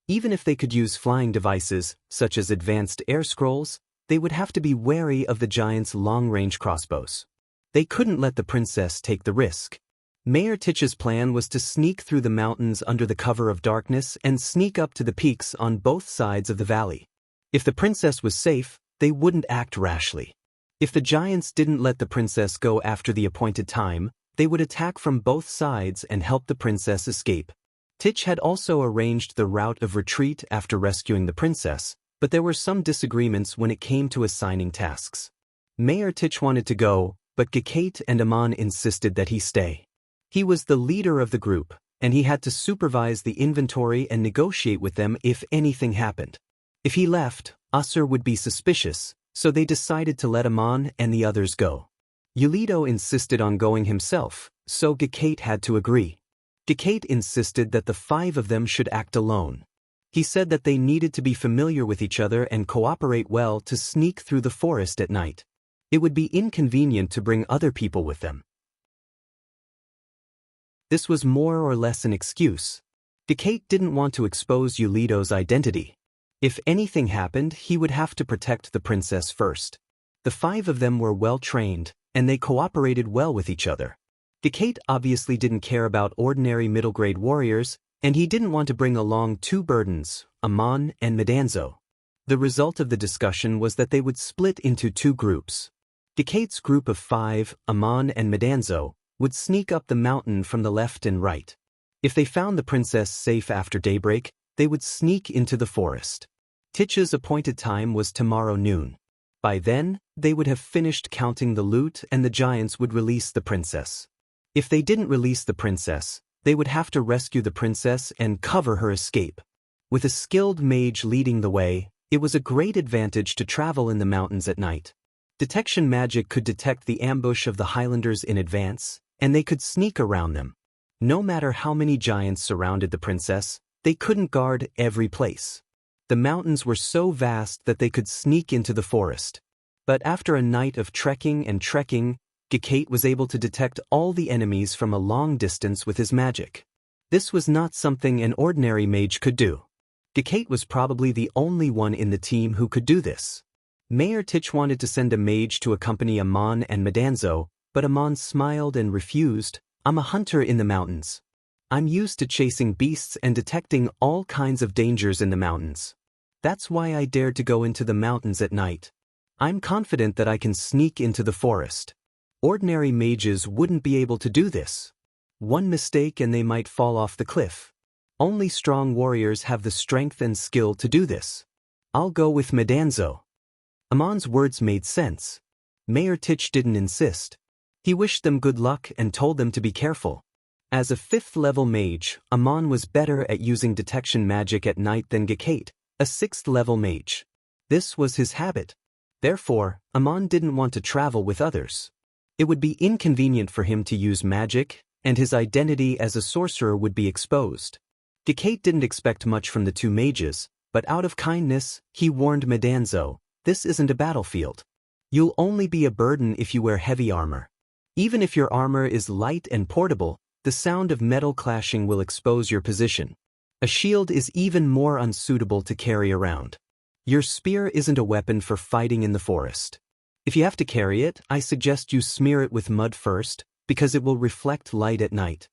Even if they could use flying devices, such as advanced air scrolls, they would have to be wary of the giants' long-range crossbows. They couldn't let the princess take the risk. Mayor Titch's plan was to sneak through the mountains under the cover of darkness and sneak up to the peaks on both sides of the valley. If the princess was safe, they wouldn't act rashly. If the giants didn't let the princess go after the appointed time, They would attack from both sides and help the princess escape. Titch had also arranged the route of retreat after rescuing the princess, but there were some disagreements when it came to assigning tasks. Mayor Titch wanted to go, but Gekate and Amon insisted that he stay. He was the leader of the group, and he had to supervise the inventory and negotiate with them if anything happened. If he left, Usher would be suspicious, so they decided to let Amon and the others go. Yulido insisted on going himself, so Gekate had to agree. Gekate insisted that the 5 of them should act alone. He said that they needed to be familiar with each other and cooperate well to sneak through the forest at night. It would be inconvenient to bring other people with them. This was more or less an excuse. Gekate didn't want to expose Yulido's identity. If anything happened, he would have to protect the princess first. The 5 of them were well trained, and they cooperated well with each other. Gekate obviously didn't care about ordinary middle-grade warriors, and he didn't want to bring along 2 burdens, Amon and Medanzo. The result of the discussion was that they would split into 2 groups. Gekate's group of 5, Amon and Medanzo, would sneak up the mountain from the left and right. If they found the princess safe after daybreak, they would sneak into the forest. Titch's appointed time was tomorrow noon. By then, they would have finished counting the loot and the giants would release the princess. If they didn't release the princess, they would have to rescue the princess and cover her escape. With a skilled mage leading the way, it was a great advantage to travel in the mountains at night. Detection magic could detect the ambush of the Highlanders in advance, and they could sneak around them. No matter how many giants surrounded the princess, they couldn't guard every place. The mountains were so vast that they could sneak into the forest. But after a night of trekking, Gekate was able to detect all the enemies from a long distance with his magic. This was not something an ordinary mage could do. Gekate was probably the only one in the team who could do this. Mayor Titch wanted to send a mage to accompany Amon and Medanzo, but Amon smiled and refused. "I'm a hunter in the mountains. I'm used to chasing beasts and detecting all kinds of dangers in the mountains. That's why I dared to go into the mountains at night. I'm confident that I can sneak into the forest. Ordinary mages wouldn't be able to do this. One mistake and they might fall off the cliff. Only strong warriors have the strength and skill to do this. I'll go with Medanzo." Amon's words made sense. Mayor Titch didn't insist. He wished them good luck and told them to be careful. As a 5th-level mage, Amon was better at using detection magic at night than Gekate, a 6th-level mage. This was his habit. Therefore, Amon didn't want to travel with others. It would be inconvenient for him to use magic, and his identity as a sorcerer would be exposed. Gekate didn't expect much from the 2 mages, but out of kindness, he warned Medanzo, "This isn't a battlefield. You'll only be a burden if you wear heavy armor. Even if your armor is light and portable, the sound of metal clashing will expose your position. A shield is even more unsuitable to carry around. Your spear isn't a weapon for fighting in the forest. If you have to carry it, I suggest you smear it with mud first, because it will reflect light at night."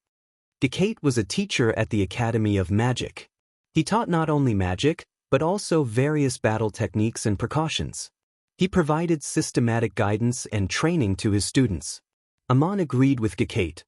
Gekate was a teacher at the Academy of Magic. He taught not only magic, but also various battle techniques and precautions. He provided systematic guidance and training to his students. Amon agreed with Gekate.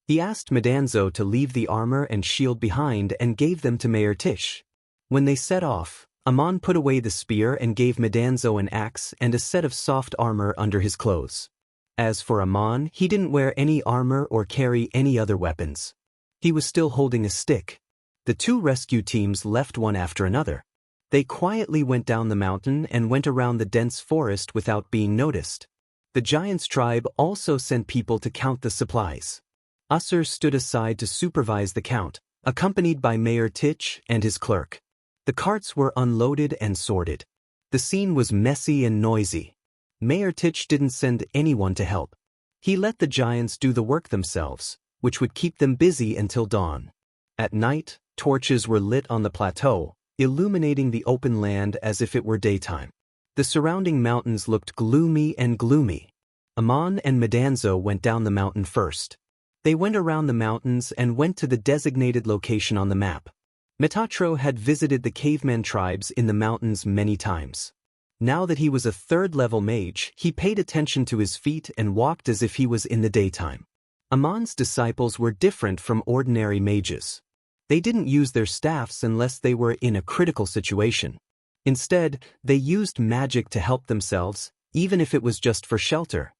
He asked Medanzo to leave the armor and shield behind and gave them to Mayor Titch. When they set off, Amon put away the spear and gave Medanzo an axe and a set of soft armor under his clothes. As for Amon, he didn't wear any armor or carry any other weapons. He was still holding a stick. The 2 rescue teams left one after another. They quietly went down the mountain and went around the dense forest without being noticed. The giants' tribe also sent people to count the supplies. Usher stood aside to supervise the count, accompanied by Mayor Titch and his clerk. The carts were unloaded and sorted. The scene was messy and noisy. Mayor Titch didn't send anyone to help. He let the giants do the work themselves, which would keep them busy until dawn. At night, torches were lit on the plateau, illuminating the open land as if it were daytime. The surrounding mountains looked gloomy. Amon and Medanzo went down the mountain first. They went around the mountains and went to the designated location on the map. Metatro had visited the caveman tribes in the mountains many times. Now that he was a third-level mage, he paid attention to his feet and walked as if he was in the daytime. Amon's disciples were different from ordinary mages. They didn't use their staffs unless they were in a critical situation. Instead, they used magic to help themselves, even if it was just for shelter.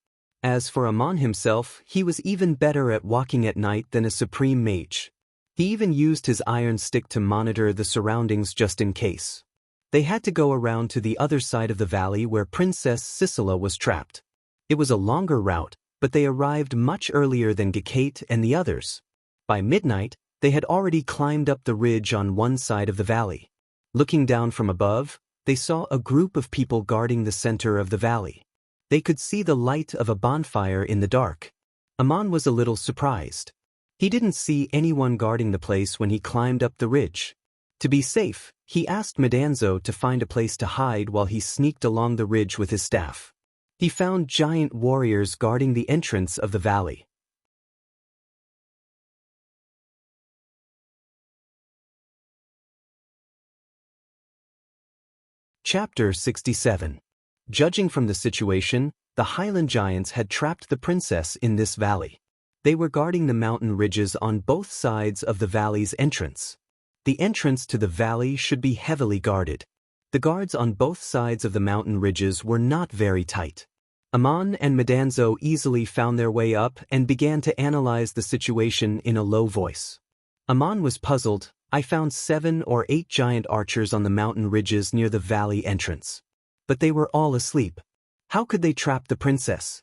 As for Amon himself, he was even better at walking at night than a supreme mage. He even used his iron stick to monitor the surroundings just in case. They had to go around to the other side of the valley where Princess Sisela was trapped. It was a longer route, but they arrived much earlier than Gekate and the others. By midnight, they had already climbed up the ridge on one side of the valley. Looking down from above, they saw a group of people guarding the center of the valley. They could see the light of a bonfire in the dark. Amon was a little surprised. He didn't see anyone guarding the place when he climbed up the ridge. To be safe, he asked Medanzo to find a place to hide while he sneaked along the ridge with his staff. He found giant warriors guarding the entrance of the valley. Chapter 67. Judging from the situation, the Highland Giants had trapped the princess in this valley. They were guarding the mountain ridges on both sides of the valley's entrance. The entrance to the valley should be heavily guarded. The guards on both sides of the mountain ridges were not very tight. Amon and Medanzo easily found their way up and began to analyze the situation in a low voice. Amon was puzzled. I found 7 or 8 giant archers on the mountain ridges near the valley entrance. But they were all asleep. How could they trap the princess?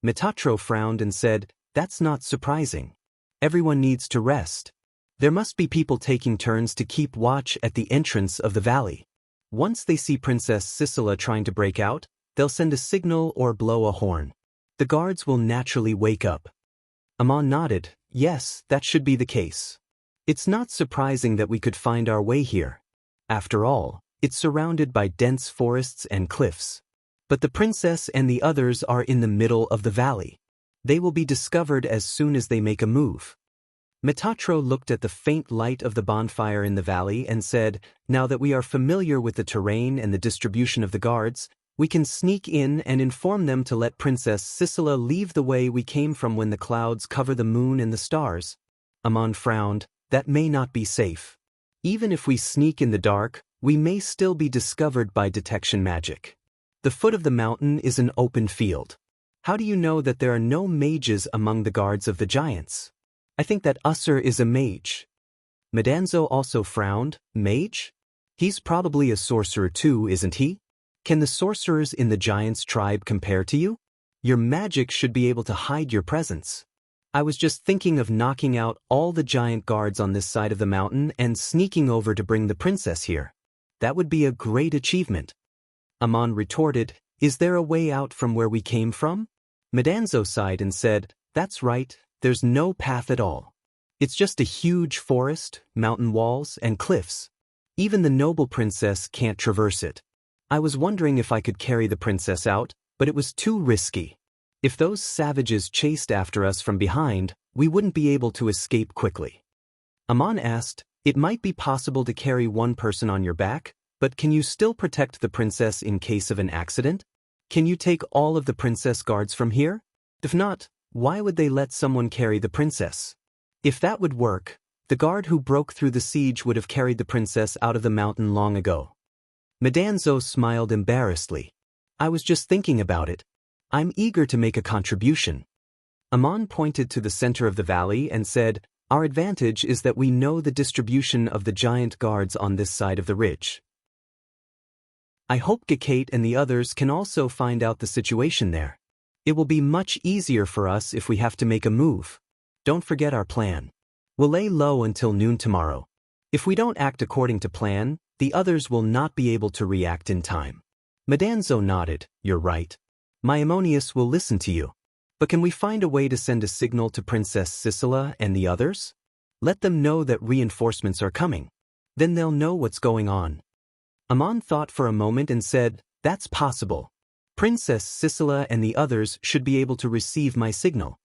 Metatro frowned and said, "That's not surprising. Everyone needs to rest. There must be people taking turns to keep watch at the entrance of the valley. Once they see Princess Sisela trying to break out, they'll send a signal or blow a horn. The guards will naturally wake up." Amon nodded. Yes, that should be the case. It's not surprising that we could find our way here. After all, it's surrounded by dense forests and cliffs. But the princess and the others are in the middle of the valley. They will be discovered as soon as they make a move. Metatro looked at the faint light of the bonfire in the valley and said, "Now that we are familiar with the terrain and the distribution of the guards, we can sneak in and inform them to let Princess Sisela leave the way we came from when the clouds cover the moon and the stars." Amon frowned. That may not be safe. Even if we sneak in the dark, we may still be discovered by detection magic. The foot of the mountain is an open field. How do you know that there are no mages among the guards of the giants? I think that Usser is a mage. Medanzo also frowned. Mage? He's probably a sorcerer too, isn't he? Can the sorcerers in the giants' tribe compare to you? Your magic should be able to hide your presence. I was just thinking of knocking out all the giant guards on this side of the mountain and sneaking over to bring the princess here. That would be a great achievement. Amon retorted, "Is there a way out from where we came from?" Medanzo sighed and said, "That's right, there's no path at all. It's just a huge forest, mountain walls, and cliffs. Even the noble princess can't traverse it. I was wondering if I could carry the princess out, but it was too risky. If those savages chased after us from behind, we wouldn't be able to escape quickly." Amon asked, "It might be possible to carry one person on your back, but can you still protect the princess in case of an accident? Can you take all of the princess guards from here? If not, why would they let someone carry the princess? If that would work, the guard who broke through the siege would have carried the princess out of the mountain long ago." Medanzo smiled embarrassedly. "I was just thinking about it. I'm eager to make a contribution." Amon pointed to the center of the valley and said, "Our advantage is that we know the distribution of the giant guards on this side of the ridge. I hope Gekate and the others can also find out the situation there. It will be much easier for us if we have to make a move. Don't forget our plan. We'll lay low until noon tomorrow. If we don't act according to plan, the others will not be able to react in time." Medanzo nodded. "You're right. My Ammonius will listen to you. But can we find a way to send a signal to Princess Sisela and the others? Let them know that reinforcements are coming. Then they'll know what's going on." Amon thought for a moment and said, "That's possible. Princess Sisela and the others should be able to receive my signal."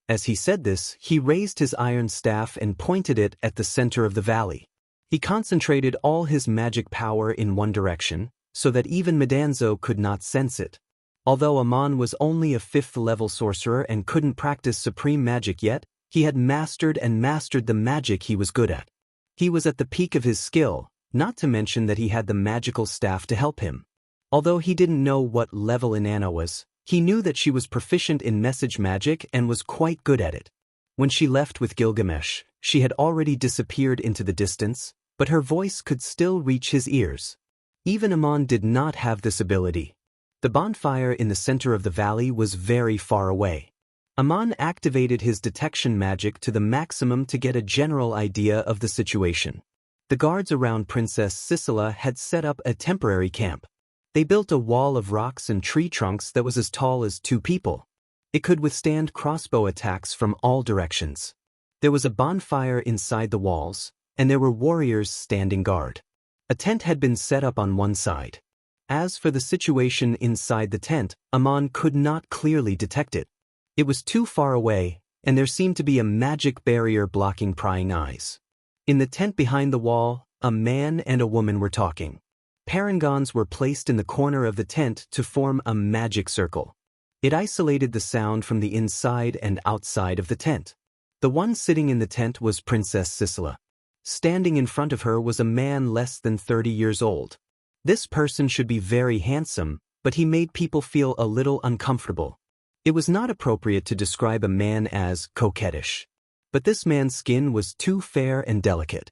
As he said this, he raised his iron staff and pointed it at the center of the valley. He concentrated all his magic power in one direction, so that even Madanzo could not sense it. Although Amon was only a 5th-level sorcerer and couldn't practice supreme magic yet, he had mastered the magic he was good at. He was at the peak of his skill, not to mention that he had the magical staff to help him. Although he didn't know what level Inanna was, he knew that she was proficient in message magic and was quite good at it. When she left with Gilgamesh, she had already disappeared into the distance, but her voice could still reach his ears. Even Amon did not have this ability. The bonfire in the center of the valley was very far away. Amon activated his detection magic to the maximum to get a general idea of the situation. The guards around Princess Sisela had set up a temporary camp. They built a wall of rocks and tree trunks that was as tall as 2 people. It could withstand crossbow attacks from all directions. There was a bonfire inside the walls, and there were warriors standing guard. A tent had been set up on one side. As for the situation inside the tent, Amon could not clearly detect it. It was too far away, and there seemed to be a magic barrier blocking prying eyes. In the tent behind the wall, a man and a woman were talking. Parangons were placed in the corner of the tent to form a magic circle. It isolated the sound from the inside and outside of the tent. The one sitting in the tent was Princess Sisela. Standing in front of her was a man less than 30 years old. This person should be very handsome, but he made people feel a little uncomfortable. It was not appropriate to describe a man as coquettish. But this man's skin was too fair and delicate.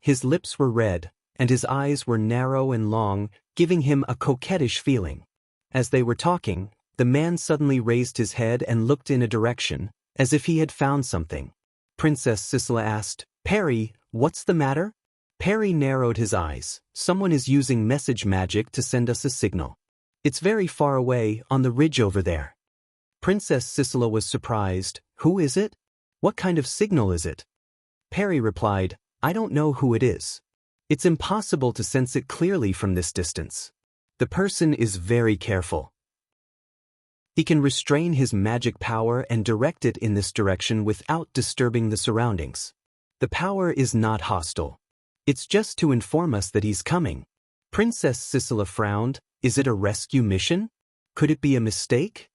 His lips were red, and his eyes were narrow and long, giving him a coquettish feeling. As they were talking, the man suddenly raised his head and looked in a direction, as if he had found something. Princess Sisela asked, "Perry, what's the matter?" Perry narrowed his eyes. "Someone is using message magic to send us a signal. It's very far away, on the ridge over there." Princess Sisela was surprised. "Who is it? What kind of signal is it?" Perry replied, "I don't know who it is. It's impossible to sense it clearly from this distance. The person is very careful. He can restrain his magic power and direct it in this direction without disturbing the surroundings. The power is not hostile. It's just to inform us that he's coming." Princess Sisela frowned. "Is it a rescue mission? Could it be a mistake?"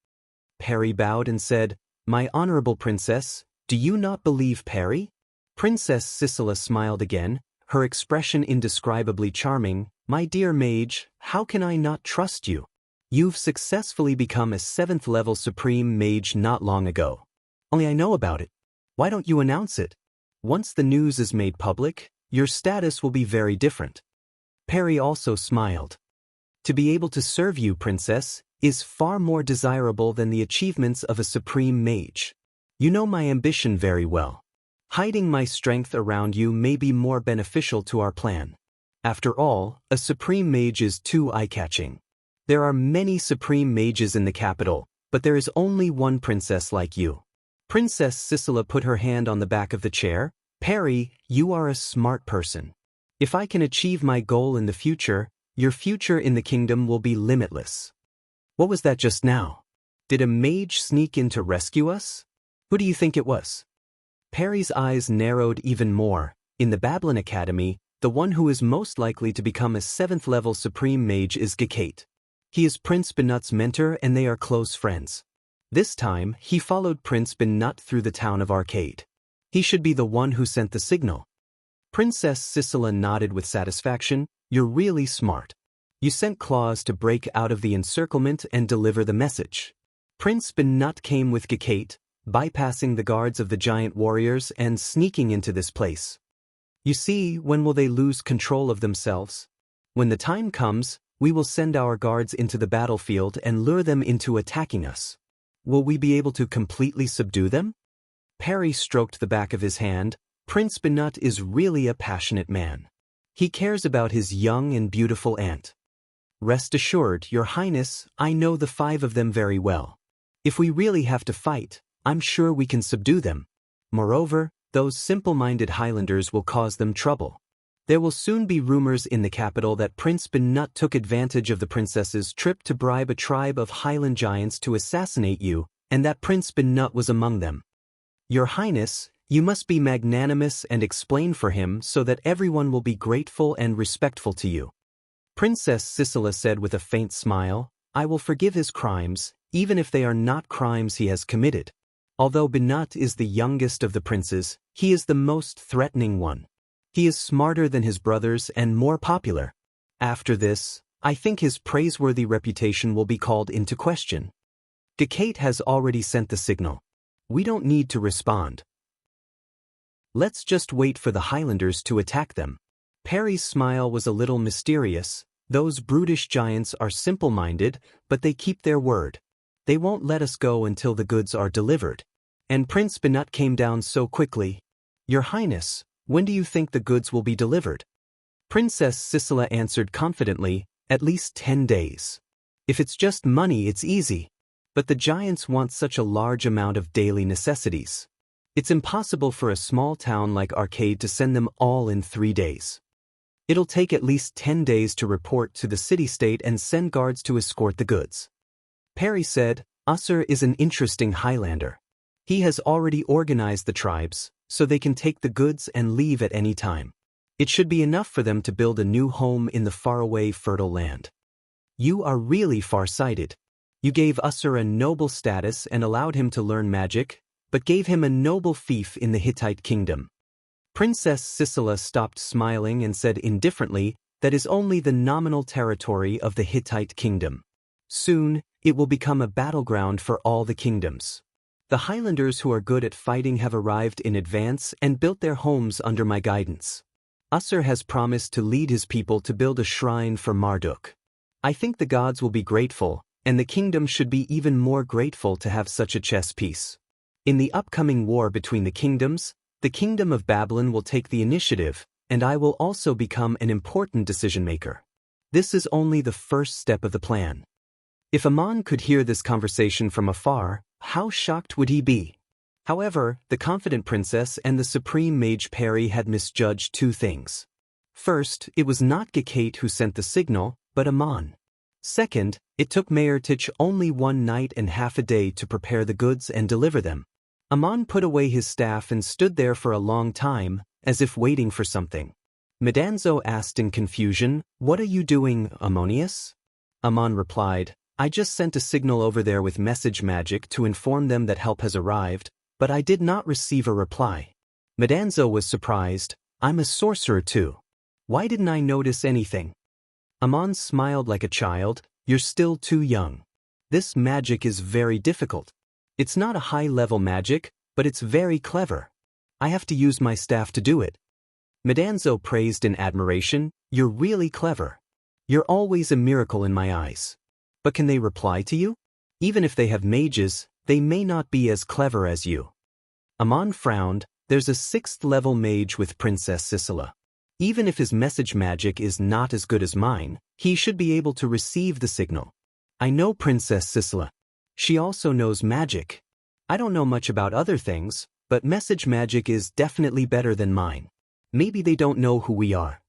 Perry bowed and said, "My honorable princess, do you not believe Perry?" Princess Sisela smiled again, her expression indescribably charming. "My dear mage, how can I not trust you? You've successfully become a 7th-level supreme mage not long ago. Only I know about it. Why don't you announce it? Once the news is made public, your status will be very different." Perry also smiled. "To be able to serve you, princess, is far more desirable than the achievements of a supreme mage. You know my ambition very well. Hiding my strength around you may be more beneficial to our plan. After all, a supreme mage is too eye-catching. There are many supreme mages in the capital, but there is only one princess like you." Princess Sisela put her hand on the back of the chair. "Perry, you are a smart person. If I can achieve my goal in the future, your future in the kingdom will be limitless." What was that just now? Did a mage sneak in to rescue us? Who do you think it was? Perry's eyes narrowed even more. In the Babylon Academy, the one who is most likely to become a 7th-level supreme mage is Gakate. He is Prince Benut's mentor and they are close friends. This time, he followed Prince Benut through the town of Arcade. He should be the one who sent the signal. Princess Sisela nodded with satisfaction. "You're really smart. You sent Claus to break out of the encirclement and deliver the message." Prince Benut came with Gakate, bypassing the guards of the giant warriors and sneaking into this place. "You see, when will they lose control of themselves? When the time comes, we will send our guards into the battlefield and lure them into attacking us. Will we be able to completely subdue them?" Perry stroked the back of his hand. "Prince Benut is really a passionate man. He cares about his young and beautiful aunt. Rest assured, Your Highness, I know the 5 of them very well. If we really have to fight, I'm sure we can subdue them. Moreover, those simple-minded Highlanders will cause them trouble. There will soon be rumors in the capital that Prince Benut took advantage of the princess's trip to bribe a tribe of Highland giants to assassinate you, and that Prince Benut was among them. Your Highness, you must be magnanimous and explain for him so that everyone will be grateful and respectful to you." Princess Sisela said with a faint smile, I will forgive his crimes, even if they are not crimes he has committed. Although Binat is the youngest of the princes, he is the most threatening one. He is smarter than his brothers and more popular. After this, I think his praiseworthy reputation will be called into question. Gekate has already sent the signal. We don't need to respond. Let's just wait for the Highlanders to attack them. Perry's smile was a little mysterious. Those brutish giants are simple-minded, but they keep their word. They won't let us go until the goods are delivered. And Prince Binat came down so quickly. Your Highness, when do you think the goods will be delivered? Princess Sisela answered confidently, at least 10 days. If it's just money, it's easy. But the giants want such a large amount of daily necessities. It's impossible for a small town like Arcade to send them all in 3 days. It'll take at least 10 days to report to the city-state and send guards to escort the goods. Perry said, Usser is an interesting Highlander. He has already organized the tribes, so they can take the goods and leave at any time. It should be enough for them to build a new home in the faraway fertile land. You are really far-sighted. You gave Usser a noble status and allowed him to learn magic, but gave him a noble fief in the Hittite kingdom. Princess Sisela stopped smiling and said indifferently, that is only the nominal territory of the Hittite kingdom. Soon, it will become a battleground for all the kingdoms. The Highlanders who are good at fighting have arrived in advance and built their homes under my guidance. Usser has promised to lead his people to build a shrine for Marduk. I think the gods will be grateful, and the kingdom should be even more grateful to have such a chess piece. In the upcoming war between the kingdoms, the kingdom of Babylon will take the initiative, and I will also become an important decision-maker. This is only the first step of the plan. If Amon could hear this conversation from afar, how shocked would he be? However, the confident princess and the supreme mage Perry had misjudged two things. First, it was not Gekate who sent the signal, but Amon. Second, it took Mayortich only 1 night and half a day to prepare the goods and deliver them. Amon put away his staff and stood there for a long time, as if waiting for something. Medanzo asked in confusion, What are you doing, Ammonius? Amon replied, I just sent a signal over there with message magic to inform them that help has arrived, but I did not receive a reply. Medanzo was surprised, I'm a sorcerer too. Why didn't I notice anything? Amon smiled like a child, you're still too young. This magic is very difficult. It's not a high-level magic, but it's very clever. I have to use my staff to do it. Medanzo praised in admiration, you're really clever. You're always a miracle in my eyes. But can they reply to you? Even if they have mages, they may not be as clever as you. Amon frowned, there's a 6th-level mage with Princess Sisela. Even if his message magic is not as good as mine, he should be able to receive the signal. I know Princess Sisela. She also knows magic. I don't know much about other things, but message magic is definitely better than mine. Maybe they don't know who we are.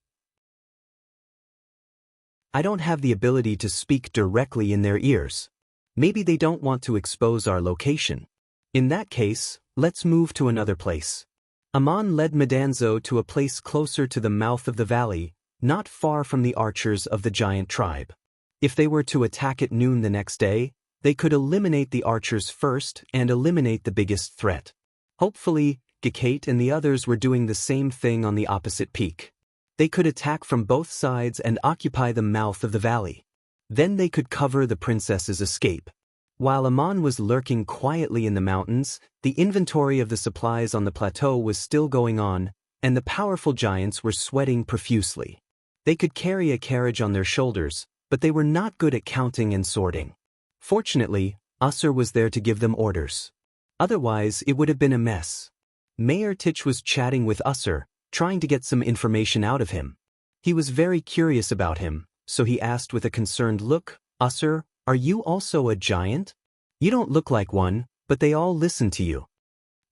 I don't have the ability to speak directly in their ears. Maybe they don't want to expose our location. In that case, let's move to another place. Amon led Medanzo to a place closer to the mouth of the valley, not far from the archers of the giant tribe. If they were to attack at noon the next day, they could eliminate the archers first and eliminate the biggest threat. Hopefully, Gekate and the others were doing the same thing on the opposite peak. They could attack from both sides and occupy the mouth of the valley. Then they could cover the princess's escape. While Amon was lurking quietly in the mountains, the inventory of the supplies on the plateau was still going on, and the powerful giants were sweating profusely. They could carry a carriage on their shoulders, but they were not good at counting and sorting. Fortunately, Usser was there to give them orders. Otherwise, it would have been a mess. Mayortich was chatting with Usser, trying to get some information out of him. He was very curious about him, so he asked with a concerned look, Usser, are you also a giant? You don't look like one, but they all listen to you.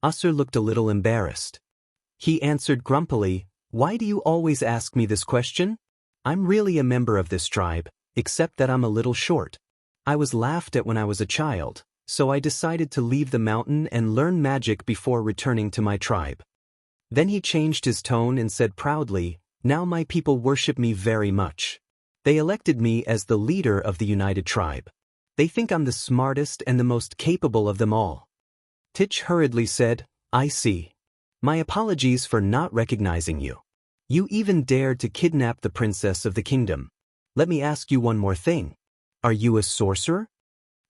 Usser looked a little embarrassed. He answered grumpily, Why do you always ask me this question? I'm really a member of this tribe, except that I'm a little short. I was laughed at when I was a child, so I decided to leave the mountain and learn magic before returning to my tribe. Then he changed his tone and said proudly, Now my people worship me very much. They elected me as the leader of the united tribe. They think I'm the smartest and the most capable of them all. Titch hurriedly said, I see. My apologies for not recognizing you. You even dared to kidnap the princess of the kingdom. Let me ask you one more thing. Are you a sorcerer?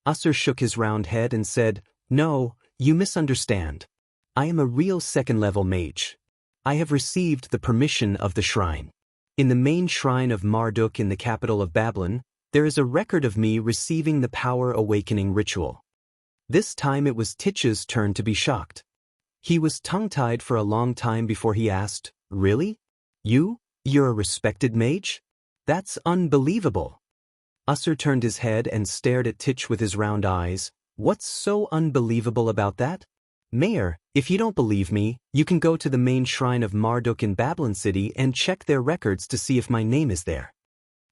Usher shook his round head and said, No, you misunderstand. I am a real second-level mage. I have received the permission of the shrine. In the main shrine of Marduk in the capital of Babylon, there is a record of me receiving the power awakening ritual. This time it was Titch's turn to be shocked. He was tongue-tied for a long time before he asked, Really? You're a respected mage? That's unbelievable. Usher turned his head and stared at Titch with his round eyes. What's so unbelievable about that? Mayor, if you don't believe me, you can go to the main shrine of Marduk in Babylon City and check their records to see if my name is there.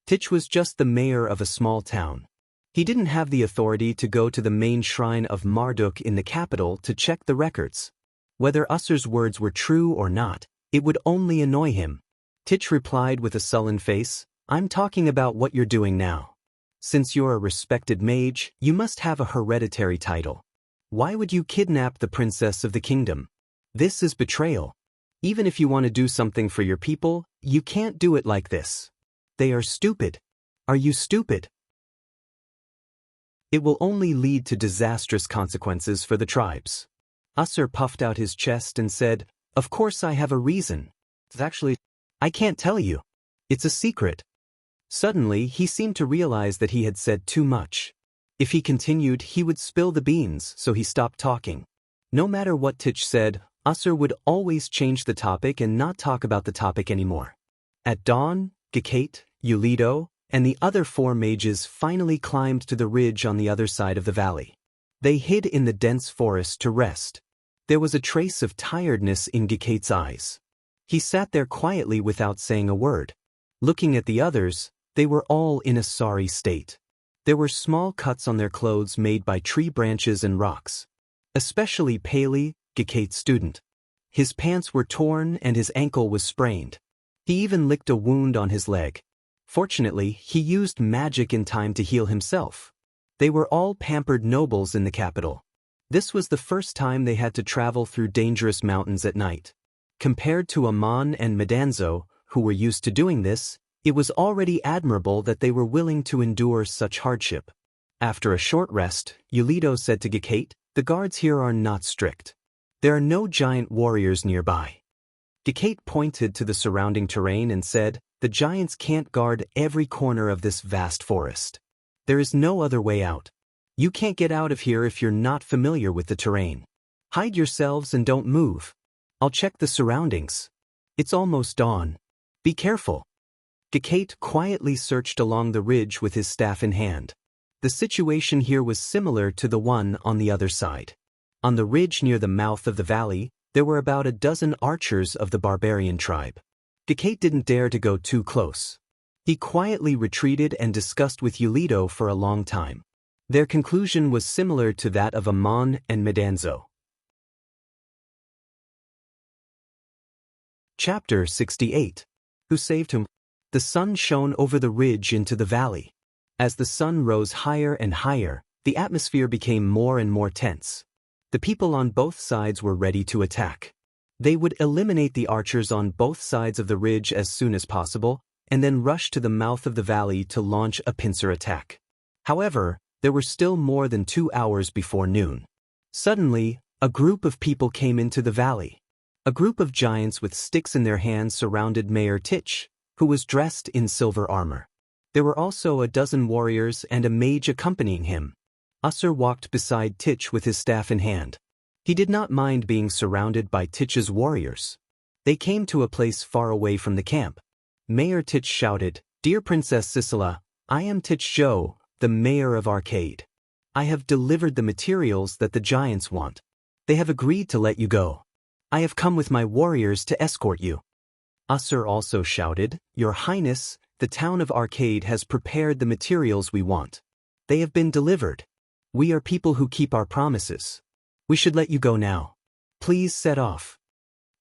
Titch was just the mayor of a small town. He didn't have the authority to go to the main shrine of Marduk in the capital to check the records. Whether Usher's words were true or not, it would only annoy him. Titch replied with a sullen face, I'm talking about what you're doing now. Since you're a respected mage, you must have a hereditary title. Why would you kidnap the princess of the kingdom? This is betrayal. Even if you want to do something for your people, you can't do it like this. They are stupid. Are you stupid? It will only lead to disastrous consequences for the tribes. Usher puffed out his chest and said, Of course I have a reason. Actually, I can't tell you. It's a secret. Suddenly, he seemed to realize that he had said too much. If he continued, he would spill the beans, so he stopped talking. No matter what Titch said, Usher would always change the topic and not talk about the topic anymore. At dawn, Gecate, Eulido, and the other 4 mages finally climbed to the ridge on the other side of the valley. They hid in the dense forest to rest. There was a trace of tiredness in Gecate's eyes. He sat there quietly without saying a word. Looking at the others, they were all in a sorry state. There were small cuts on their clothes made by tree branches and rocks. Especially Paley, Gecate's student. His pants were torn and his ankle was sprained. He even licked a wound on his leg. Fortunately, he used magic in time to heal himself. They were all pampered nobles in the capital. This was the first time they had to travel through dangerous mountains at night. Compared to Amon and Medanzo, who were used to doing this, it was already admirable that they were willing to endure such hardship. After a short rest, Eulido said to Gecate, The guards here are not strict. There are no giant warriors nearby. Gecate pointed to the surrounding terrain and said, The giants can't guard every corner of this vast forest. There is no other way out. You can't get out of here if you're not familiar with the terrain. Hide yourselves and don't move. I'll check the surroundings. It's almost dawn. Be careful. Gecate quietly searched along the ridge with his staff in hand. The situation here was similar to the one on the other side. On the ridge near the mouth of the valley, there were about a dozen archers of the barbarian tribe. Gecate didn't dare to go too close. He quietly retreated and discussed with Eulido for a long time. Their conclusion was similar to that of Amon and Medanzo. Chapter 68. Who saved him? The sun shone over the ridge into the valley. As the sun rose higher and higher, the atmosphere became more and more tense. The people on both sides were ready to attack. They would eliminate the archers on both sides of the ridge as soon as possible, and then rush to the mouth of the valley to launch a pincer attack. However, there were still more than 2 hours before noon. Suddenly, a group of people came into the valley. A group of giants with sticks in their hands surrounded Mayor Titch, who was dressed in silver armor. There were also a dozen warriors and a mage accompanying him. Usher walked beside Titch with his staff in hand. He did not mind being surrounded by Titch's warriors. They came to a place far away from the camp. Mayor Titch shouted, Dear Princess Sisela, I am Titch Zhou, the mayor of Arcade. I have delivered the materials that the giants want. They have agreed to let you go. I have come with my warriors to escort you. Usher also shouted, Your Highness, the town of Arcade has prepared the materials we want. They have been delivered. We are people who keep our promises. We should let you go now. Please set off.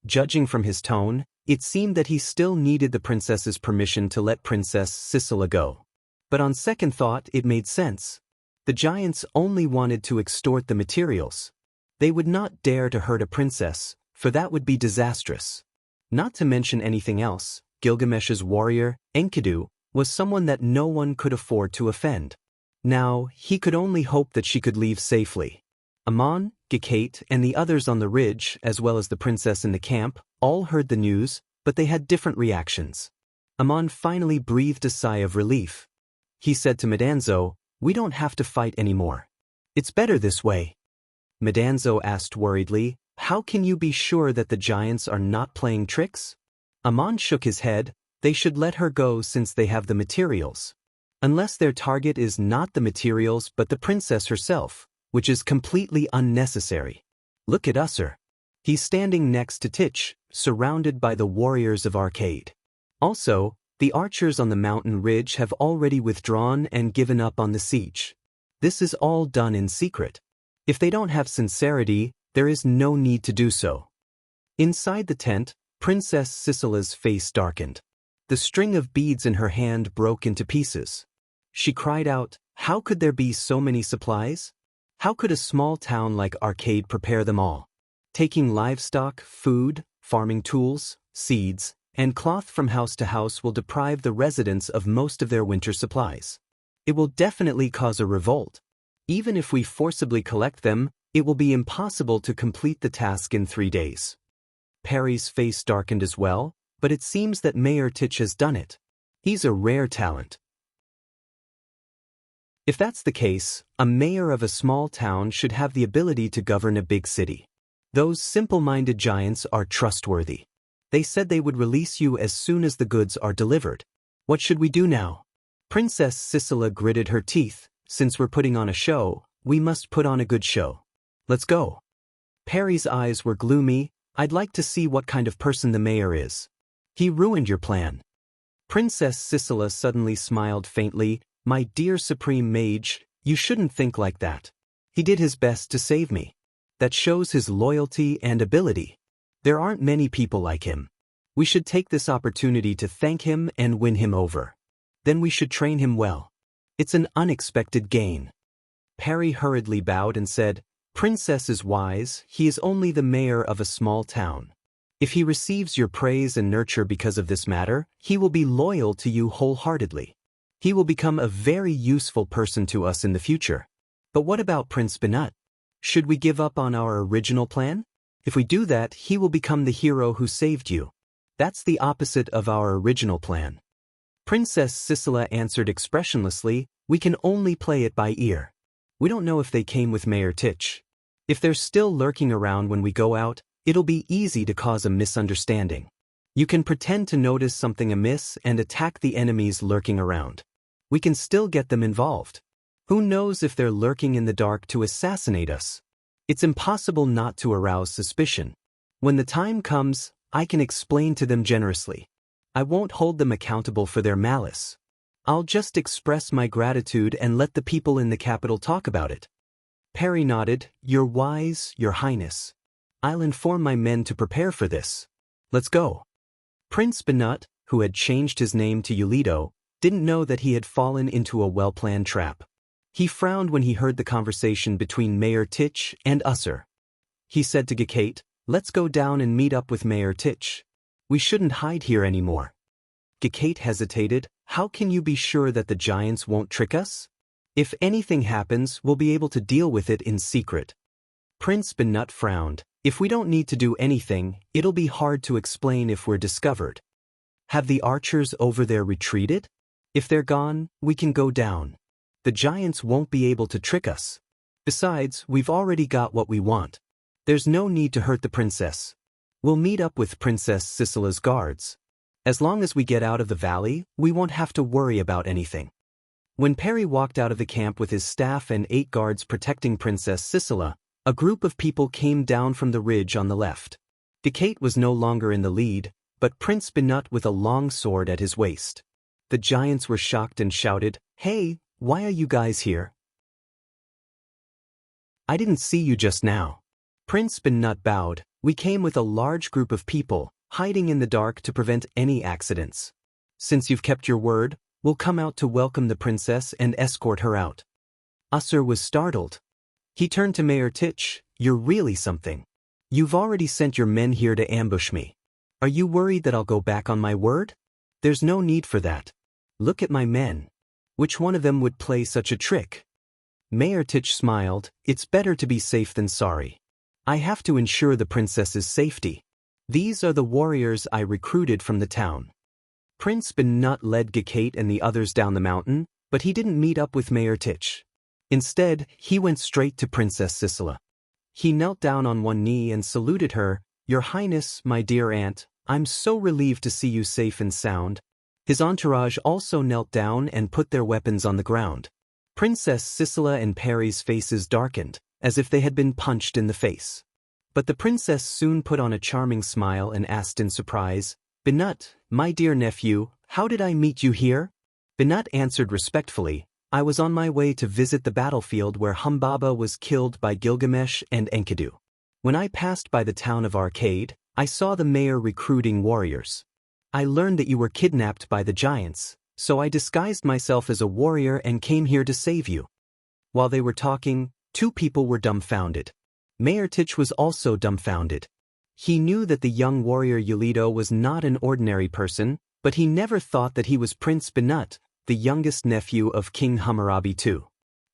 Judging from his tone, It seemed that he still needed the princess's permission to let Princess Sicila go. But on second thought, it made sense. The giants only wanted to extort the materials. They would not dare to hurt a princess, for that would be disastrous. Not to mention anything else, Gilgamesh's warrior, Enkidu, was someone that no one could afford to offend. Now, he could only hope that she could leave safely. Ammon, Gekate, and the others on the ridge, as well as the princess in the camp, all heard the news, but they had different reactions. Ammon finally breathed a sigh of relief. He said to Madanzo, "We don't have to fight anymore. It's better this way." Madanzo asked worriedly, "How can you be sure that the giants are not playing tricks?" Ammon shook his head. They should let her go since they have the materials. Unless their target is not the materials but the princess herself, which is completely unnecessary. Look at Usher. He's standing next to Titch, surrounded by the warriors of Arcade. Also, the archers on the mountain ridge have already withdrawn and given up on the siege. This is all done in secret. If they don't have sincerity, there is no need to do so. Inside the tent, Princess Sicila's face darkened. The string of beads in her hand broke into pieces. She cried out, "How could there be so many supplies? How could a small town like Arcade prepare them all? Taking livestock, food, farming tools, seeds, and cloth from house to house will deprive the residents of most of their winter supplies. It will definitely cause a revolt. Even if we forcibly collect them, it will be impossible to complete the task in 3 days." Perry's face darkened as well, but it seems that Mayor Titch has done it. He's a rare talent. If that's the case, a mayor of a small town should have the ability to govern a big city. Those simple-minded giants are trustworthy. They said they would release you as soon as the goods are delivered. What should we do now? Princess Sicila gritted her teeth. Since we're putting on a show, we must put on a good show. Let's go. Perry's eyes were gloomy. I'd like to see what kind of person the mayor is. He ruined your plan. Princess Sicila suddenly smiled faintly. My dear Supreme Mage, you shouldn't think like that. He did his best to save me. That shows his loyalty and ability. There aren't many people like him. We should take this opportunity to thank him and win him over. Then we should train him well. It's an unexpected gain. Perry hurriedly bowed and said, Princess is wise, he is only the mayor of a small town. If he receives your praise and nurture because of this matter, he will be loyal to you wholeheartedly. He will become a very useful person to us in the future. But what about Prince Benut? Should we give up on our original plan? If we do that, he will become the hero who saved you. That's the opposite of our original plan. Princess Sicila answered expressionlessly, we can only play it by ear. We don't know if they came with Mayor Titch. If they're still lurking around when we go out, it'll be easy to cause a misunderstanding. You can pretend to notice something amiss and attack the enemies lurking around. We can still get them involved. Who knows if they're lurking in the dark to assassinate us? It's impossible not to arouse suspicion. When the time comes, I can explain to them generously. I won't hold them accountable for their malice. I'll just express my gratitude and let the people in the capital talk about it. Perry nodded, You're wise, Your Highness. I'll inform my men to prepare for this. Let's go. Prince Benut, who had changed his name to Yulido, didn't know that he had fallen into a well-planned trap. He frowned when he heard the conversation between Mayor Titch and Usher. He said to Gekate, Let's go down and meet up with Mayor Titch. We shouldn't hide here anymore. Gekate hesitated. How can you be sure that the giants won't trick us? If anything happens, we'll be able to deal with it in secret. Prince Benut frowned. If we don't need to do anything, it'll be hard to explain if we're discovered. Have the archers over there retreated? If they're gone, we can go down. The giants won't be able to trick us. Besides, we've already got what we want. There's no need to hurt the princess. We'll meet up with Princess Sicila's guards. As long as we get out of the valley, we won't have to worry about anything. When Perry walked out of the camp with his staff and 8 guards protecting Princess Sicila, a group of people came down from the ridge on the left. Gekate was no longer in the lead, but Prince Benut with a long sword at his waist. The giants were shocked and shouted, Hey, why are you guys here? I didn't see you just now. Prince Benut bowed. We came with a large group of people, hiding in the dark to prevent any accidents. Since you've kept your word, we'll come out to welcome the princess and escort her out. Usher was startled. He turned to Mayor Titch. You're really something. You've already sent your men here to ambush me. Are you worried that I'll go back on my word? There's no need for that. Look at my men. Which one of them would play such a trick? Mayor Titch smiled. It's better to be safe than sorry. I have to ensure the princess's safety. These are the warriors I recruited from the town. Prince Benut led Gakate and the others down the mountain, but he didn't meet up with Mayor Titch. Instead, he went straight to Princess Sisela. He knelt down on one knee and saluted her. Your Highness, my dear aunt, I'm so relieved to see you safe and sound. His entourage also knelt down and put their weapons on the ground. Princess Sisela and Perry's faces darkened, as if they had been punched in the face. But the princess soon put on a charming smile and asked in surprise, Benut, my dear nephew, how did I meet you here? Benut answered respectfully, I was on my way to visit the battlefield where Humbaba was killed by Gilgamesh and Enkidu. When I passed by the town of Arcade, I saw the mayor recruiting warriors. I learned that you were kidnapped by the giants, so I disguised myself as a warrior and came here to save you. While they were talking, two people were dumbfounded. Mayor Titch was also dumbfounded. He knew that the young warrior Yulito was not an ordinary person, but he never thought that he was Prince Benut, the youngest nephew of King Hammurabi II.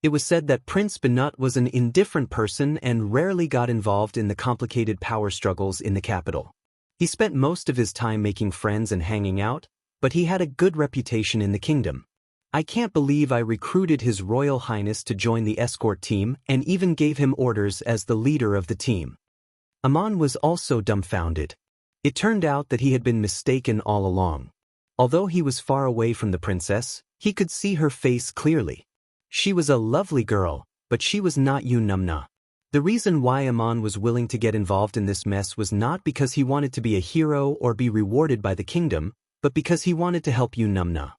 It was said that Prince Benut was an indifferent person and rarely got involved in the complicated power struggles in the capital. He spent most of his time making friends and hanging out, but he had a good reputation in the kingdom. I can't believe I recruited His Royal Highness to join the escort team and even gave him orders as the leader of the team. Amon was also dumbfounded. It turned out that he had been mistaken all along. Although he was far away from the princess, he could see her face clearly. She was a lovely girl, but she was not Yunamna. The reason why Amon was willing to get involved in this mess was not because he wanted to be a hero or be rewarded by the kingdom, but because he wanted to help Yunamna.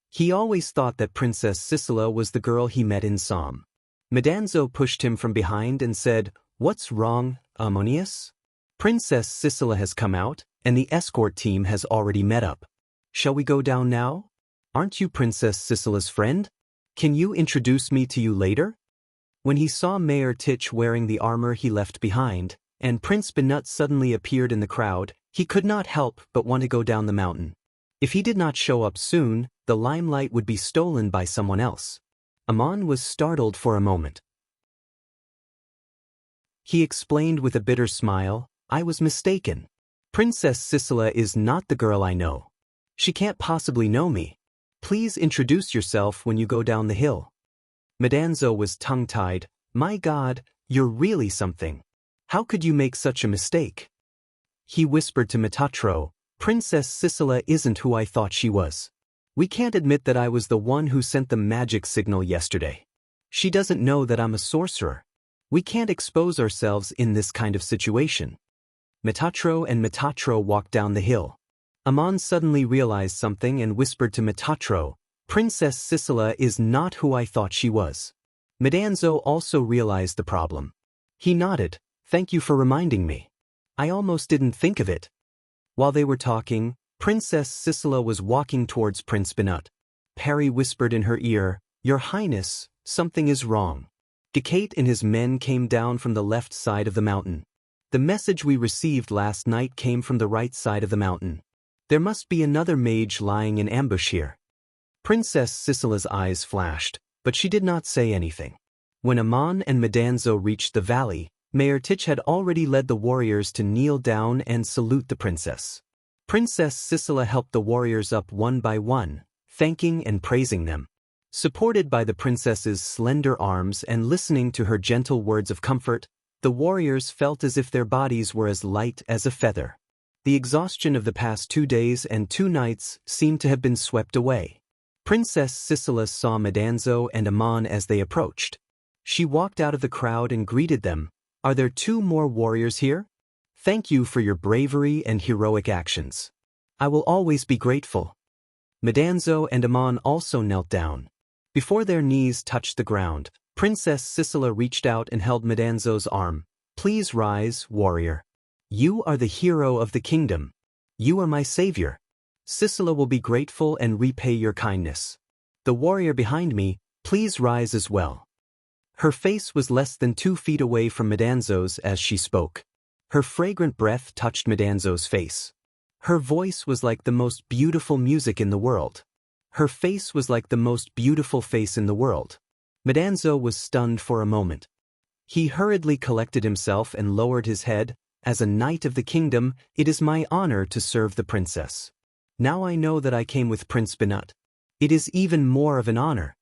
He always thought that Princess Sisela was the girl he met in Som. Madanzo pushed him from behind and said, What's wrong, Ammonius? Princess Sisela has come out, and the escort team has already met up. Shall we go down now? Aren't you Princess Sisela's friend? Can you introduce me to you later? When he saw Mayor Titch wearing the armor he left behind, and Prince Benut suddenly appeared in the crowd, he could not help but want to go down the mountain. If he did not show up soon, the limelight would be stolen by someone else. Amon was startled for a moment. He explained with a bitter smile, I was mistaken. Princess Sisela is not the girl I know. She can't possibly know me. Please introduce yourself when you go down the hill. Madanzo was tongue-tied. My God, you're really something. How could you make such a mistake? He whispered to Metatro, Princess Sisela isn't who I thought she was. We can't admit that I was the one who sent the magic signal yesterday. She doesn't know that I'm a sorcerer. We can't expose ourselves in this kind of situation. Metatro and Metatro walked down the hill. Amon suddenly realized something and whispered to Metatro, Princess Sisela is not who I thought she was. Madanzo also realized the problem. He nodded, Thank you for reminding me. I almost didn't think of it. While they were talking, Princess Sisela was walking towards Prince Benut. Perry whispered in her ear, Your Highness, something is wrong. Gakate and his men came down from the left side of the mountain. The message we received last night came from the right side of the mountain. There must be another mage lying in ambush here. Princess Sisela's eyes flashed, but she did not say anything. When Amon and Madanzo reached the valley, Mayor Titch had already led the warriors to kneel down and salute the princess. Princess Sisela helped the warriors up one by one, thanking and praising them. Supported by the princess's slender arms and listening to her gentle words of comfort, the warriors felt as if their bodies were as light as a feather. The exhaustion of the past 2 days and 2 nights seemed to have been swept away. Princess Sisela saw Madanzo and Amon as they approached. She walked out of the crowd and greeted them. Are there 2 more warriors here? Thank you for your bravery and heroic actions. I will always be grateful. Madanzo and Amon also knelt down. Before their knees touched the ground, Princess Sisela reached out and held Madanzo's arm. Please rise, warrior. You are the hero of the kingdom. You are my savior. Sisela will be grateful and repay your kindness. The warrior behind me, please rise as well. Her face was less than 2 feet away from Madanzo's as she spoke. Her fragrant breath touched Madanzo's face. Her voice was like the most beautiful music in the world. Her face was like the most beautiful face in the world. Madanzo was stunned for a moment. He hurriedly collected himself and lowered his head. As a knight of the kingdom, it is my honor to serve the princess. Now I know that I came with Prince Binut. It is even more of an honor.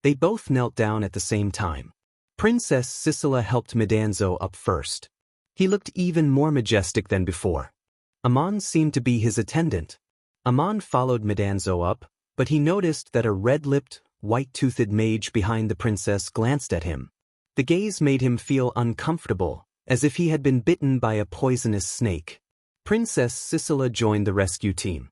They both knelt down at the same time. Princess Sisela helped Madanzo up first. He looked even more majestic than before. Aman seemed to be his attendant. Aman followed Madanzo up, but he noticed that a red-lipped, white-toothed mage behind the princess glanced at him. The gaze made him feel uncomfortable, as if he had been bitten by a poisonous snake. Princess Sisela joined the rescue team.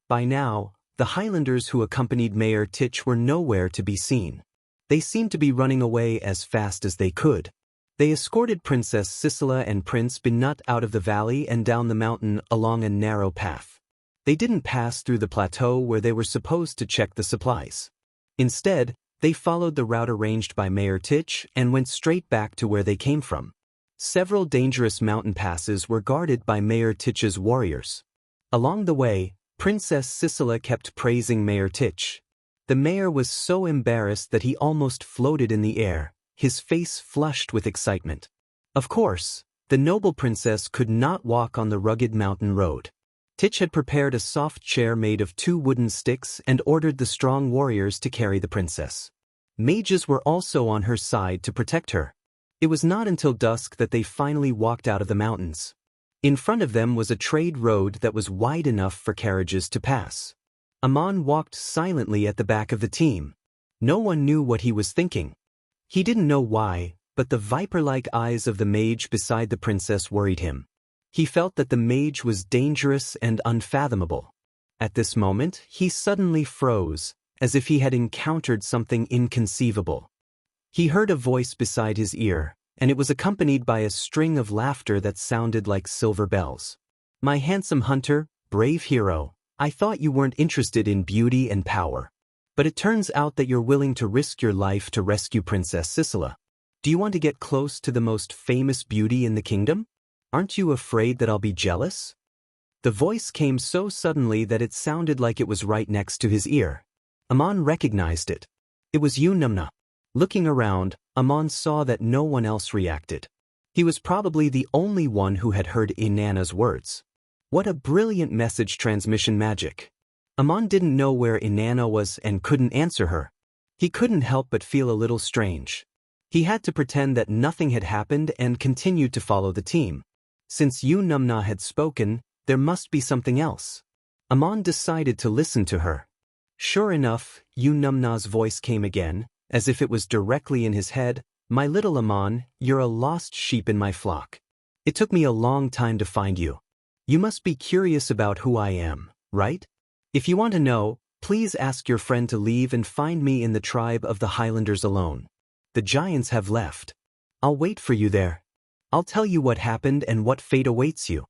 By now, the Highlanders who accompanied Mayor Titch were nowhere to be seen. They seemed to be running away as fast as they could. They escorted Princess Sisela and Prince Binut out of the valley and down the mountain along a narrow path. They didn't pass through the plateau where they were supposed to check the supplies. Instead, they followed the route arranged by Mayor Titch and went straight back to where they came from. Several dangerous mountain passes were guarded by Mayor Titch's warriors. Along the way, Princess Sisela kept praising Mayor Titch. The mayor was so embarrassed that he almost floated in the air, his face flushed with excitement. Of course, the noble princess could not walk on the rugged mountain road. Titch had prepared a soft chair made of 2 wooden sticks and ordered the strong warriors to carry the princess. Mages were also on her side to protect her. It was not until dusk that they finally walked out of the mountains. In front of them was a trade road that was wide enough for carriages to pass. Aman walked silently at the back of the team. No one knew what he was thinking. He didn't know why, but the viper-like eyes of the mage beside the princess worried him. He felt that the mage was dangerous and unfathomable. At this moment, he suddenly froze, as if he had encountered something inconceivable. He heard a voice beside his ear, and it was accompanied by a string of laughter that sounded like silver bells. My handsome hunter, brave hero, I thought you weren't interested in beauty and power. But it turns out that you're willing to risk your life to rescue Princess Sisela. Do you want to get close to the most famous beauty in the kingdom? Aren't you afraid that I'll be jealous? The voice came so suddenly that it sounded like it was right next to his ear. Aman recognized it. It was Yunamna. Looking around, Aman saw that no one else reacted. He was probably the only one who had heard Inanna's words. What a brilliant message transmission magic. Aman didn't know where Inanna was and couldn't answer her. He couldn't help but feel a little strange. He had to pretend that nothing had happened and continued to follow the team. Since Yunamna had spoken, there must be something else. Aman decided to listen to her. Sure enough, Yunamna's voice came again, as if it was directly in his head. My little Aman, you're a lost sheep in my flock. It took me a long time to find you. You must be curious about who I am, right? If you want to know, please ask your friend to leave and find me in the tribe of the Highlanders alone. The giants have left. I'll wait for you there. I'll tell you what happened and what fate awaits you.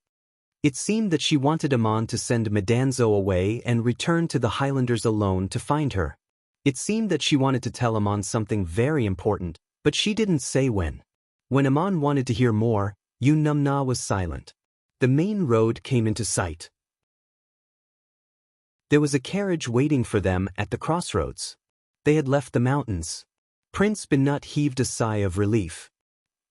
It seemed that she wanted Aman to send Madanzo away and return to the Highlanders alone to find her. It seemed that she wanted to tell Aman something very important, but she didn't say when. When Aman wanted to hear more, Yunamna was silent. The main road came into sight. There was a carriage waiting for them at the crossroads. They had left the mountains. Prince Binut heaved a sigh of relief.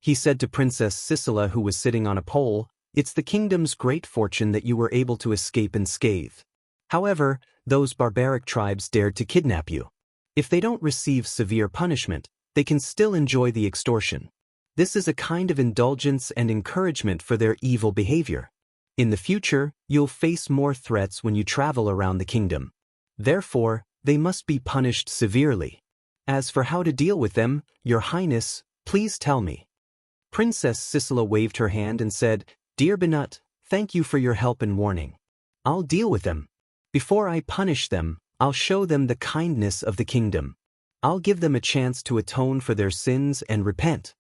He said to Princess Sisela, who was sitting on a pole, "It's the kingdom's great fortune that you were able to escape unscathed. However, those barbaric tribes dared to kidnap you. If they don't receive severe punishment, they can still enjoy the extortion. This is a kind of indulgence and encouragement for their evil behavior. In the future, you'll face more threats when you travel around the kingdom. Therefore, they must be punished severely. As for how to deal with them, Your Highness, please tell me." Princess Sisela waved her hand and said, "Dear Binut, thank you for your help and warning. I'll deal with them. Before I punish them, I'll show them the kindness of the kingdom. I'll give them a chance to atone for their sins and repent."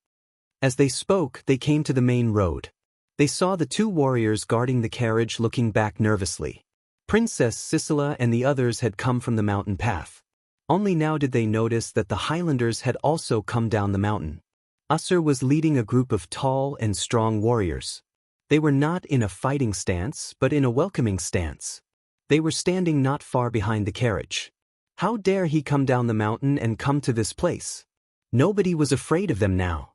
As they spoke, they came to the main road. They saw the two warriors guarding the carriage looking back nervously. Princess Sisela and the others had come from the mountain path. Only now did they notice that the Highlanders had also come down the mountain. Usher was leading a group of tall and strong warriors. They were not in a fighting stance but in a welcoming stance. They were standing not far behind the carriage. How dare he come down the mountain and come to this place? Nobody was afraid of them now.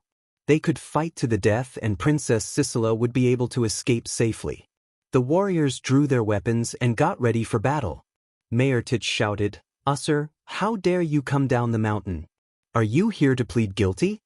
They could fight to the death and Princess Sisela would be able to escape safely. The warriors drew their weapons and got ready for battle. Mayortich shouted, "Usher, how dare you come down the mountain? Are you here to plead guilty?"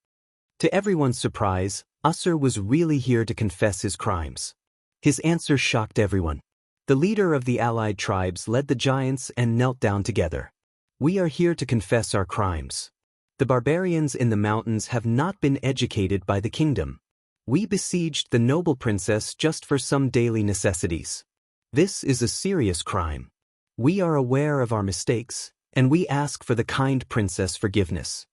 To everyone's surprise, Usher was really here to confess his crimes. His answer shocked everyone. The leader of the allied tribes led the giants and knelt down together. "We are here to confess our crimes. The barbarians in the mountains have not been educated by the kingdom. We besieged the noble princess just for some daily necessities. This is a serious crime. We are aware of our mistakes, and we ask for the kind princess forgiveness."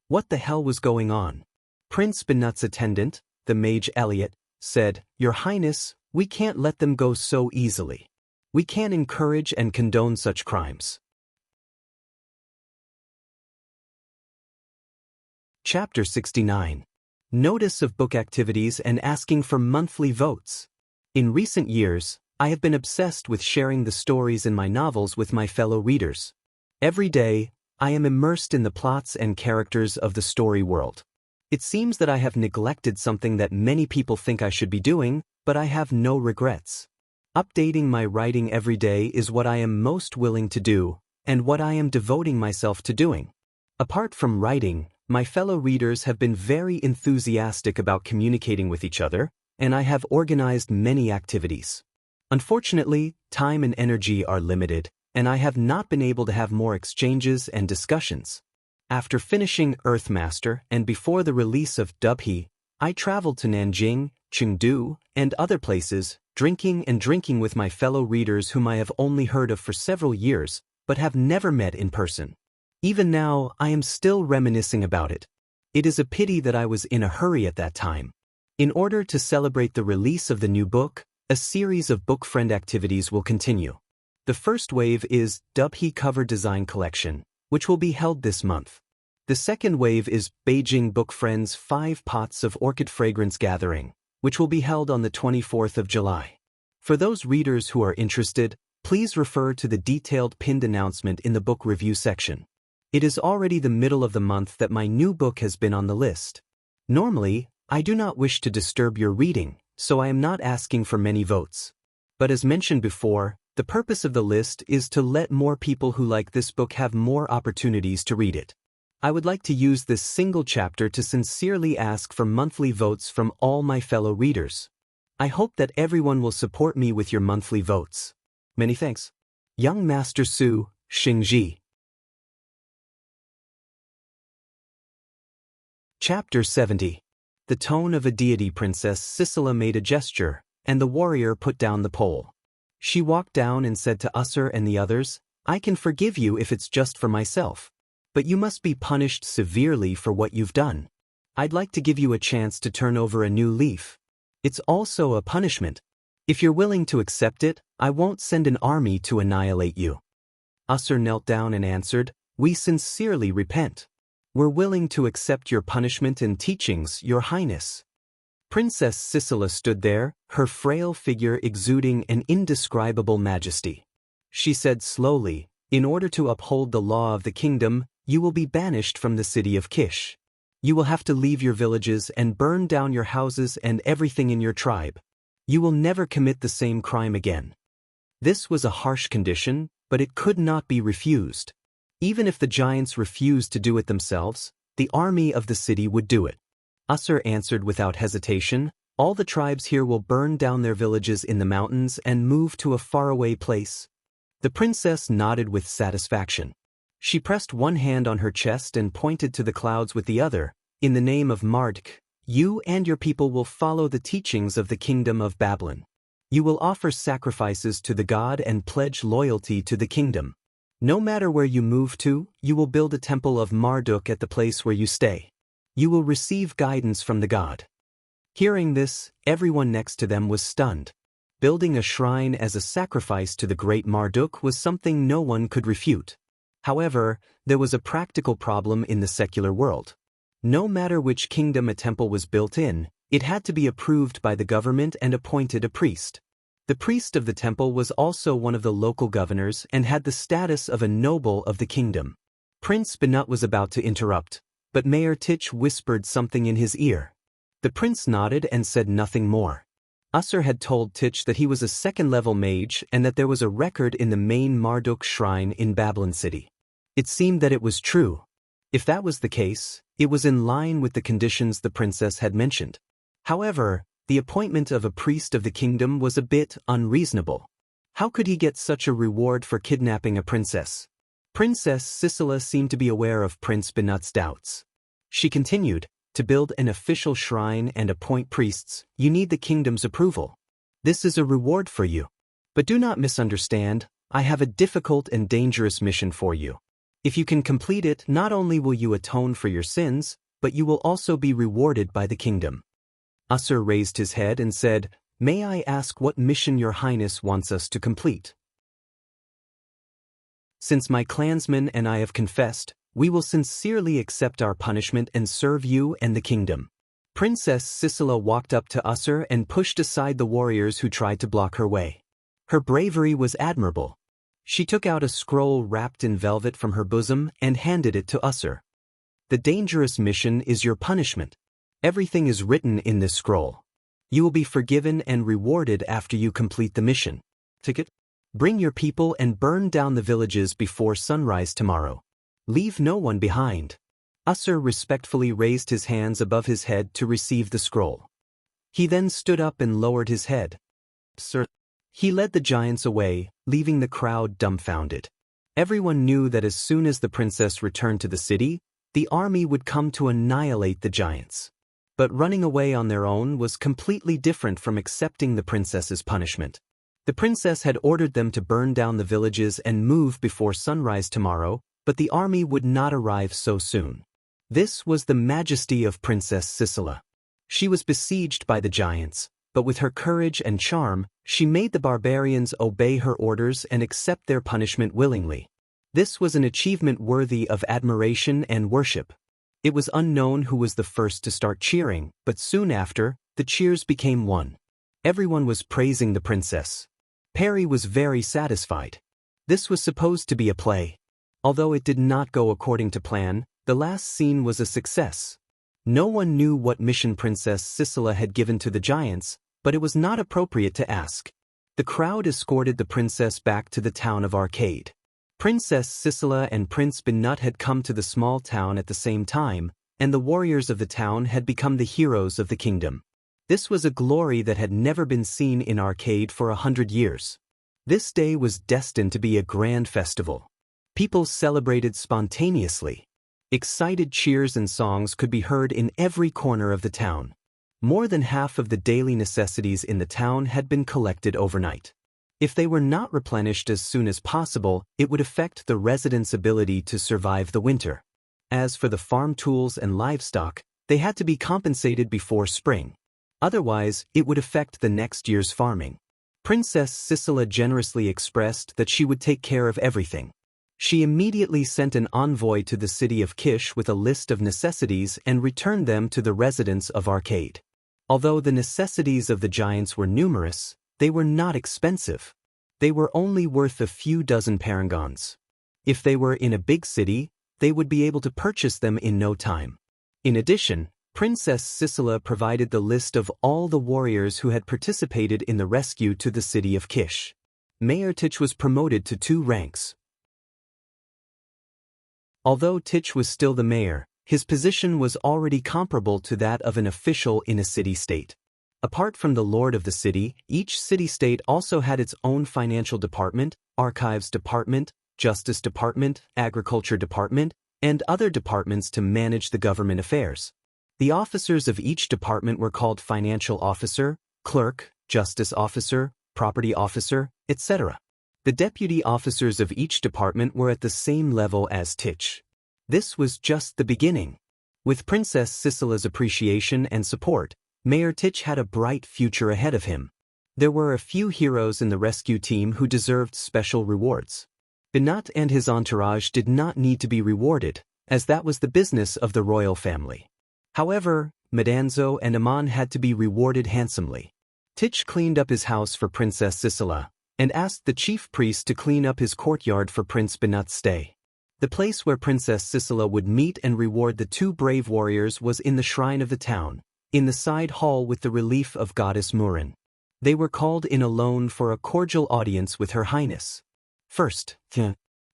What the hell was going on? Prince Benut's attendant, the mage Elliot, said, "Your Highness, we can't let them go so easily. We can't encourage and condone such crimes." Chapter 69. Notice of book activities and asking for monthly votes. In recent years, I have been obsessed with sharing the stories in my novels with my fellow readers. Every day, I am immersed in the plots and characters of the story world. It seems that I have neglected something that many people think I should be doing, but I have no regrets. Updating my writing every day is what I am most willing to do, and what I am devoting myself to doing. Apart from writing, my fellow readers have been very enthusiastic about communicating with each other, and I have organized many activities. Unfortunately, time and energy are limited, and I have not been able to have more exchanges and discussions. After finishing Earthmaster and before the release of Dubhe, I traveled to Nanjing, Chengdu, and other places, drinking with my fellow readers whom I have only heard of for several years, but have never met in person. Even now, I am still reminiscing about it. It is a pity that I was in a hurry at that time. In order to celebrate the release of the new book, a series of book friend activities will continue. The first wave is Dubhe Cover Design Collection, which will be held this month. The second wave is Beijing Book Friends 5 Pots of Orchid Fragrance Gathering, which will be held on the 24th of July. For those readers who are interested, please refer to the detailed pinned announcement in the book review section. It is already the middle of the month that my new book has been on the list. Normally, I do not wish to disturb your reading, so I am not asking for many votes. But as mentioned before, the purpose of the list is to let more people who like this book have more opportunities to read it. I would like to use this single chapter to sincerely ask for monthly votes from all my fellow readers. I hope that everyone will support me with your monthly votes. Many thanks. Young Master Su, Xingji. Chapter 70. The tone of a deity. Princess Sisela made a gesture, and the warrior put down the pole. She walked down and said to Usher and the others, "I can forgive you if it's just for myself. But you must be punished severely for what you've done. I'd like to give you a chance to turn over a new leaf. It's also a punishment. If you're willing to accept it, I won't send an army to annihilate you." Usher knelt down and answered, "We sincerely repent. We're willing to accept your punishment and teachings, Your Highness." Princess Sisela stood there, her frail figure exuding an indescribable majesty. She said slowly, "In order to uphold the law of the kingdom, you will be banished from the city of Kish. You will have to leave your villages and burn down your houses and everything in your tribe. You will never commit the same crime again." This was a harsh condition, but it could not be refused. Even if the giants refused to do it themselves, the army of the city would do it. Usher answered without hesitation, "All the tribes here will burn down their villages in the mountains and move to a faraway place." The princess nodded with satisfaction. She pressed one hand on her chest and pointed to the clouds with the other. "In the name of Marduk, you and your people will follow the teachings of the kingdom of Babylon. You will offer sacrifices to the god and pledge loyalty to the kingdom. No matter where you move to, you will build a temple of Marduk at the place where you stay. You will receive guidance from the god." Hearing this, everyone next to them was stunned. Building a shrine as a sacrifice to the great Marduk was something no one could refute. However, there was a practical problem in the secular world. No matter which kingdom a temple was built in, it had to be approved by the government and appointed a priest. The priest of the temple was also one of the local governors and had the status of a noble of the kingdom. Prince Banut was about to interrupt, but Mayor Tich whispered something in his ear. The prince nodded and said nothing more. Usur had told Tich that he was a second-level mage and that there was a record in the main Marduk shrine in Babylon City. It seemed that it was true. If that was the case, it was in line with the conditions the princess had mentioned. However, the appointment of a priest of the kingdom was a bit unreasonable. How could he get such a reward for kidnapping a princess? Princess Sisela seemed to be aware of Prince Banut's doubts. She continued, "To build an official shrine and appoint priests, you need the kingdom's approval. This is a reward for you. But do not misunderstand, I have a difficult and dangerous mission for you. If you can complete it, not only will you atone for your sins, but you will also be rewarded by the kingdom." Usur raised his head and said, "May I ask what mission your highness wants us to complete?" "Since my clansmen and I have confessed, we will sincerely accept our punishment and serve you and the kingdom." Princess Sisela walked up to Usur and pushed aside the warriors who tried to block her way. Her bravery was admirable. She took out a scroll wrapped in velvet from her bosom and handed it to Usur. "The dangerous mission is your punishment. Everything is written in this scroll. You will be forgiven and rewarded after you complete the mission. Ticket? Bring your people and burn down the villages before sunrise tomorrow. Leave no one behind." Usur respectfully raised his hands above his head to receive the scroll. He then stood up and lowered his head. "Sir." He led the giants away, leaving the crowd dumbfounded. Everyone knew that as soon as the princess returned to the city, the army would come to annihilate the giants. But running away on their own was completely different from accepting the princess's punishment. The princess had ordered them to burn down the villages and move before sunrise tomorrow, but the army would not arrive so soon. This was the majesty of Princess Sisela. She was besieged by the giants, but with her courage and charm, she made the barbarians obey her orders and accept their punishment willingly. This was an achievement worthy of admiration and worship. It was unknown who was the first to start cheering, but soon after, the cheers became one. Everyone was praising the princess. Perry was very satisfied. This was supposed to be a play. Although it did not go according to plan, the last scene was a success. No one knew what mission Princess Sisela had given to the giants, but it was not appropriate to ask. The crowd escorted the princess back to the town of Arcade. Princess Sisela and Prince Banut had come to the small town at the same time, and the warriors of the town had become the heroes of the kingdom. This was a glory that had never been seen in Arcade for 100 years. This day was destined to be a grand festival. People celebrated spontaneously. Excited cheers and songs could be heard in every corner of the town. More than half of the daily necessities in the town had been collected overnight. If they were not replenished as soon as possible, it would affect the residents' ability to survive the winter. As for the farm tools and livestock, they had to be compensated before spring. Otherwise, it would affect the next year's farming. Princess Sisela generously expressed that she would take care of everything. She immediately sent an envoy to the city of Kish with a list of necessities and returned them to the residents of Arcade. Although the necessities of the giants were numerous, they were not expensive. They were only worth a few dozen parangons. If they were in a big city, they would be able to purchase them in no time. In addition, Princess Sisela provided the list of all the warriors who had participated in the rescue to the city of Kish. Mayor Tich was promoted to 2 ranks. Although Tich was still the mayor, his position was already comparable to that of an official in a city-state. Apart from the lord of the city, each city-state also had its own financial department, archives department, justice department, agriculture department, and other departments to manage the government affairs. The officers of each department were called financial officer, clerk, justice officer, property officer, etc. The deputy officers of each department were at the same level as Tich. This was just the beginning. With Princess Sisela's appreciation and support, Mayor Titch had a bright future ahead of him. There were a few heroes in the rescue team who deserved special rewards. Binat and his entourage did not need to be rewarded, as that was the business of the royal family. However, Madanzo and Aman had to be rewarded handsomely. Titch cleaned up his house for Princess Sisela, and asked the chief priest to clean up his courtyard for Prince Binat's stay. The place where Princess Sisela would meet and reward the two brave warriors was in the shrine of the town, in the side hall with the relief of Goddess Murin. They were called in alone for a cordial audience with Her Highness. First,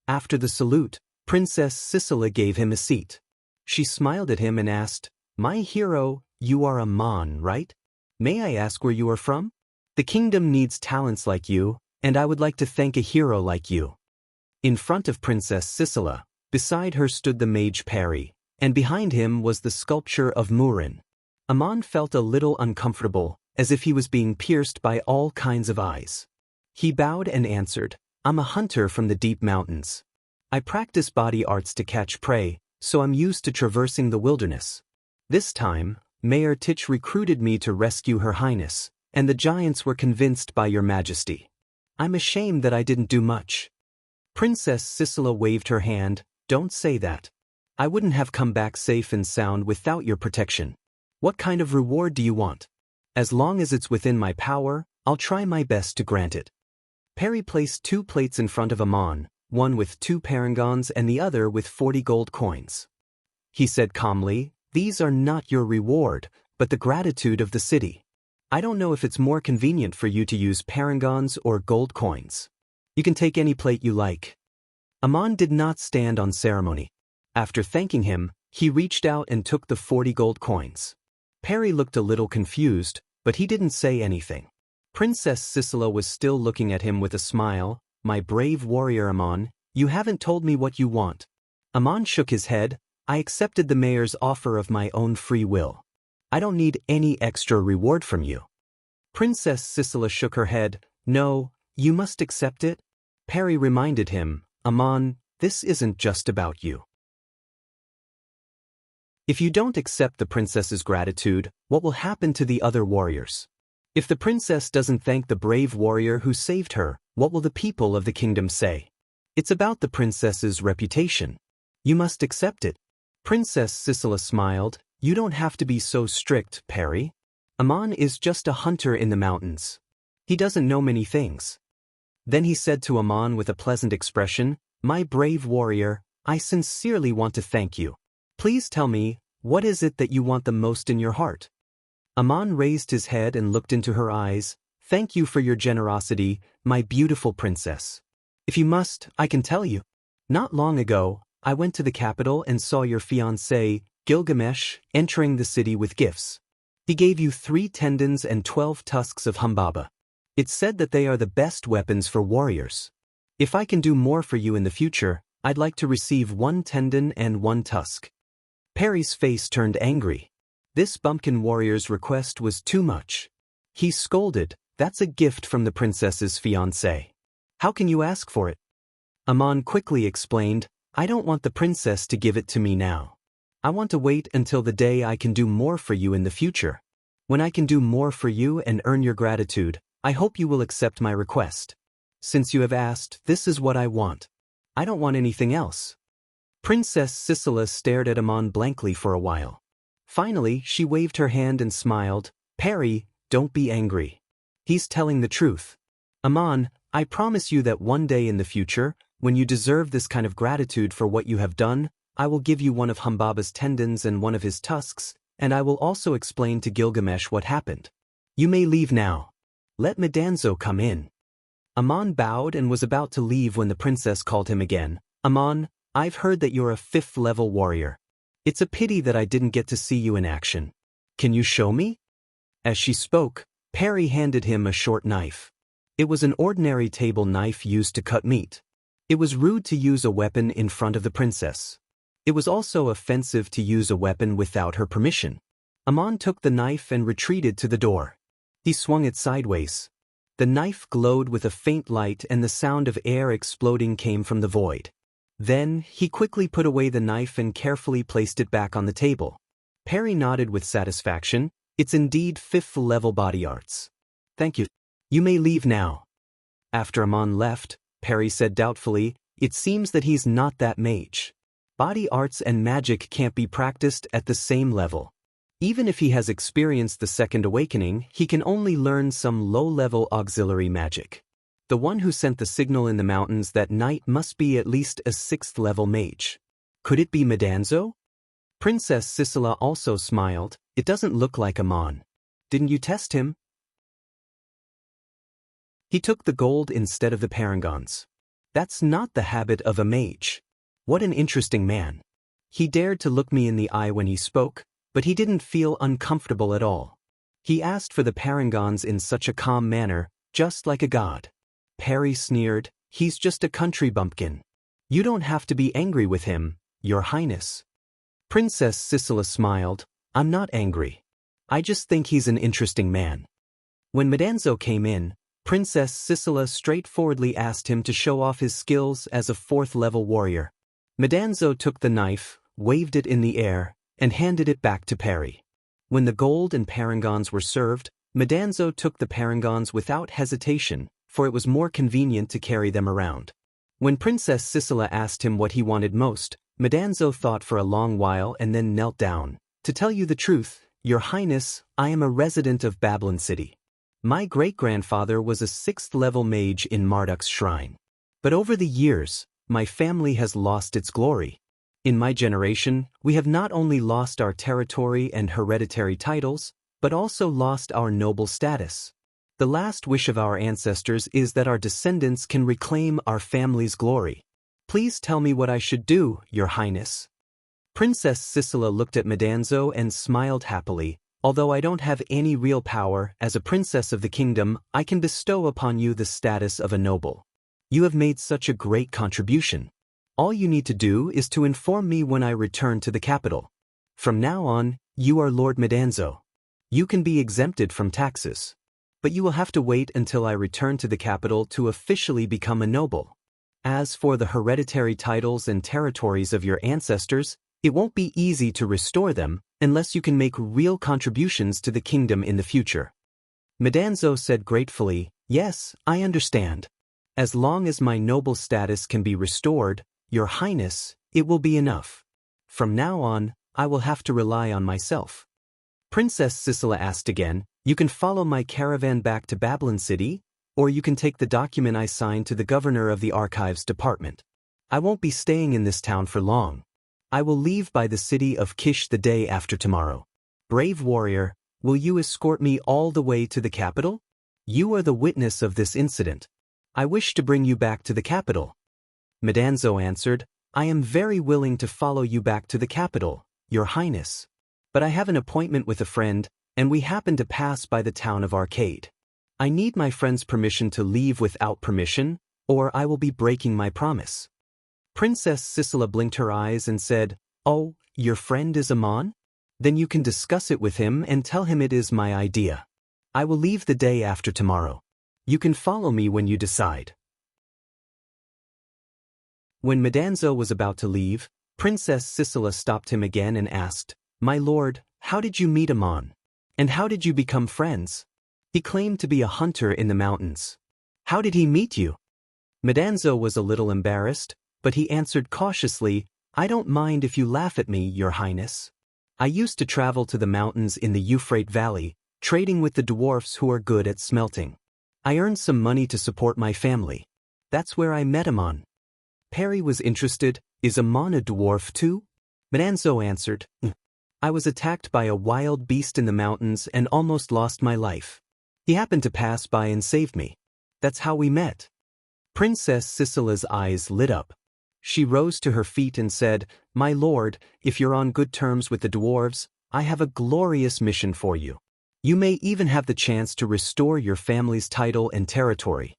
after the salute, Princess Sisela gave him a seat. She smiled at him and asked, "My hero, you are a Mon, right? May I ask where you are from? The kingdom needs talents like you, and I would like to thank a hero like you." In front of Princess Sisela, beside her stood the mage Perry, and behind him was the sculpture of Murin. Aman felt a little uncomfortable, as if he was being pierced by all kinds of eyes. He bowed and answered, "I'm a hunter from the deep mountains. I practice body arts to catch prey, so I'm used to traversing the wilderness. This time, Mayor Titch recruited me to rescue Her Highness, and the giants were convinced by your majesty. I'm ashamed that I didn't do much." Princess Sisela waved her hand, "Don't say that. I wouldn't have come back safe and sound without your protection. What kind of reward do you want? As long as it's within my power, I'll try my best to grant it." Perry placed 2 plates in front of Aman, one with 2 parangons and the other with 40 gold coins. He said calmly, "These are not your reward, but the gratitude of the city. I don't know if it's more convenient for you to use parangons or gold coins. You can take any plate you like." Aman did not stand on ceremony. After thanking him, he reached out and took the 40 gold coins. Perry looked a little confused, but he didn't say anything. Princess Sisela was still looking at him with a smile. "My brave warrior Aman, you haven't told me what you want." Aman shook his head. "I accepted the mayor's offer of my own free will. I don't need any extra reward from you." Princess Sisela shook her head. "No, you must accept it." Perry reminded him, "Aman, this isn't just about you. If you don't accept the princess's gratitude, what will happen to the other warriors? If the princess doesn't thank the brave warrior who saved her, what will the people of the kingdom say? It's about the princess's reputation. You must accept it." Princess Sisela smiled. "You don't have to be so strict, Perry. Aman is just a hunter in the mountains. He doesn't know many things." Then he said to Aman with a pleasant expression, "My brave warrior, I sincerely want to thank you. Please tell me, what is it that you want the most in your heart?" Aman raised his head and looked into her eyes. "Thank you for your generosity, my beautiful princess. If you must, I can tell you. Not long ago, I went to the capital and saw your fiancé, Gilgamesh, entering the city with gifts. He gave you 3 tendons and 12 tusks of humbaba. It's said that they are the best weapons for warriors. If I can do more for you in the future, I'd like to receive 1 tendon and 1 tusk." Perry's face turned angry. This bumpkin warrior's request was too much. He scolded, "That's a gift from the princess's fiancé. How can you ask for it?" Aman quickly explained, "I don't want the princess to give it to me now. I want to wait until the day I can do more for you in the future. When I can do more for you and earn your gratitude, I hope you will accept my request. Since you have asked, this is what I want. I don't want anything else." Princess Sisela stared at Aman blankly for a while. Finally, she waved her hand and smiled. "Perry, don't be angry. He's telling the truth. Aman, I promise you that one day in the future, when you deserve this kind of gratitude for what you have done, I will give you one of Humbaba's tendons and one of his tusks, and I will also explain to Gilgamesh what happened. You may leave now. Let Madanzo come in." Aman bowed and was about to leave when the princess called him again. "Aman, I've heard that you're a 5th-level warrior. It's a pity that I didn't get to see you in action. Can you show me?" As she spoke, Perry handed him a short knife. It was an ordinary table knife used to cut meat. It was rude to use a weapon in front of the princess. It was also offensive to use a weapon without her permission. Aman took the knife and retreated to the door. He swung it sideways. The knife glowed with a faint light and the sound of air exploding came from the void. Then, he quickly put away the knife and carefully placed it back on the table. Perry nodded with satisfaction. It's indeed 5th level body arts. Thank you. You may leave now. After Amon left, Perry said doubtfully, it seems that he's not that mage. Body arts and magic can't be practiced at the same level. Even if he has experienced the second awakening, he can only learn some low-level auxiliary magic. The one who sent the signal in the mountains that night must be at least a 6th level mage. Could it be Medanzo? Princess Sisela also smiled. It doesn't look like Amon. Didn't you test him? He took the gold instead of the parangons. That's not the habit of a mage. What an interesting man. He dared to look me in the eye when he spoke, but he didn't feel uncomfortable at all. He asked for the parangons in such a calm manner, just like a god. Perry sneered, he's just a country bumpkin. You don't have to be angry with him, Your Highness. Princess Sisela smiled, I'm not angry. I just think he's an interesting man. When Medanzo came in, Princess Sisela straightforwardly asked him to show off his skills as a 4th level warrior. Medanzo took the knife, waved it in the air, and handed it back to Perry. When the gold and parangons were served, Medanzo took the parangons without hesitation, for it was more convenient to carry them around. When Princess Sisela asked him what he wanted most, Medanzo thought for a long while and then knelt down. To tell you the truth, Your Highness, I am a resident of Babylon City. My great-grandfather was a 6th level mage in Marduk's shrine. But over the years, my family has lost its glory. In my generation, we have not only lost our territory and hereditary titles, but also lost our noble status. The last wish of our ancestors is that our descendants can reclaim our family's glory. Please tell me what I should do, Your Highness. Princess Sisela looked at Medanzo and smiled happily. Although I don't have any real power, as a princess of the kingdom, I can bestow upon you the status of a noble. You have made such a great contribution. All you need to do is to inform me when I return to the capital. From now on, you are Lord Medanzo. You can be exempted from taxes. But you will have to wait until I return to the capital to officially become a noble. As for the hereditary titles and territories of your ancestors, it won't be easy to restore them unless you can make real contributions to the kingdom in the future. Medanzo said gratefully, Yes, I understand. As long as my noble status can be restored, Your Highness, it will be enough. From now on, I will have to rely on myself. Princess Sisela asked again, You can follow my caravan back to Babylon City, or you can take the document I signed to the governor of the Archives Department. I won't be staying in this town for long. I will leave by the city of Kish the day after tomorrow. Brave warrior, will you escort me all the way to the capital? You are the witness of this incident. I wish to bring you back to the capital. Medanzo answered, I am very willing to follow you back to the capital, Your Highness. But I have an appointment with a friend, and we happen to pass by the town of Arcade. I need my friend's permission to leave without permission, or I will be breaking my promise. Princess Sisela blinked her eyes and said, Oh, your friend is Amon? Then you can discuss it with him and tell him it is my idea. I will leave the day after tomorrow. You can follow me when you decide. When Medanzo was about to leave, Princess Sisela stopped him again and asked, My lord, how did you meet Amon? And how did you become friends? He claimed to be a hunter in the mountains. How did he meet you? Medanzo was a little embarrassed, but he answered cautiously, I don't mind if you laugh at me, Your Highness. I used to travel to the mountains in the Euphrates Valley, trading with the dwarfs who are good at smelting. I earned some money to support my family. That's where I met Amon. Perry was interested, Is Amon a dwarf too? Medanzo answered, I was attacked by a wild beast in the mountains and almost lost my life. He happened to pass by and saved me. That's how we met. Princess Sisela's eyes lit up. She rose to her feet and said, My lord, if you're on good terms with the dwarves, I have a glorious mission for you. You may even have the chance to restore your family's title and territory.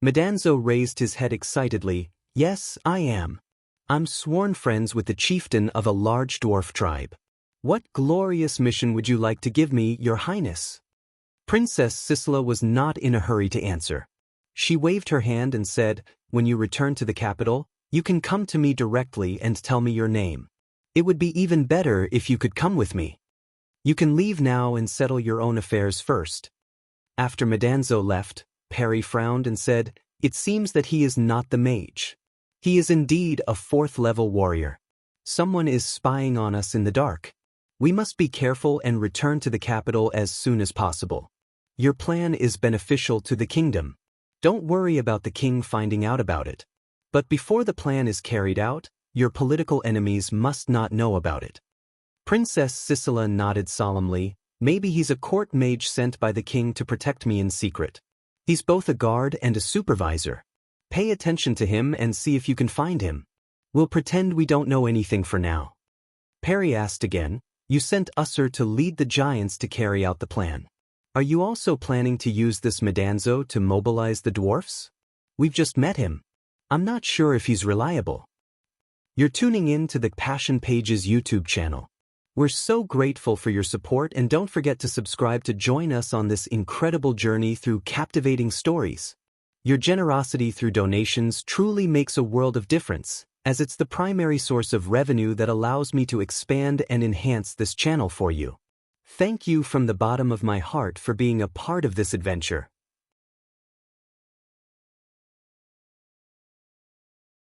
Medanzo raised his head excitedly, Yes, I am. I'm sworn friends with the chieftain of a large dwarf tribe. What glorious mission would you like to give me, Your Highness? Princess Sisela was not in a hurry to answer. She waved her hand and said, When you return to the capital, you can come to me directly and tell me your name. It would be even better if you could come with me. You can leave now and settle your own affairs first. After Madanzo left, Perry frowned and said, "It seems that he is not the mage. He is indeed a fourth-level warrior. Someone is spying on us in the dark. We must be careful and return to the capital as soon as possible. Your plan is beneficial to the kingdom. Don't worry about the king finding out about it. But before the plan is carried out, your political enemies must not know about it." Princess Sicila nodded solemnly. "Maybe he's a court mage sent by the king to protect me in secret. He's both a guard and a supervisor. Pay attention to him and see if you can find him. We'll pretend we don't know anything for now." Perry asked again, "You sent Usser to lead the giants to carry out the plan. Are you also planning to use this Madanzo to mobilize the dwarfs? We've just met him. I'm not sure if he's reliable." You're tuning in to the Passion Pages YouTube channel. We're so grateful for your support, and don't forget to subscribe to join us on this incredible journey through captivating stories. Your generosity through donations truly makes a world of difference, as it's the primary source of revenue that allows me to expand and enhance this channel for you. Thank you from the bottom of my heart for being a part of this adventure.